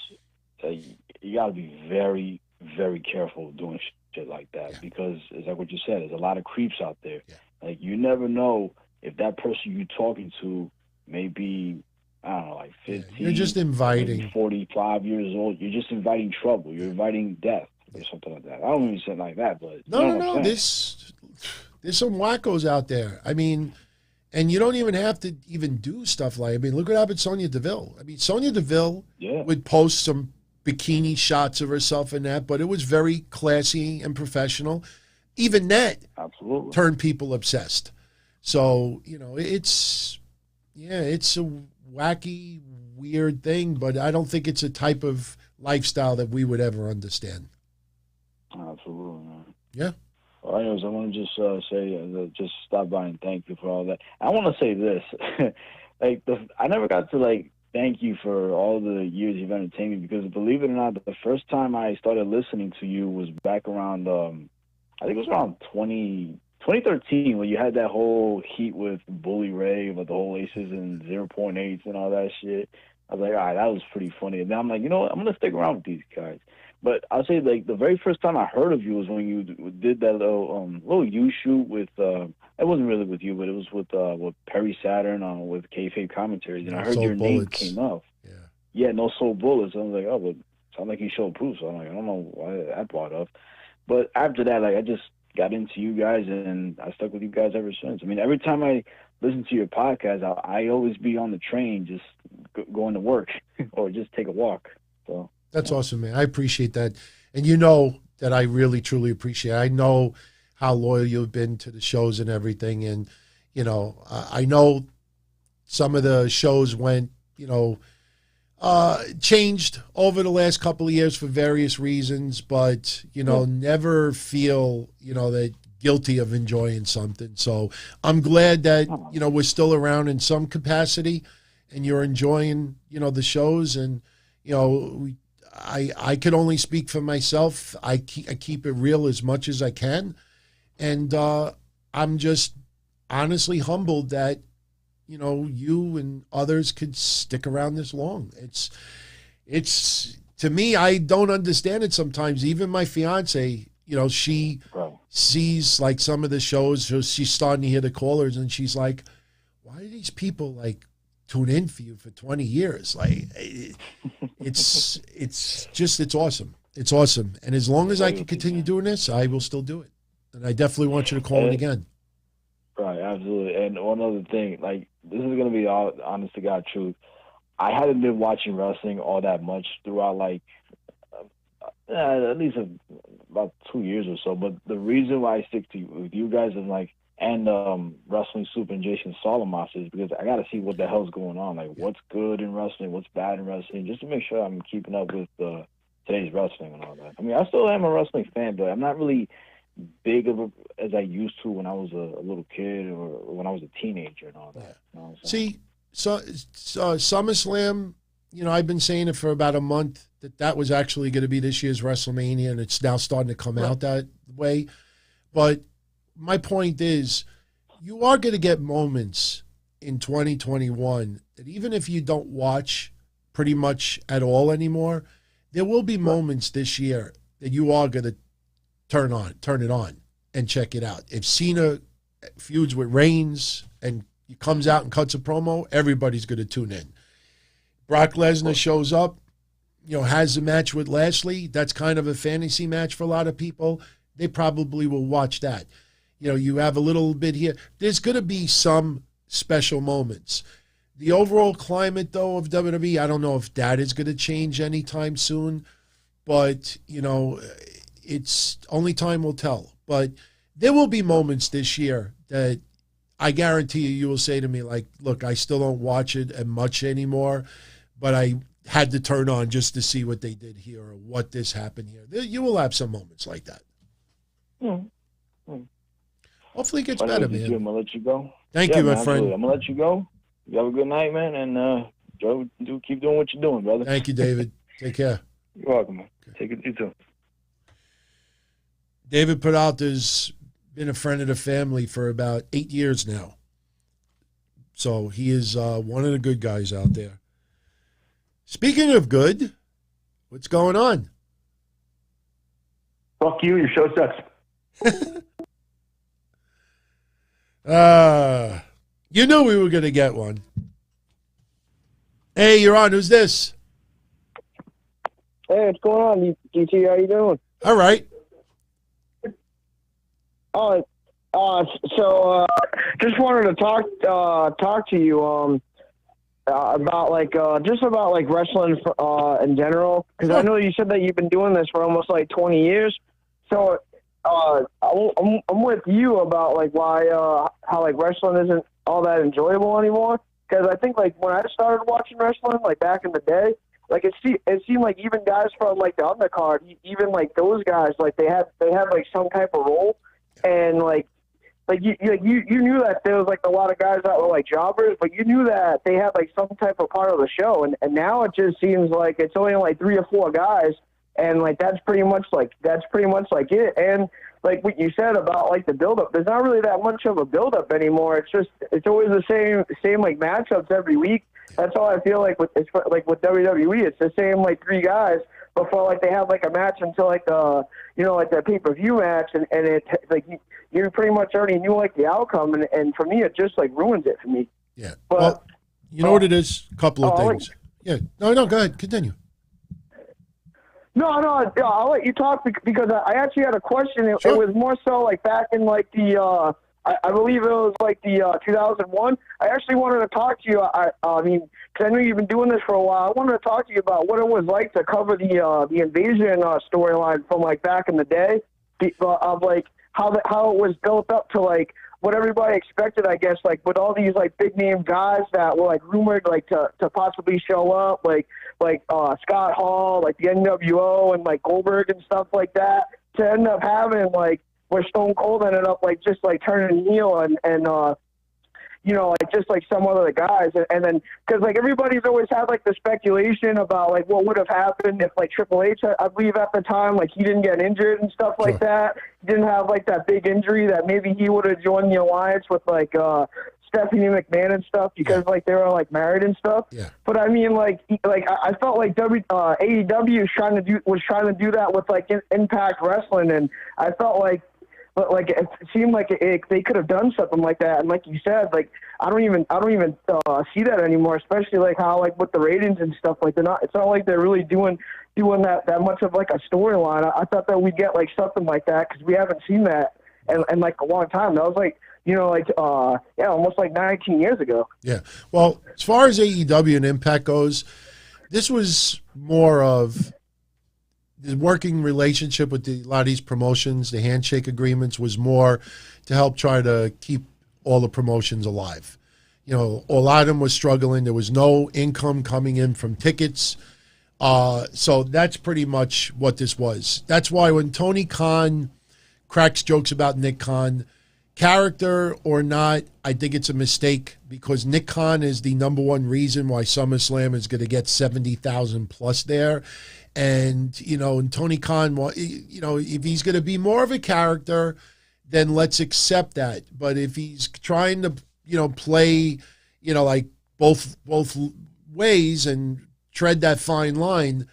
You got to be very, very careful doing shit like that, because it's like what you said. There's a lot of creeps out there. Yeah. Like, you never know if that person you're talking to may be, I don't know, like 15. You're just inviting. 45 years old. You're just inviting trouble. You're inviting death or something like that. I don't mean something like that, but no. There's some wackos out there. I mean, and you don't even have to do stuff like. I mean, look what happened to Sonya Deville. I mean, Sonya Deville would post some bikini shots of herself in that, but it was very classy and professional. Even that turned people obsessed. So, you know, it's a wacky, weird thing, but I don't think it's a type of lifestyle that we would ever understand. Absolutely, man. Yeah. Well, anyways, I want to just say, just stop by and thank you for all that. I want to say this, I never got to thank you for all the years you've entertained me, because believe it or not, the first time I started listening to you was back around, I think it was around 2013, when you had that whole heat with Bully Ray, with the whole aces and 0.8s and all that shit. I was like, all right, that was pretty funny. And then I'm like, you know what, I'm going to stick around with these guys. But I'll say, the very first time I heard of you was when you did that little you shoot with, it wasn't really with you, but it was with Perry Saturn with Kayfabe commentaries. And I heard your name came up. Yeah, No Soul Bullets. I was like, oh, but sound like you showed proof. So I'm like, I don't know why that brought up. But after that, I just got into you guys, and I stuck with you guys ever since. I mean, every time I listen to your podcast, I always be on the train just going to work or just take a walk. So that's awesome, man. I appreciate that. And you know that I really, truly appreciate it. I know how loyal you've been to the shows and everything. And, I know some of the shows went, changed over the last couple of years for various reasons, but, never feel, that guilty of enjoying something. So I'm glad that, we're still around in some capacity and you're enjoying, the shows. And, I could only speak for myself. I keep it real as much as I can. And I'm just honestly humbled that, you and others could stick around this long. It's to me, I don't understand it sometimes. Even my fiance, she sees like some of the shows, so she's starting to hear the callers, and she's like, why do these people like tune in for you for 20 years? Like, it's awesome. It's awesome. And as long as I can continue doing this, I will still do it. And I definitely want you to call in again. Right, absolutely. And one other thing, like, this is going to be all honest to God truth. I haven't been watching wrestling all that much throughout, like, at least about 2 years or so. But the reason why I stick with you guys and Wrestling Soup and Jason Solomos is because I got to see what the hell's going on. Like, what's good in wrestling, what's bad in wrestling, just to make sure I'm keeping up with today's wrestling and all that. I mean, I still am a wrestling fan, but I'm not really big as I used to when I was a little kid or when I was a teenager and all that. See, so SummerSlam, I've been saying it for about a month that was actually going to be this year's WrestleMania, and it's now starting to come out that way. But my point is, you are going to get moments in 2021 that even if you don't watch pretty much at all anymore, there will be moments this year that you are going to turn it on and check it out. If Cena feuds with Reigns and he comes out and cuts a promo, everybody's going to tune in. Brock Lesnar shows up, has a match with Lashley. That's kind of a fantasy match for a lot of people. They probably will watch that. You have a little bit here. There's going to be some special moments. The overall climate, though, of WWE, I don't know if that is going to change anytime soon, but, it's only time will tell. But there will be moments this year that I guarantee you will say to me, like, look, I still don't watch it and much anymore, but I had to turn on just to see what they did here or what this happened here. You will have some moments like that. Hopefully it gets better, man. I'm going to let you go. Thank you, my friend. I'm going to let you go. You have a good night, man, and keep doing what you're doing, brother. Thank you, David. Take care. You're welcome, man. Take it, you too. David Peralta's been a friend of the family for about 8 years now. So he is one of the good guys out there. Speaking of good, what's going on? Fuck you, your show sucks. You knew we were going to get one. Hey, you're on. Who's this? Hey, what's going on, DT? How you doing? All right. Just wanted to talk to you about wrestling in general, because I know you said that you've been doing this for almost 20 years. So I'm with you about why how wrestling isn't all that enjoyable anymore. Because I think when I started watching wrestling back in the day, it seemed like even guys from the undercard, even those guys they had some type of role, and you knew that there was a lot of guys that were jobbers, but you knew that they had some type of part of the show, and now it just seems like it's only 3 or 4 guys, and that's pretty much it. And what you said about the build up, there's not really that much of a build up anymore. It's always the same matchups every week. That's all I feel with WWE. It's the same 3 guys before they have a match until the pay-per-view match, and it you pretty much already knew the outcome, and for me it just ruins it for me. Yeah. But well, you know what it is? A couple of things. Yeah. No, go ahead. Continue. No, I'll let you talk because I actually had a question. It was more so back in I believe it was the 2001. I actually wanted to talk to you. I mean, because I know you've been doing this for a while. I wanted to talk to you about what it was like to cover the invasion storyline from back in the day, of how it was built up to what everybody expected, I guess, like with all these like big name guys that were like rumored like to possibly show up, like Scott Hall, like the NWO and like Goldberg and stuff like that, to end up having like where Stone Cold ended up like just like turning heel and you know, like just like some other guys, and then because like everybody's always had like the speculation about like what would have happened if like Triple H, I believe at the time, like he didn't get injured and stuff like that. He didn't have like that big injury that maybe he would have joined the alliance with like Stephanie McMahon and stuff because like they were like married and stuff. Yeah. But I mean like I felt like AEW was trying to do that with like Impact Wrestling, and I felt like. But like it seemed like they could have done something like that, and like you said, like I don't even see that anymore. Especially like how like with the ratings and stuff, like it's not like they're really doing that much of like a storyline. I thought that we'd get like something like that because we haven't seen that in like a long time. That was like almost like 19 years ago. Yeah. Well, as far as AEW and Impact goes, this was more of the working relationship with a lot of these promotions. The handshake agreements was more to help try to keep all the promotions alive. You know, a lot of them was struggling. There was no income coming in from tickets. So that's pretty much what this was. That's why when Tony Khan cracks jokes about Nick Khan, character or not, I think it's a mistake because Nick Khan is the number one reason why SummerSlam is going to get 70,000 plus there. And, you know, and Tony Khan, you know, if he's going to be more of a character, then let's accept that. But if he's trying to, you know, play, you know, like both ways and tread that fine line,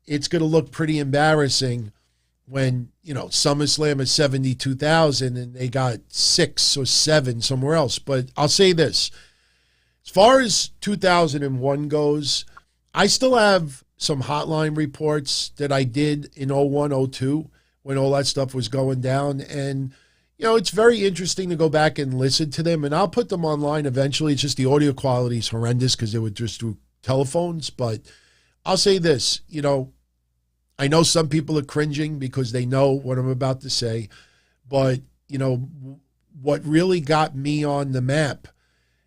it's going to look pretty embarrassing when, you know, SummerSlam is 72,000 and they got 6 or 7 somewhere else. But I'll say this. As far as 2001 goes, I still have some hotline reports that I did in 01, 02 when all that stuff was going down. And, you know, it's very interesting to go back and listen to them. And I'll put them online eventually. It's just the audio quality is horrendous because they were just through telephones. But I'll say this, you know, I know some people are cringing because they know what I'm about to say. But, you know, what really got me on the map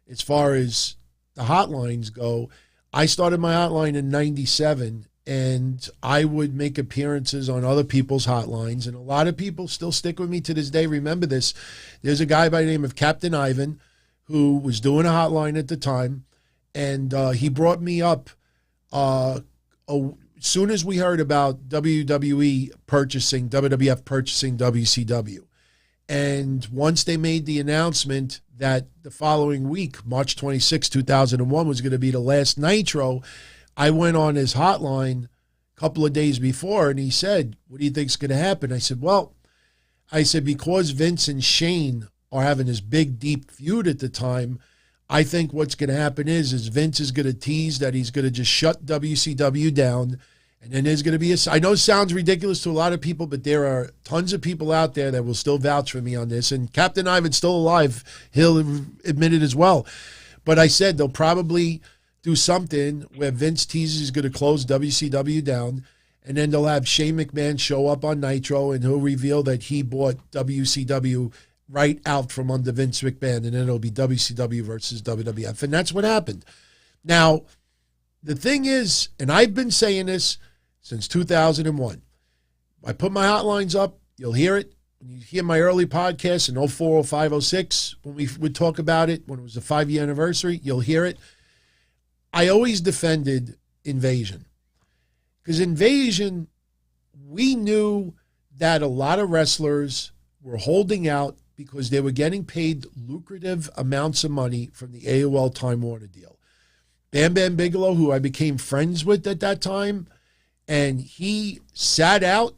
as far as the hotlines go, I started my hotline in 97, and I would make appearances on other people's hotlines, and a lot of people still stick with me to this day. Remember this. There's a guy by the name of Captain Ivan who was doing a hotline at the time, and he brought me up as soon as we heard about WWF purchasing WCW. And once they made the announcement that the following week, March 26, 2001, was going to be the last Nitro, I went on his hotline a couple of days before, and he said, what do you think's going to happen? I said, because Vince and Shane are having this big, deep feud at the time, I think what's going to happen is Vince is going to tease that he's going to just shut WCW down. And then there's going to be I know it sounds ridiculous to a lot of people, but there are tons of people out there that will still vouch for me on this. And Captain Ivan's still alive. He'll admit it as well. But I said they'll probably do something where Vince teases he's going to close WCW down. And then they'll have Shane McMahon show up on Nitro, and he'll reveal that he bought WCW right out from under Vince McMahon. And then it'll be WCW versus WWF. And that's what happened. Now, the thing is, and I've been saying this since 2001. I put my hotlines up. You'll hear it. When you hear my early podcasts in 04, 05, 06, when we would talk about it, when it was the 5-year anniversary, you'll hear it. I always defended Invasion. Because Invasion, we knew that a lot of wrestlers were holding out because they were getting paid lucrative amounts of money from the AOL Time Warner deal. Bam Bam Bigelow, who I became friends with at that time, and he sat out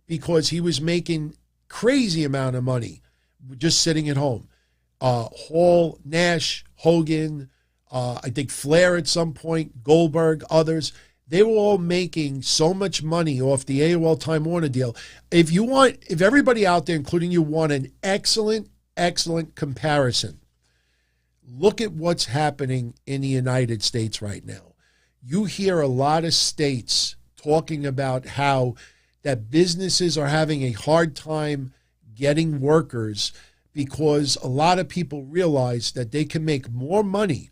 because he was making crazy amount of money just sitting at home. Hall, Nash, Hogan, I think Flair at some point, Goldberg, others, they were all making so much money off the AOL Time Warner deal. If everybody out there, including you, want an excellent comparison, look at what's happening in the United States right now. You hear a lot of states talking about how that businesses are having a hard time getting workers because a lot of people realize that they can make more money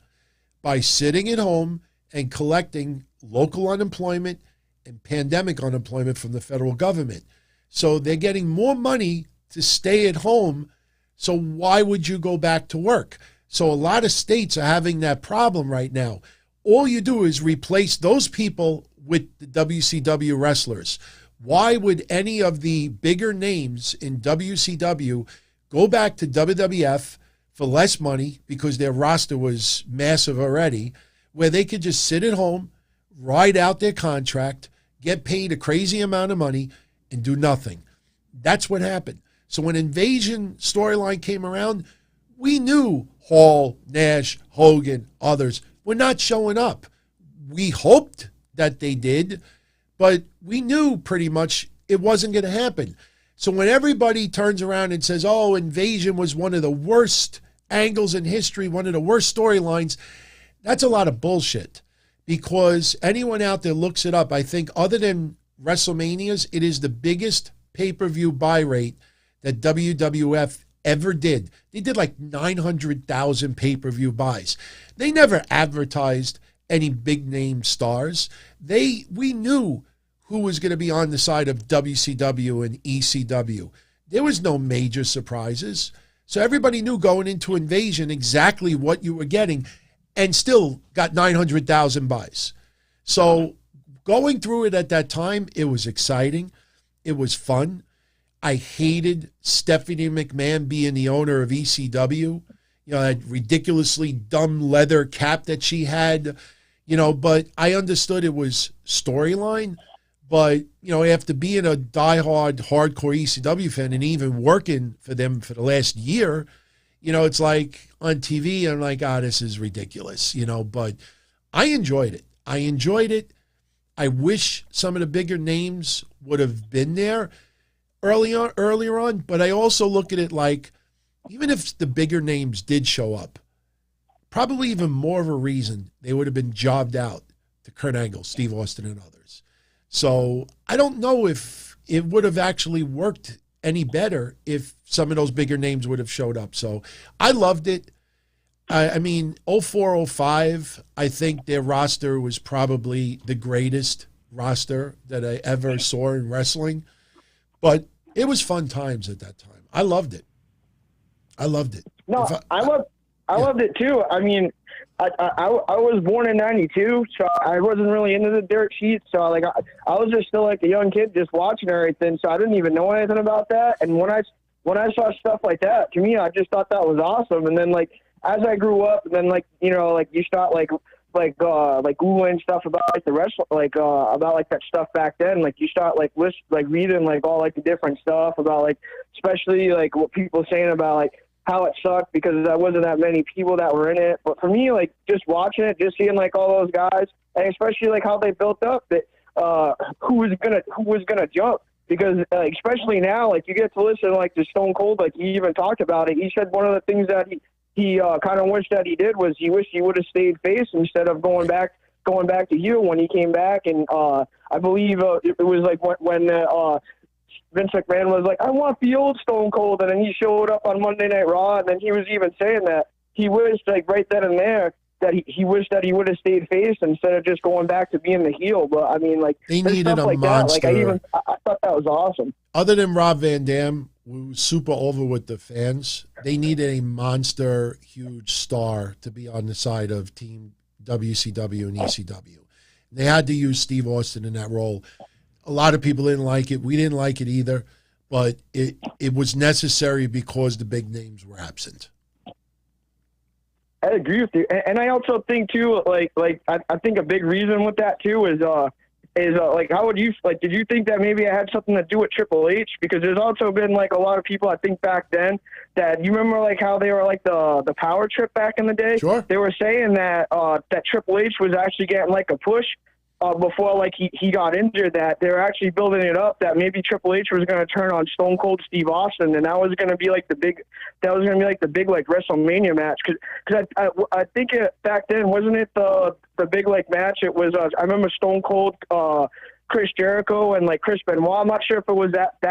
by sitting at home and collecting local unemployment and pandemic unemployment from the federal government. So they're getting more money to stay at home. So why would you go back to work? So a lot of states are having that problem right now. All you do is replace those people with the WCW wrestlers. Why would any of the bigger names in WCW go back to WWF for less money because their roster was massive already, where they could just sit at home, ride out their contract, get paid a crazy amount of money, and do nothing? That's what happened. So when Invasion storyline came around, we knew Hall, Nash, Hogan, others were not showing up. We hoped that they did, but we knew pretty much it wasn't going to happen. So when everybody turns around and says, oh, Invasion was one of the worst angles in history, one of the worst storylines, that's a lot of bullshit. Because anyone out there looks it up, I think other than WrestleManias, it is the biggest pay-per-view buy rate that WWF ever did. They did like 900,000 pay-per-view buys. They never advertised any big-name stars. We knew who was going to be on the side of WCW and ECW. There was no major surprises. So everybody knew going into Invasion exactly what you were getting, and still got 900,000 buys. So going through it at that time, it was exciting. It was fun. I hated Stephanie McMahon being the owner of ECW. You know, that ridiculously dumb leather cap that she had, you know, but I understood it was storyline. But, you know, after being a diehard, hardcore ECW fan and even working for them for the last year, you know, it's like on TV, I'm like, this is ridiculous, you know, but I enjoyed it. I wish some of the bigger names would have been there earlier on, but I also look at it like, even if the bigger names did show up, probably even more of a reason they would have been jobbed out to Kurt Angle, Steve Austin, and others. So I don't know if it would have actually worked any better if some of those bigger names would have showed up. So I loved it. I mean, 04, 05, I think their roster was probably the greatest roster that I ever saw in wrestling. But it was fun times at that time. I loved it. No, I loved it too. I mean, I was born in '92, so I wasn't really into the dirt sheets. So I was just still like a young kid, just watching everything. So I didn't even know anything about that. And when I saw stuff like that, to me, I just thought that was awesome. And then like as I grew up, and then like you know, like you start like googling stuff about like the wrestling, about like that stuff back then. Like you start like reading like all like the different stuff about like, especially like what people saying about like how it sucked because there wasn't that many people that were in it. But for me, like just watching it, just seeing like all those guys, and especially like how they built up that who was gonna jump, because especially now, like you get to listen like to Stone Cold, like he even talked about it. He said one of the things that he kind of wished that he did was he wished he would have stayed face instead of going back to heel when he came back. And I believe it was like when Vince McMahon was like, I want the old Stone Cold, and then he showed up on Monday Night Raw, and then he was even saying that he wished, like right then and there, that he wished that he would have stayed face instead of just going back to being the heel. But I mean, like they needed stuff a like monster. That. Like I thought that was awesome. Other than Rob Van Dam, who was super over with the fans, they needed a monster, huge star to be on the side of Team WCW and ECW. They had to use Steve Austin in that role. A lot of people didn't like it. We didn't like it either, but it was necessary because the big names were absent. I agree with you, and I also think too, I think a big reason with that too is like how would you like? Did you think that maybe it had something to do with Triple H? Because there's also been like a lot of people I think back then that you remember like how they were like the power trip back in the day. Sure. They were saying that that Triple H was actually getting like a push. Before like he got injured, that they were actually building it up that maybe Triple H was going to turn on Stone Cold Steve Austin, and that was going to be like the big like WrestleMania match. Because I think back then, wasn't it the big like match? It was I remember Stone Cold, Chris Jericho, and like Chris Benoit. I'm not sure if it was that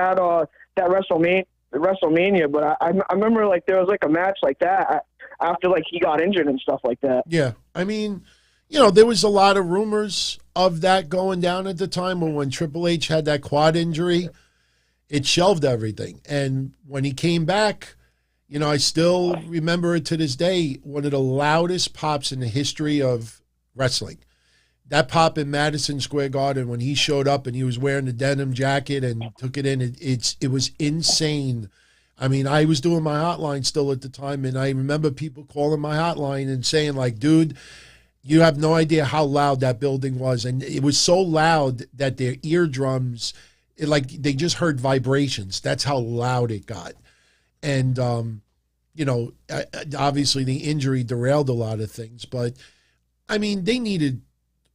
WrestleMania WrestleMania, but I remember like there was like a match like that after like he got injured and stuff like that. Yeah, I mean, you know, there was a lot of rumors of that going down at the time, when Triple H had that quad injury, it shelved everything. And when he came back, you know, I still remember it to this day, one of the loudest pops in the history of wrestling. That pop in Madison Square Garden when he showed up and he was wearing the denim jacket and took it in, it was insane. I mean, I was doing my hotline still at the time, and I remember people calling my hotline and saying, like, dude, you have no idea how loud that building was. And it was so loud that their eardrums, they just heard vibrations. That's how loud it got. And, you know, obviously the injury derailed a lot of things. But, I mean, they needed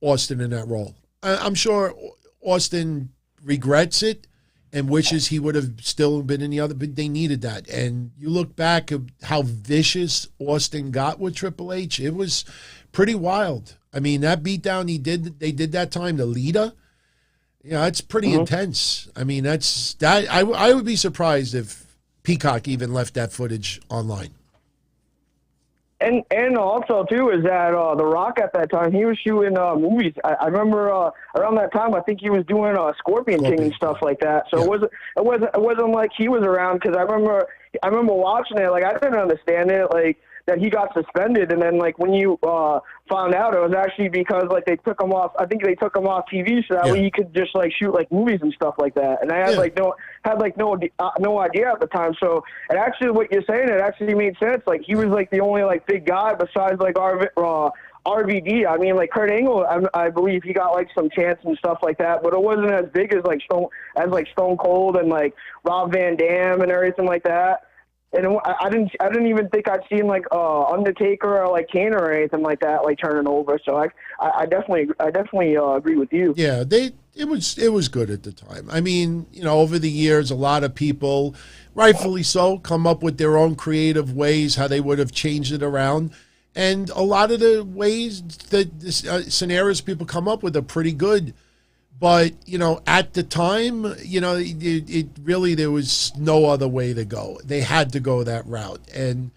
Austin in that role. I'm sure Austin regrets it and wishes he would have still been in the other, but they needed that. And you look back at how vicious Austin got with Triple H, it was pretty wild. I mean, that beatdown they did that time to Lita, you know, that's pretty intense. I mean, I would be surprised if Peacock even left that footage online. And also, too, is that The Rock at that time, he was shooting movies. I remember around that time, I think he was doing Scorpion King and stuff like that. So it wasn't like he was around, because I remember watching it. Like, I didn't understand it, like, that he got suspended. And then, like, when you found out, it was actually because, like, they took him off. I think they took him off TV so that way he could just, like, shoot, like, movies and stuff like that. And I had, no idea at the time. So, and actually what you're saying, it actually made sense. Like, he was, like, the only, like, big guy besides, like, RVD. I mean, like, Kurt Angle, I believe he got, like, some chance and stuff like that, but it wasn't as big as, like, Stone Cold and, like, Rob Van Dam and everything like that. And I didn't even think I'd seen like Undertaker or like Kane or anything like that, like turning over. So I definitely agree with you. Yeah, it was good at the time. I mean, you know, over the years, a lot of people, rightfully so, come up with their own creative ways how they would have changed it around, and a lot of the ways that scenarios people come up with are pretty good. But, you know, at the time, you know, it really, there was no other way to go. They had to go that route. And,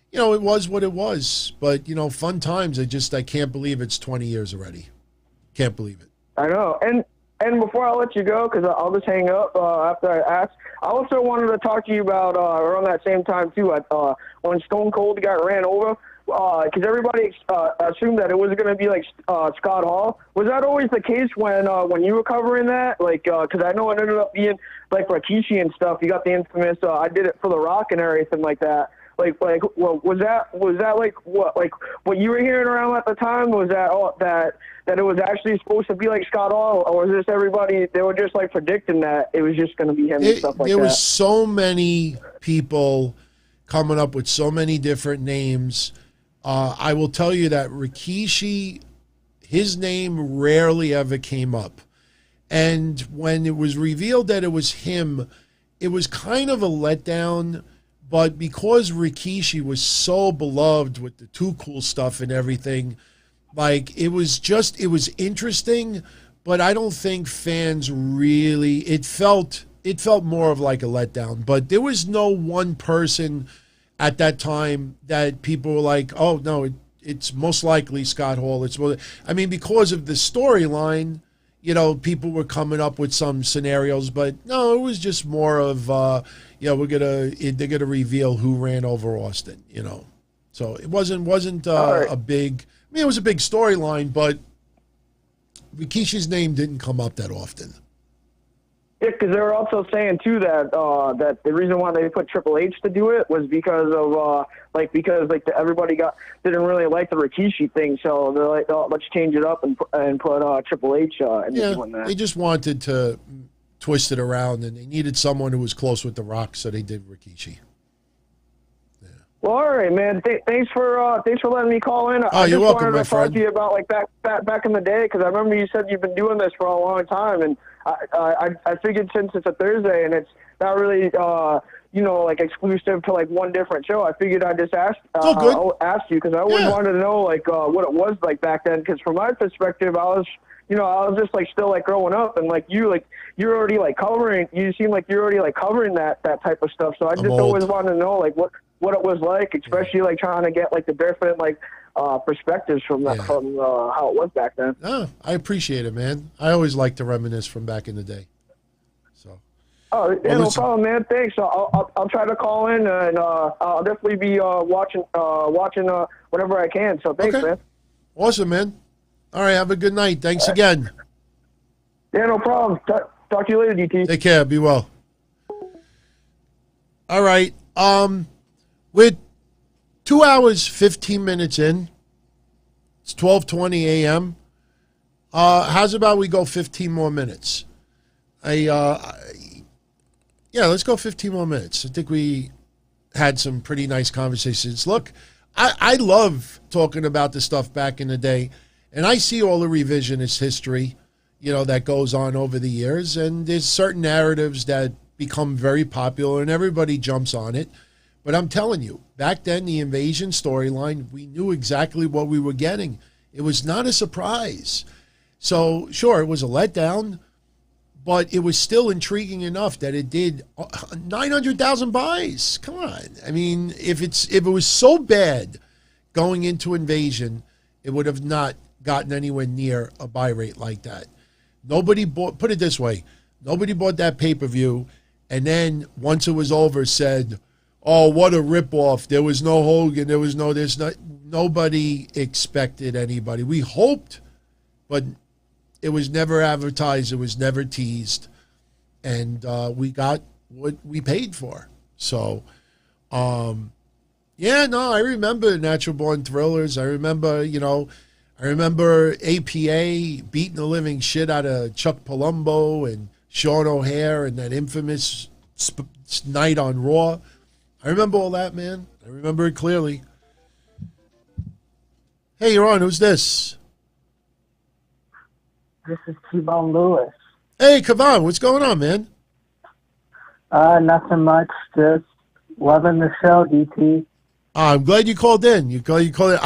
you know, it was what it was. But, you know, fun times. I can't believe it's 20 years already. Can't believe it. I know. And before I let you go, because I'll just hang up after I ask, I also wanted to talk to you about around that same time, too, when Stone Cold got ran over. Because everybody assumed that it was going to be like Scott Hall. Was that always the case when you were covering that? Like, because I know it ended up being like Rikishi and stuff. You got the infamous I did it for The Rock and everything like that. Well, was that like what you were hearing around at the time? Was that that it was actually supposed to be like Scott Hall, or was this everybody? They were just like predicting that it was just going to be him and stuff like that. There was so many people coming up with so many different names. I will tell you that Rikishi, his name rarely ever came up. And when it was revealed that it was him, it was kind of a letdown. But because Rikishi was so beloved with the Too Cool stuff and everything, like it was interesting, but I don't think fans really, it felt more of like a letdown. But there was no one person at that time that people were like, oh, no, it's most likely Scott Hall. I mean, because of the storyline, you know, people were coming up with some scenarios, but no, it was just more of, they're going to reveal who ran over Austin, you know. So it wasn't a big, I mean, it was a big storyline, but Rikishi's name didn't come up that often. Yeah, because they were also saying too that that the reason why they put Triple H to do it was because of everybody didn't really like the Rikishi thing, so they're like, oh, let's change it up and put Triple H into doing that. They just wanted to twist it around, and they needed someone who was close with The Rock, so they did Rikishi. Yeah. Well, all right, man. Thanks for letting me call in. You're welcome, my friend. I just wanted to talk to you about like back in the day, because I remember you said you've been doing this for a long time, and I figured since it's a Thursday and it's not really like exclusive to like one different show, I figured I'd just ask you, because I always wanted to know like what it was like back then. Because from my perspective, I was you know, I was just like still like growing up, and like you're already like covering. You seem like you're already like covering that type of stuff. So I just always wanted to know like what it was like, especially like trying to get like the different like perspectives from that from how it was back then. Oh, I appreciate it, man. I always like to reminisce from back in the day. So. Oh, yeah, no problem, man. Thanks. I'll try to call in, and I'll definitely be watching whenever I can. So thanks, man. Awesome, man. All right, have a good night. Thanks again. Yeah, no problem. Talk to you later, DT. Take care. Be well. All right. With 2 hours, 15 minutes in, it's 12:20 a.m. How's about we go 15 more minutes? Yeah, let's go 15 more minutes. I think we had some pretty nice conversations. Look, I love talking about the stuff back in the day, and I see all the revisionist history, you know, that goes on over the years, and there's certain narratives that become very popular, and everybody jumps on it. But I'm telling you, back then, the invasion storyline, we knew exactly what we were getting. It was not a surprise. So, sure, it was a letdown, but it was still intriguing enough that it did 900,000 buys. Come on. I mean, if it was so bad going into Invasion, it would have not gotten anywhere near a buy rate like that. Nobody bought, put it this way, nobody bought that pay-per-view, and then once it was over said, oh, what a ripoff. There was no Hogan. There was nobody expected anybody. We hoped, but it was never advertised. It was never teased. And we got what we paid for. So, yeah, no, I remember Natural Born Thrillers. I remember, APA beating the living shit out of Chuck Palumbo and Sean O'Hare and that infamous night on Raw. I remember all that, man. I remember it clearly. Hey, you're on. Who's this? This is T-Bone Lewis. Hey, Kavan, what's going on, man? Nothing much. Just loving the show, DT. I'm glad you called in. You called in.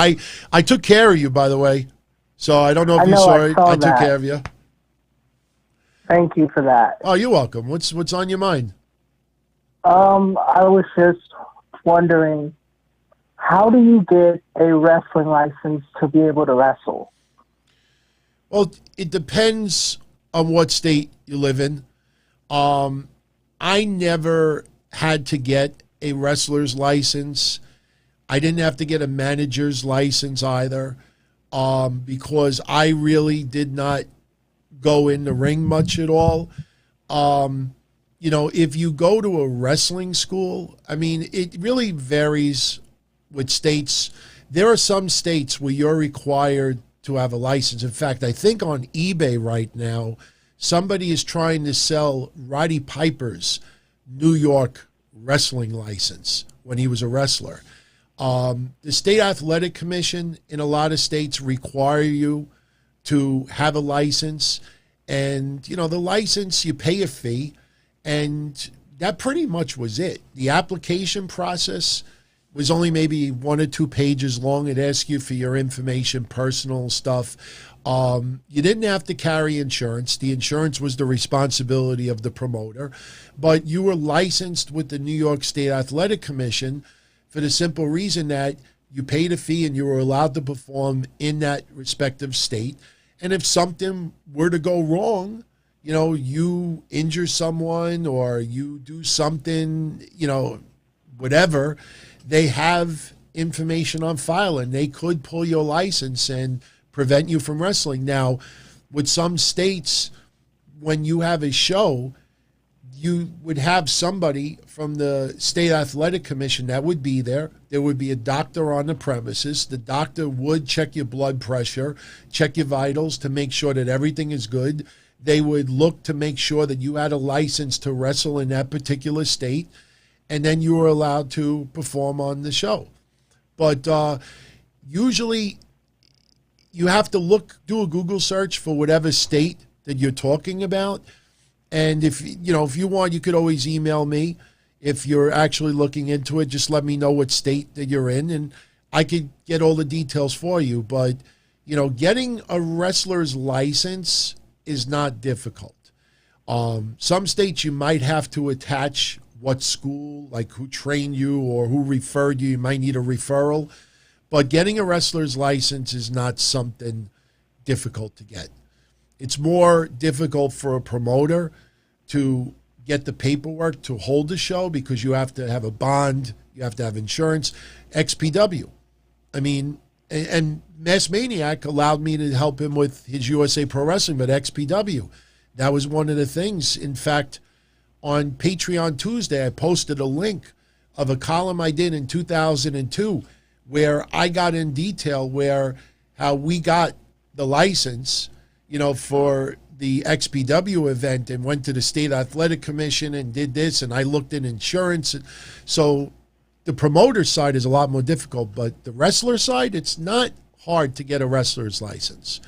I took care of you, by the way. So I don't know if you saw it. I took care of you. Thank you for that. Oh, you're welcome. What's on your mind? I was just wondering, how do you get a wrestling license to be able to wrestle? Well, it depends on what state you live in. I never had to get a wrestler's license. I didn't have to get a manager's license either, because I really did not go in the ring much at all. If you go to a wrestling school, I mean, it really varies with states. There are some states where you're required to have a license. In fact, I think on eBay right now, somebody is trying to sell Roddy Piper's New York wrestling license when he was a wrestler. The State Athletic Commission in a lot of states require you to have a license. And, the license, you pay a fee. And that pretty much was it. The application process was only maybe 1 or 2 pages long. It asked you for your information, personal stuff. You didn't have to carry insurance. The insurance was the responsibility of the promoter. But you were licensed with the New York State Athletic Commission for the simple reason that you paid a fee and you were allowed to perform in that respective state. And if something were to go wrong, you injure someone or you do something, whatever, they have information on file and they could pull your license and prevent you from wrestling. Now, with some states, when you have a show, you would have somebody from the State Athletic Commission that would be there. There would be a doctor on the premises. The doctor would check your blood pressure, check your vitals to make sure that everything is good. They would look to make sure that you had a license to wrestle in that particular state, and then you were allowed to perform on the show. But usually you have to do a Google search for whatever state that you're talking about. And if you want, you could always email me. If you're actually looking into it, just let me know what state that you're in, and I could get all the details for you. But, getting a wrestler's license is not difficult. Some states you might have to attach what school, like who trained you or who referred you. You might need a referral. But getting a wrestler's license is not something difficult to get. It's more difficult for a promoter to get the paperwork to hold the show because you have to have a bond, you have to have insurance. XPW. I mean, and Mass Maniac allowed me to help him with his USA Pro Wrestling, but XPW, that was one of the things. In fact, on Patreon Tuesday, I posted a link of a column I did in 2002 where I got in detail how we got the license, for the XPW event and went to the State Athletic Commission and did this, and I looked in insurance. So the promoter side is a lot more difficult, but the wrestler side, it's not hard to get a wrestler's license.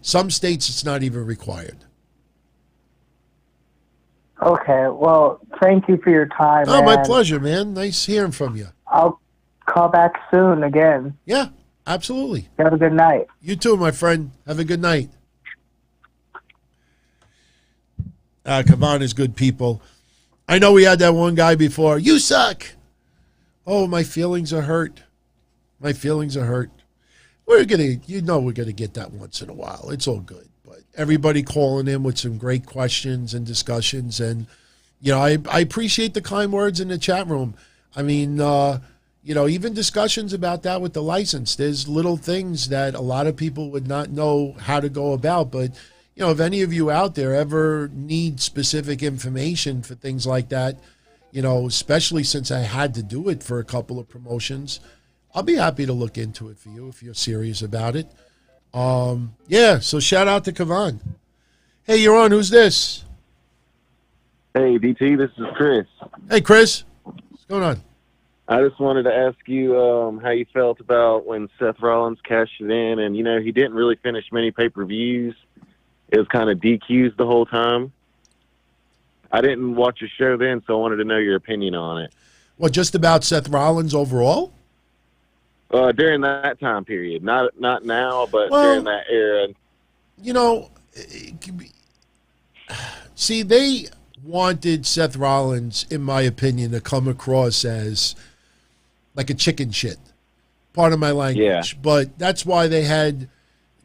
Some states, it's not even required. Okay, well, thank you for your time. Oh, my pleasure, man. Nice hearing from you. I'll call back soon again. Yeah, absolutely. Have a good night. You too, my friend. Have a good night. Kavan is good people. I know we had that one guy before. You suck. Oh, my feelings are hurt. My feelings are hurt. We're gonna get that once in a while. It's all good. But everybody calling in with some great questions and discussions, and I appreciate the kind words in the chat room. I mean, even discussions about that with the license. There's little things that a lot of people would not know how to go about, but if any of you out there ever need specific information for things like that, especially since I had to do it for a couple of promotions, I'll be happy to look into it for you if you're serious about it. So shout out to Kavan. Hey, you're on. Who's this? Hey, DT, this is Chris. Hey, Chris. What's going on? I just wanted to ask you how you felt about when Seth Rollins cashed it in, and, he didn't really finish many pay-per-views. It was kind of DQs the whole time. I didn't watch your show then, so I wanted to know your opinion on it. What, just about Seth Rollins overall? During that time period. Not now, but during that era. See, they wanted Seth Rollins, in my opinion, to come across as like a chicken shit. Pardon my language. Yeah. But that's why they had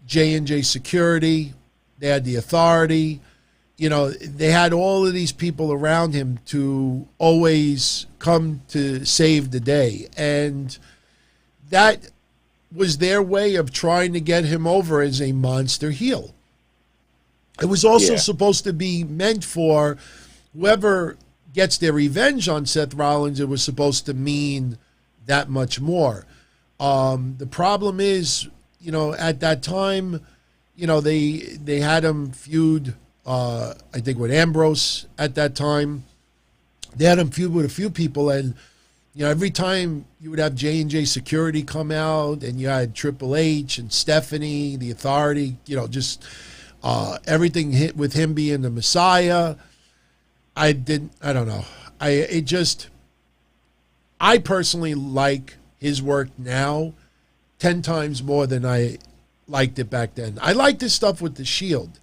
J&J Security. They had the Authority. They had all of these people around him to always come to save the day. And that was their way of trying to get him over as a monster heel. It was also supposed to be meant for whoever gets their revenge on Seth Rollins. It was supposed to mean that much more. The problem is, at that time, they had him feud, I think, with Ambrose at that time. They had him feud with a few people, and every time you would have J&J Security come out, and you had Triple H and Stephanie, the Authority, just everything hit with him being the Messiah. I don't know. I personally like his work now 10 times more than I liked it back then. I liked his stuff with the Shield,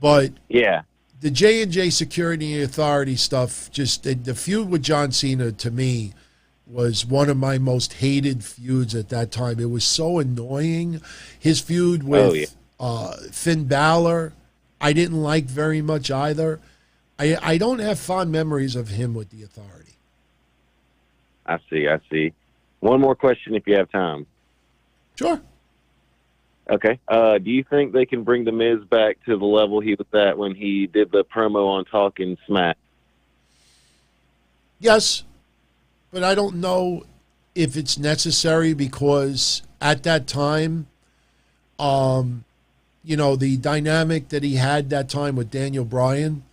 but the J&J Security and Authority stuff, just the feud with John Cena, to me, was one of my most hated feuds at that time. It was so annoying. His feud with Finn Balor, I didn't like very much either. I don't have fond memories of him with the Authority. I see. One more question if you have time. Sure. Okay. Do you think they can bring The Miz back to the level he was at when he did the promo on Talking Smack? Yes, but I don't know if it's necessary because at that time, the dynamic that he had that time with Daniel Bryan,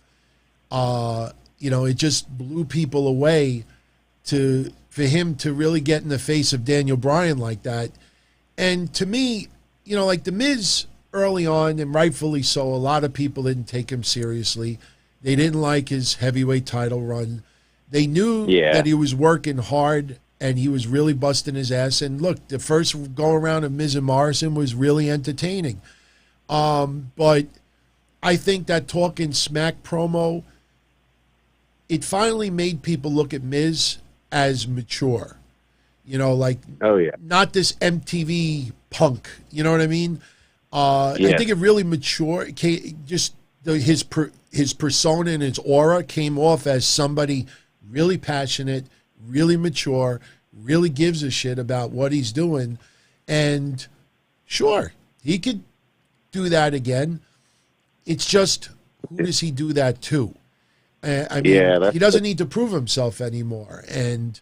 it just blew people away for him to really get in the face of Daniel Bryan like that. And to me, like The Miz early on, and rightfully so, a lot of people didn't take him seriously. They didn't like his heavyweight title run. They knew that he was working hard and he was really busting his ass. And look, the first go around of Miz and Morrison was really entertaining. But I think that Talking Smack promo, it finally made people look at Miz as mature. You know, like, oh yeah, not this MTV punk. You know what I mean? I think it really matured. Just his persona and his aura came off as somebody really passionate, really mature, really gives a shit about what he's doing. And sure, he could do that again. It's just, who does he do that to? I mean, he doesn't need to prove himself anymore. And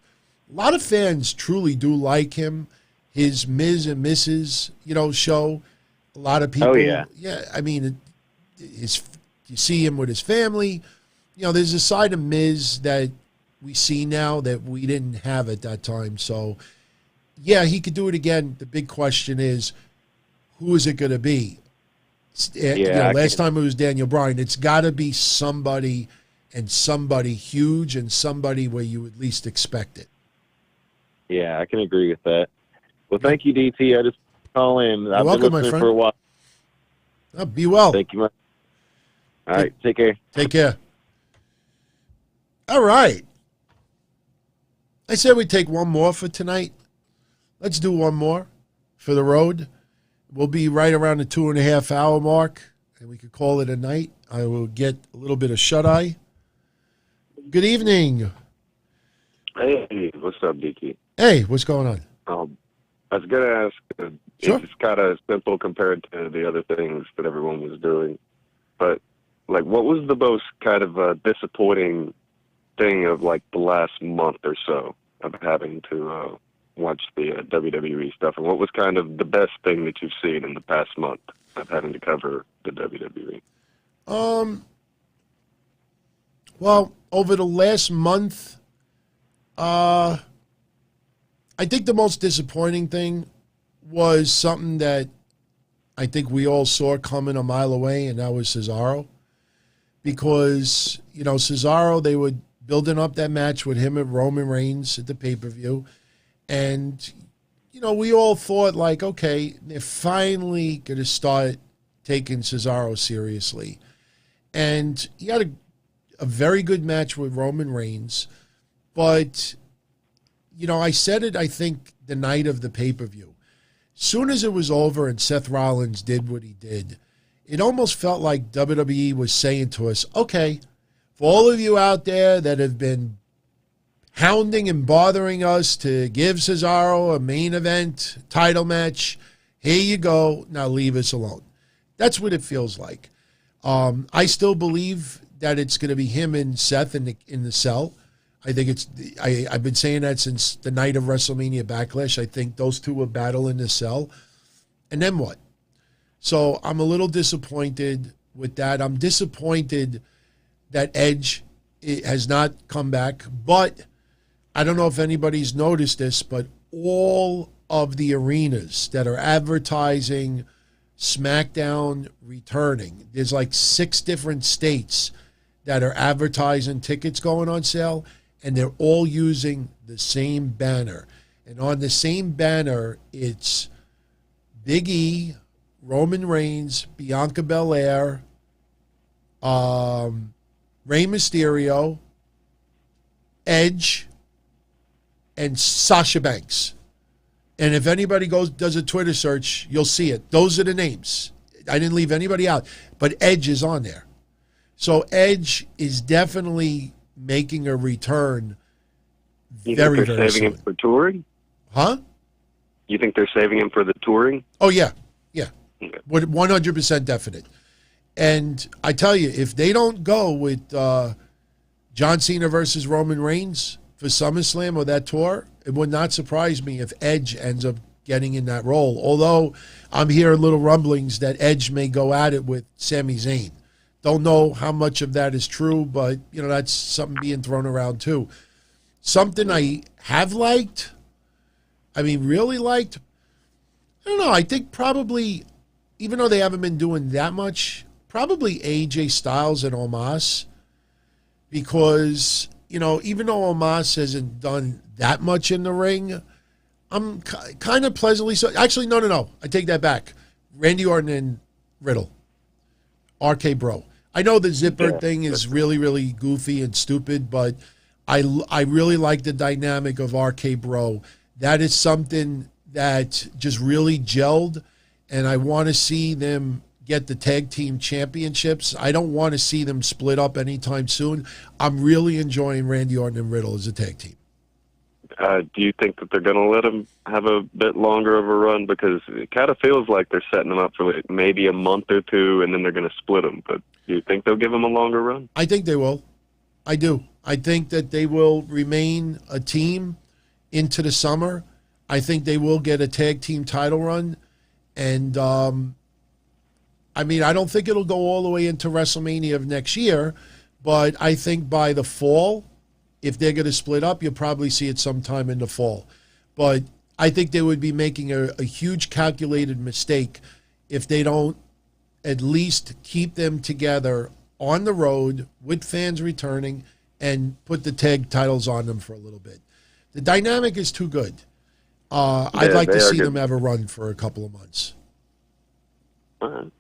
a lot of fans truly do like him. His Miz and Mrs., show. A lot of people. Oh, yeah. Yeah, I mean, you see him with his family. There's a side of Miz that we see now that we didn't have at that time. So, yeah, he could do it again. The big question is, who is it going to be? Last time it was Daniel Bryan. It's got to be somebody, and somebody huge, and somebody where you at least expect it. Yeah, I can agree with that. Well, thank you, DT. I just call in. I've welcome, been my listening friend. for a while. Oh, be well. Thank you, man. All right, take care. Take care. All right. I said we'd take one more for tonight. Let's do one more for the road. We'll be right around the 2.5 hour mark, and we could call it a night. I will get a little bit of shut-eye. Good evening. Hey, what's up, DT? Hey, what's going on? I was going to ask, Sure. it's kind of simple compared to the other things that everyone was doing, but, like, what was the most kind of disappointing thing of, like, the last month or so of having to watch the WWE stuff, and what was kind of the best thing that you've seen in the past month of having to cover the WWE? Well, over the last month, I think the most disappointing thing was something that I think we all saw coming a mile away, and that was Cesaro. Because, Cesaro, they were building up that match with him and Roman Reigns at the pay-per-view. And, we all thought, like, okay, they're finally going to start taking Cesaro seriously. And he had a very good match with Roman Reigns. But, I said it, I think, the night of the pay-per-view. Soon as it was over and Seth Rollins did what he did, it almost felt like WWE was saying to us, okay, for all of you out there that have been hounding and bothering us to give Cesaro a main event title match, here you go, now leave us alone. That's what it feels like. I still believe that it's going to be him and Seth in the cell. I think I've been saying that since the night of WrestleMania Backlash. I think those two will battle in the cell. And then what? So I'm a little disappointed with that. I'm disappointed that Edge has not come back. But I don't know if anybody's noticed this, but all of the arenas that are advertising SmackDown returning, there's like 6 different states that are advertising tickets going on sale, and they're all using the same banner. And on the same banner, it's Big E, Roman Reigns, Bianca Belair, Rey Mysterio, Edge, and Sasha Banks. And if anybody does a Twitter search, you'll see it. Those are the names. I didn't leave anybody out, but Edge is on there. So Edge is definitely making a return. You think they're very saving him for touring? Huh? You think they're saving him for the touring? Oh, yeah. Yeah. 100% definite. And I tell you, if they don't go with John Cena versus Roman Reigns for SummerSlam or that tour, it would not surprise me if Edge ends up getting in that role. Although I'm hearing little rumblings that Edge may go at it with Sami Zayn. Don't know how much of that is true, but, that's something being thrown around too. Something I have liked, really liked, I don't know, I think probably, even though they haven't been doing that much, probably AJ Styles and Omos, because even though Omos hasn't done that much in the ring, I'm kind of pleasantly so. Actually, no. I take that back. Randy Orton and Riddle. RK-Bro. I know the zipper thing is really, really goofy and stupid, but I really like the dynamic of RK-Bro. That is something that just really gelled, and I want to see them get the tag team championships. I don't want to see them split up anytime soon. I'm really enjoying Randy Orton and Riddle as a tag team. Do you think that they're going to let them have a bit longer of a run? Because it kind of feels like they're setting them up for maybe a month or two, and then they're going to split them. But do you think they'll give them a longer run? I think they will. I do. I think that they will remain a team into the summer. I think they will get a tag team title run. And, I don't think it'll go all the way into WrestleMania of next year, but I think by the fall, if they're going to split up, you'll probably see it sometime in the fall. But I think they would be making a huge calculated mistake if they don't at least keep them together on the road with fans returning and put the tag titles on them for a little bit. The dynamic is too good. I'd like to see them have a run for a couple of months. All right.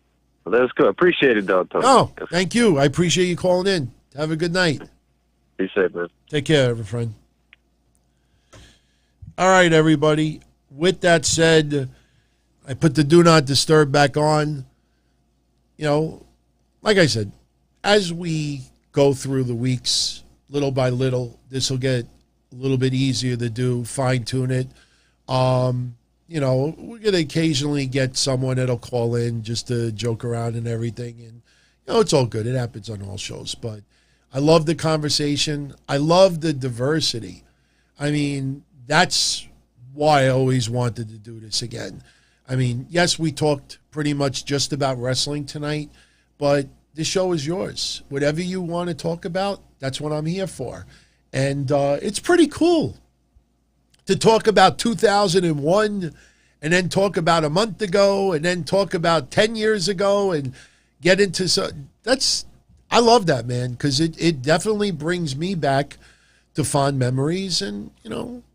Well, that's good. Appreciate it, Tony. Oh, thank you. I appreciate you calling in. Have a good night. Be safe, man. Take care, my friend. All right, everybody. With that said, I put the Do Not Disturb back on. Like I said, as we go through the weeks, little by little, this will get a little bit easier to do, fine-tune it. We're going to occasionally get someone that'll call in just to joke around and everything. And, it's all good. It happens on all shows. But I love the conversation. I love the diversity. That's why I always wanted to do this again. Yes, we talked pretty much just about wrestling tonight, but the show is yours. Whatever you want to talk about, that's what I'm here for. And it's pretty cool to talk about 2001 and then talk about a month ago and then talk about 10 years ago and get into I love that, man, because it definitely brings me back to fond memories. And,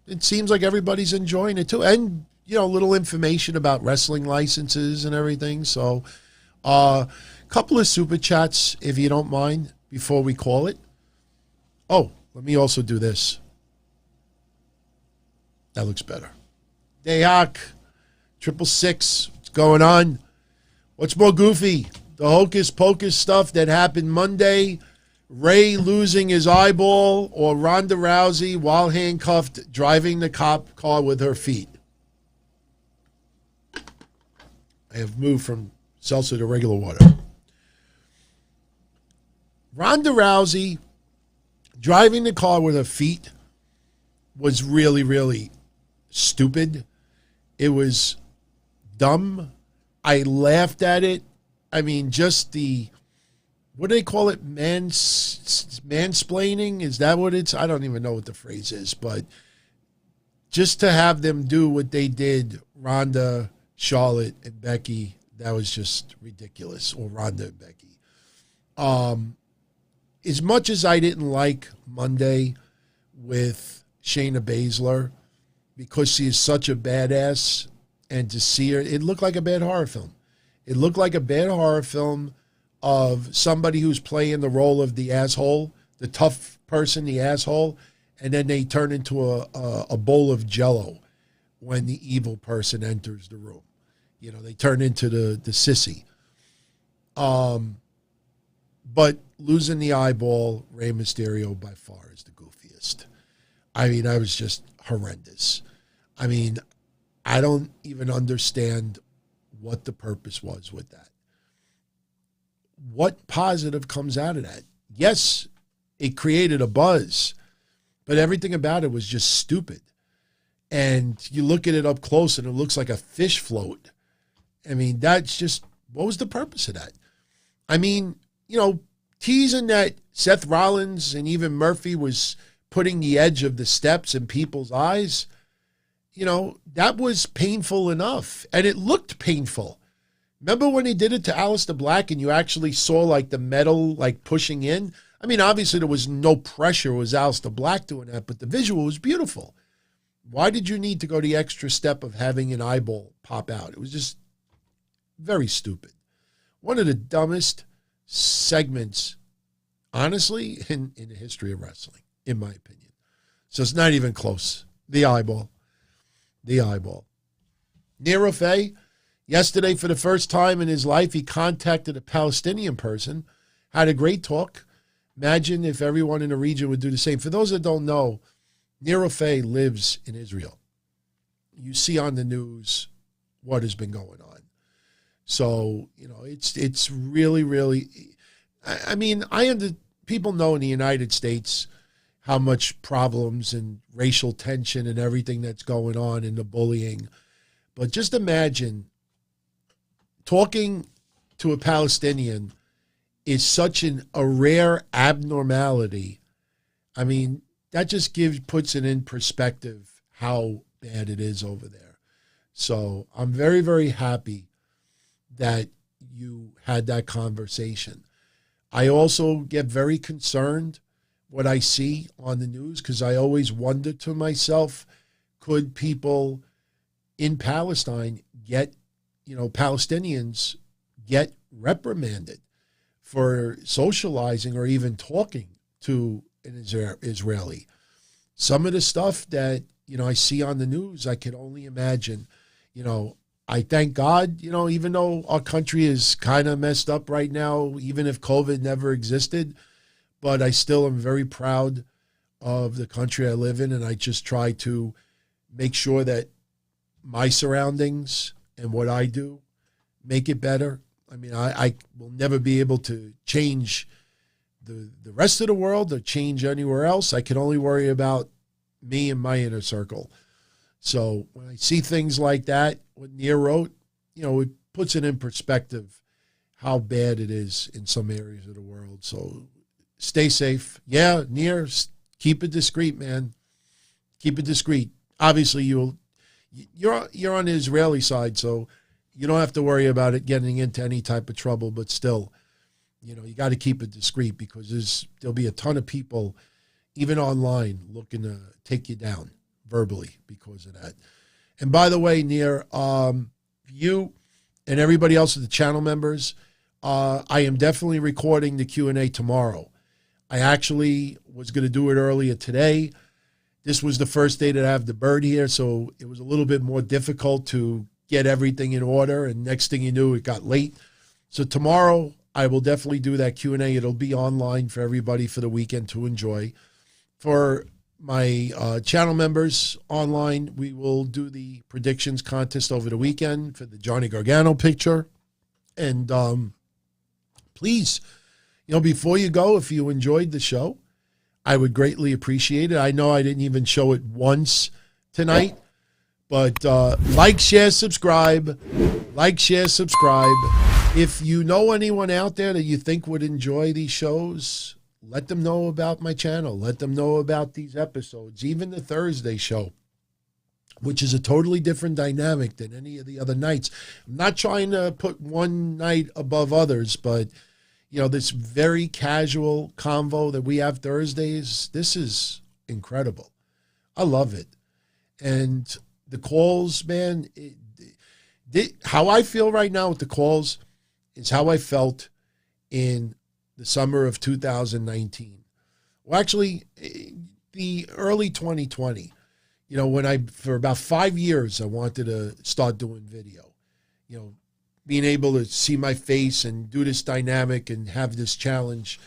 it seems like everybody's enjoying it too. And, little information about wrestling licenses and everything. So a couple of super chats, if you don't mind, before we call it. Oh, let me also do this. That looks better. Dahak, 666, what's going on? What's more goofy? The hocus pocus stuff that happened Monday, Ray losing his eyeball, or Ronda Rousey, while handcuffed, driving the cop car with her feet? I have moved from seltzer to regular water. Ronda Rousey driving the car with her feet was really, really stupid. It was dumb. I laughed at it. Just the, what do they call it? Mansplaining? Is that what it's? I don't even know what the phrase is, but just to have them do what they did, Ronda, Charlotte, and Becky, that was just ridiculous. Or Ronda and Becky. As much as I didn't like Monday with Shayna Baszler, because she is such a badass, and to see her, it looked like a bad horror film. It looked like a bad horror film of somebody who's playing the role of the asshole, the tough person, the asshole, and then they turn into a bowl of Jell-O when the evil person enters the room. They turn into the sissy. But losing the eyeball, Rey Mysterio by far is the goofiest. I was just horrendous. I don't even understand what the purpose was with that. What positive comes out of that? Yes, it created a buzz, but everything about it was just stupid. And you look at it up close and it looks like a fish float. That's just, what was the purpose of that? Teasing that Seth Rollins and even Murphy was putting the edge of the steps in people's eyes, that was painful enough. And it looked painful. Remember when he did it to Aleister Black and you actually saw like the metal like pushing in? I mean, obviously there was no pressure. It was Aleister Black doing that, but the visual was beautiful. Why did you need to go the extra step of having an eyeball pop out? It was just very stupid. One of the dumbest segments, honestly, in the history of wrestling, in my opinion. So it's not even close. The eyeball. Near Rofe, yesterday for the first time in his life, he contacted a Palestinian person, had a great talk. Imagine if everyone in the region would do the same. For those that don't know, Near Rofe lives in Israel. You see on the news what has been going on. So, it's really, really, I mean, people know in the United States how much problems and racial tension and everything that's going on and the bullying. But just imagine talking to a Palestinian is such a rare abnormality. I mean, that just puts it in perspective how bad it is over there. So I'm very, very happy that you had that conversation. I also get very concerned what I see on the news because I always wonder to myself, could people in Palestine Palestinians get reprimanded for socializing or even talking to an Israeli? Some of the stuff that, I see on the news, I can only imagine. I thank God, even though our country is kind of messed up right now, even if COVID never existed, but I still am very proud of the country I live in, and I just try to make sure that my surroundings and what I do make it better. I mean, I will never be able to change the rest of the world or change anywhere else. I can only worry about me and my inner circle. So when I see things like that, what Near wrote, it puts it in perspective how bad it is in some areas of the world. So stay safe. Yeah, Near, keep it discreet, man. Keep it discreet. Obviously, you're on the Israeli side, so you don't have to worry about it getting into any type of trouble. But still, you got to keep it discreet because there'll be a ton of people, even online, looking to take you down verbally because of that. And by the way, Near, you and everybody else of the channel members, I am definitely recording the Q&A tomorrow. I actually was going to do it earlier today. This was the first day that I have the bird here, so it was a little bit more difficult to get everything in order, and next thing you knew, it got late. So tomorrow, I will definitely do that Q&A. It'll be online for everybody for the weekend to enjoy. For my channel members online, we will do the predictions contest over the weekend for the Johnny Gargano picture. And please, before you go, if you enjoyed the show, I would greatly appreciate it. I know I didn't even show it once tonight, but like, share, subscribe. Like, share, subscribe. If you know anyone out there that you think would enjoy these shows, let them know about my channel. Let them know about these episodes, even the Thursday show, which is a totally different dynamic than any of the other nights. I'm not trying to put one night above others, but, this very casual convo that we have Thursdays, this is incredible. I love it. And the calls, man, how I feel right now with the calls is how I felt in the summer of 2019. Well, actually, the early 2020, when for about 5 years, I wanted to start doing video, being able to see my face and do this dynamic and have this challenge,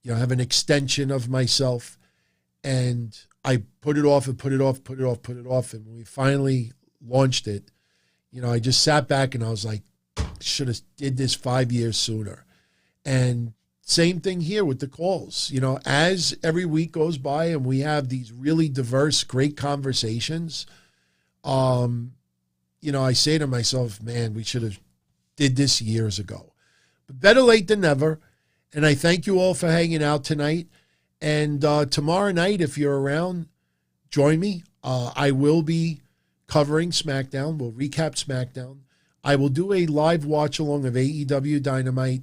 have an extension of myself. And I put it off and put it off. And when we finally launched it, I just sat back and I was like, should have did this 5 years sooner. And same thing here with the calls. As every week goes by and we have these really diverse, great conversations, I say to myself, man, we should have did this years ago. But better late than never. And I thank you all for hanging out tonight. And tomorrow night, if you're around, join me. I will be covering SmackDown. We'll recap SmackDown. I will do a live watch along of AEW Dynamite.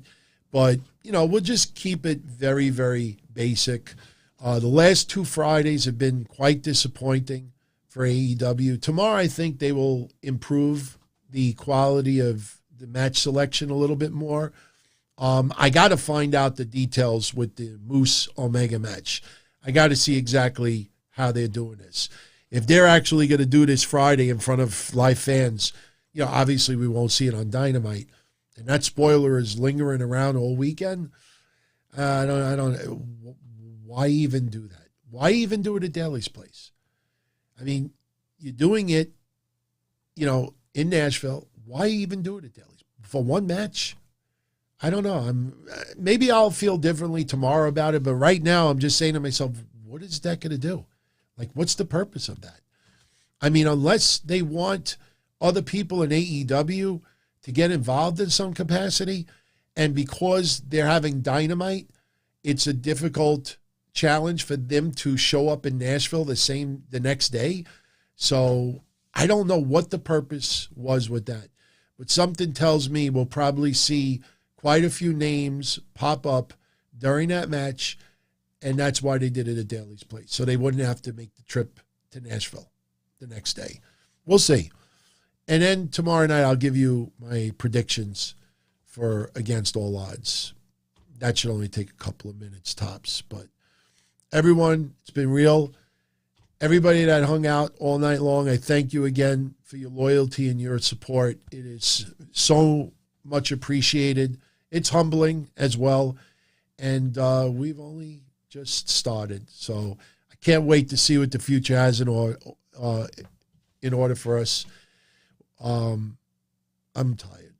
But, we'll just keep it very, very basic. The last 2 Fridays have been quite disappointing for AEW. Tomorrow, I think they will improve the quality of the match selection a little bit more. I got to find out the details with the Moose Omega match. I got to see exactly how they're doing this. If they're actually going to do this Friday in front of live fans, obviously we won't see it on Dynamite. And that spoiler is lingering around all weekend. I don't. Why even do that? Why even do it at Daly's place? I mean, you're doing it, in Nashville. Why even do it at Daly's for one match? I don't know. Maybe I'll feel differently tomorrow about it, but right now I'm just saying to myself, what is that going to do? Like, what's the purpose of that? I mean, unless they want other people in AEW to get involved in some capacity, and because they're having Dynamite, it's a difficult challenge for them to show up in Nashville the next day. So I don't know what the purpose was with that, but something tells me we'll probably see quite a few names pop up during that match, and that's why they did it at Daly's place, so they wouldn't have to make the trip to Nashville the next day. We'll see. And then tomorrow night I'll give you my predictions for Against All Odds. That should only take a couple of minutes tops, but everyone, it's been real. Everybody that hung out all night long, I thank you again for your loyalty and your support. It is so much appreciated. It's humbling as well. And we've only just started. So I can't wait to see what the future has in order for us. I'm tired.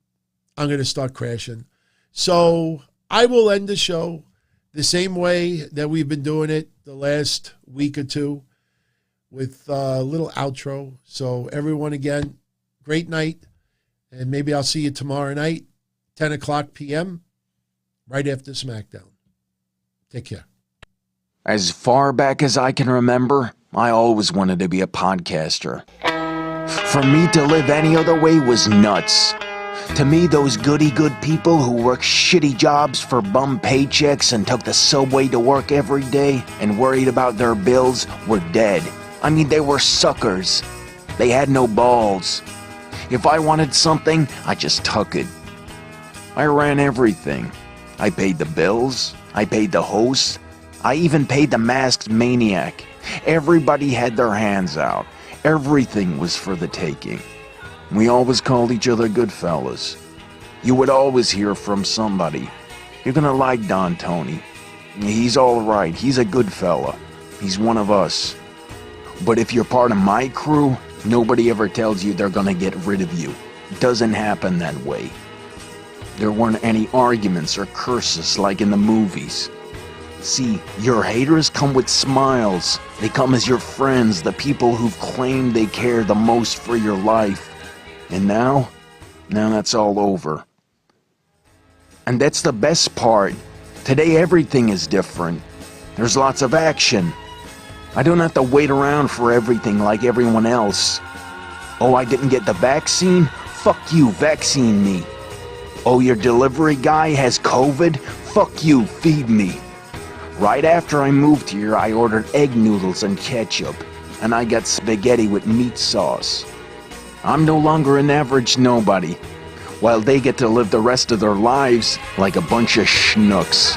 I'm going to start crashing. So I will end the show the same way that we've been doing it the last week or two, with a little outro. So everyone, again, great night. And maybe I'll see you tomorrow night, 10 o'clock p.m., right after SmackDown. Take care. As far back as I can remember, I always wanted to be a podcaster. For me to live any other way was nuts. To me, those goody-good people who worked shitty jobs for bum paychecks and took the subway to work every day and worried about their bills were dead. I mean, they were suckers. They had no balls. If I wanted something, I just took it. I ran everything. I paid the bills. I paid the host. I even paid the masked maniac. Everybody had their hands out. Everything was for the taking. We always called each other good fellas. You would always hear from somebody. You're gonna like Don Tony. He's all right. He's a good fella. He's one of us. But if you're part of my crew, nobody ever tells you they're gonna get rid of you. It doesn't happen that way. There weren't any arguments or curses like in the movies. See, your haters come with smiles. They come as your friends, the people who've claimed they care the most for your life. And now that's all over. And that's the best part. Today everything is different. There's lots of action. I don't have to wait around for everything like everyone else. Oh, I didn't get the vaccine? Fuck you, vaccine me. Oh, your delivery guy has COVID? Fuck you, feed me. Right after I moved here, I ordered egg noodles and ketchup, and I got spaghetti with meat sauce. I'm no longer an average nobody, while they get to live the rest of their lives like a bunch of schnooks.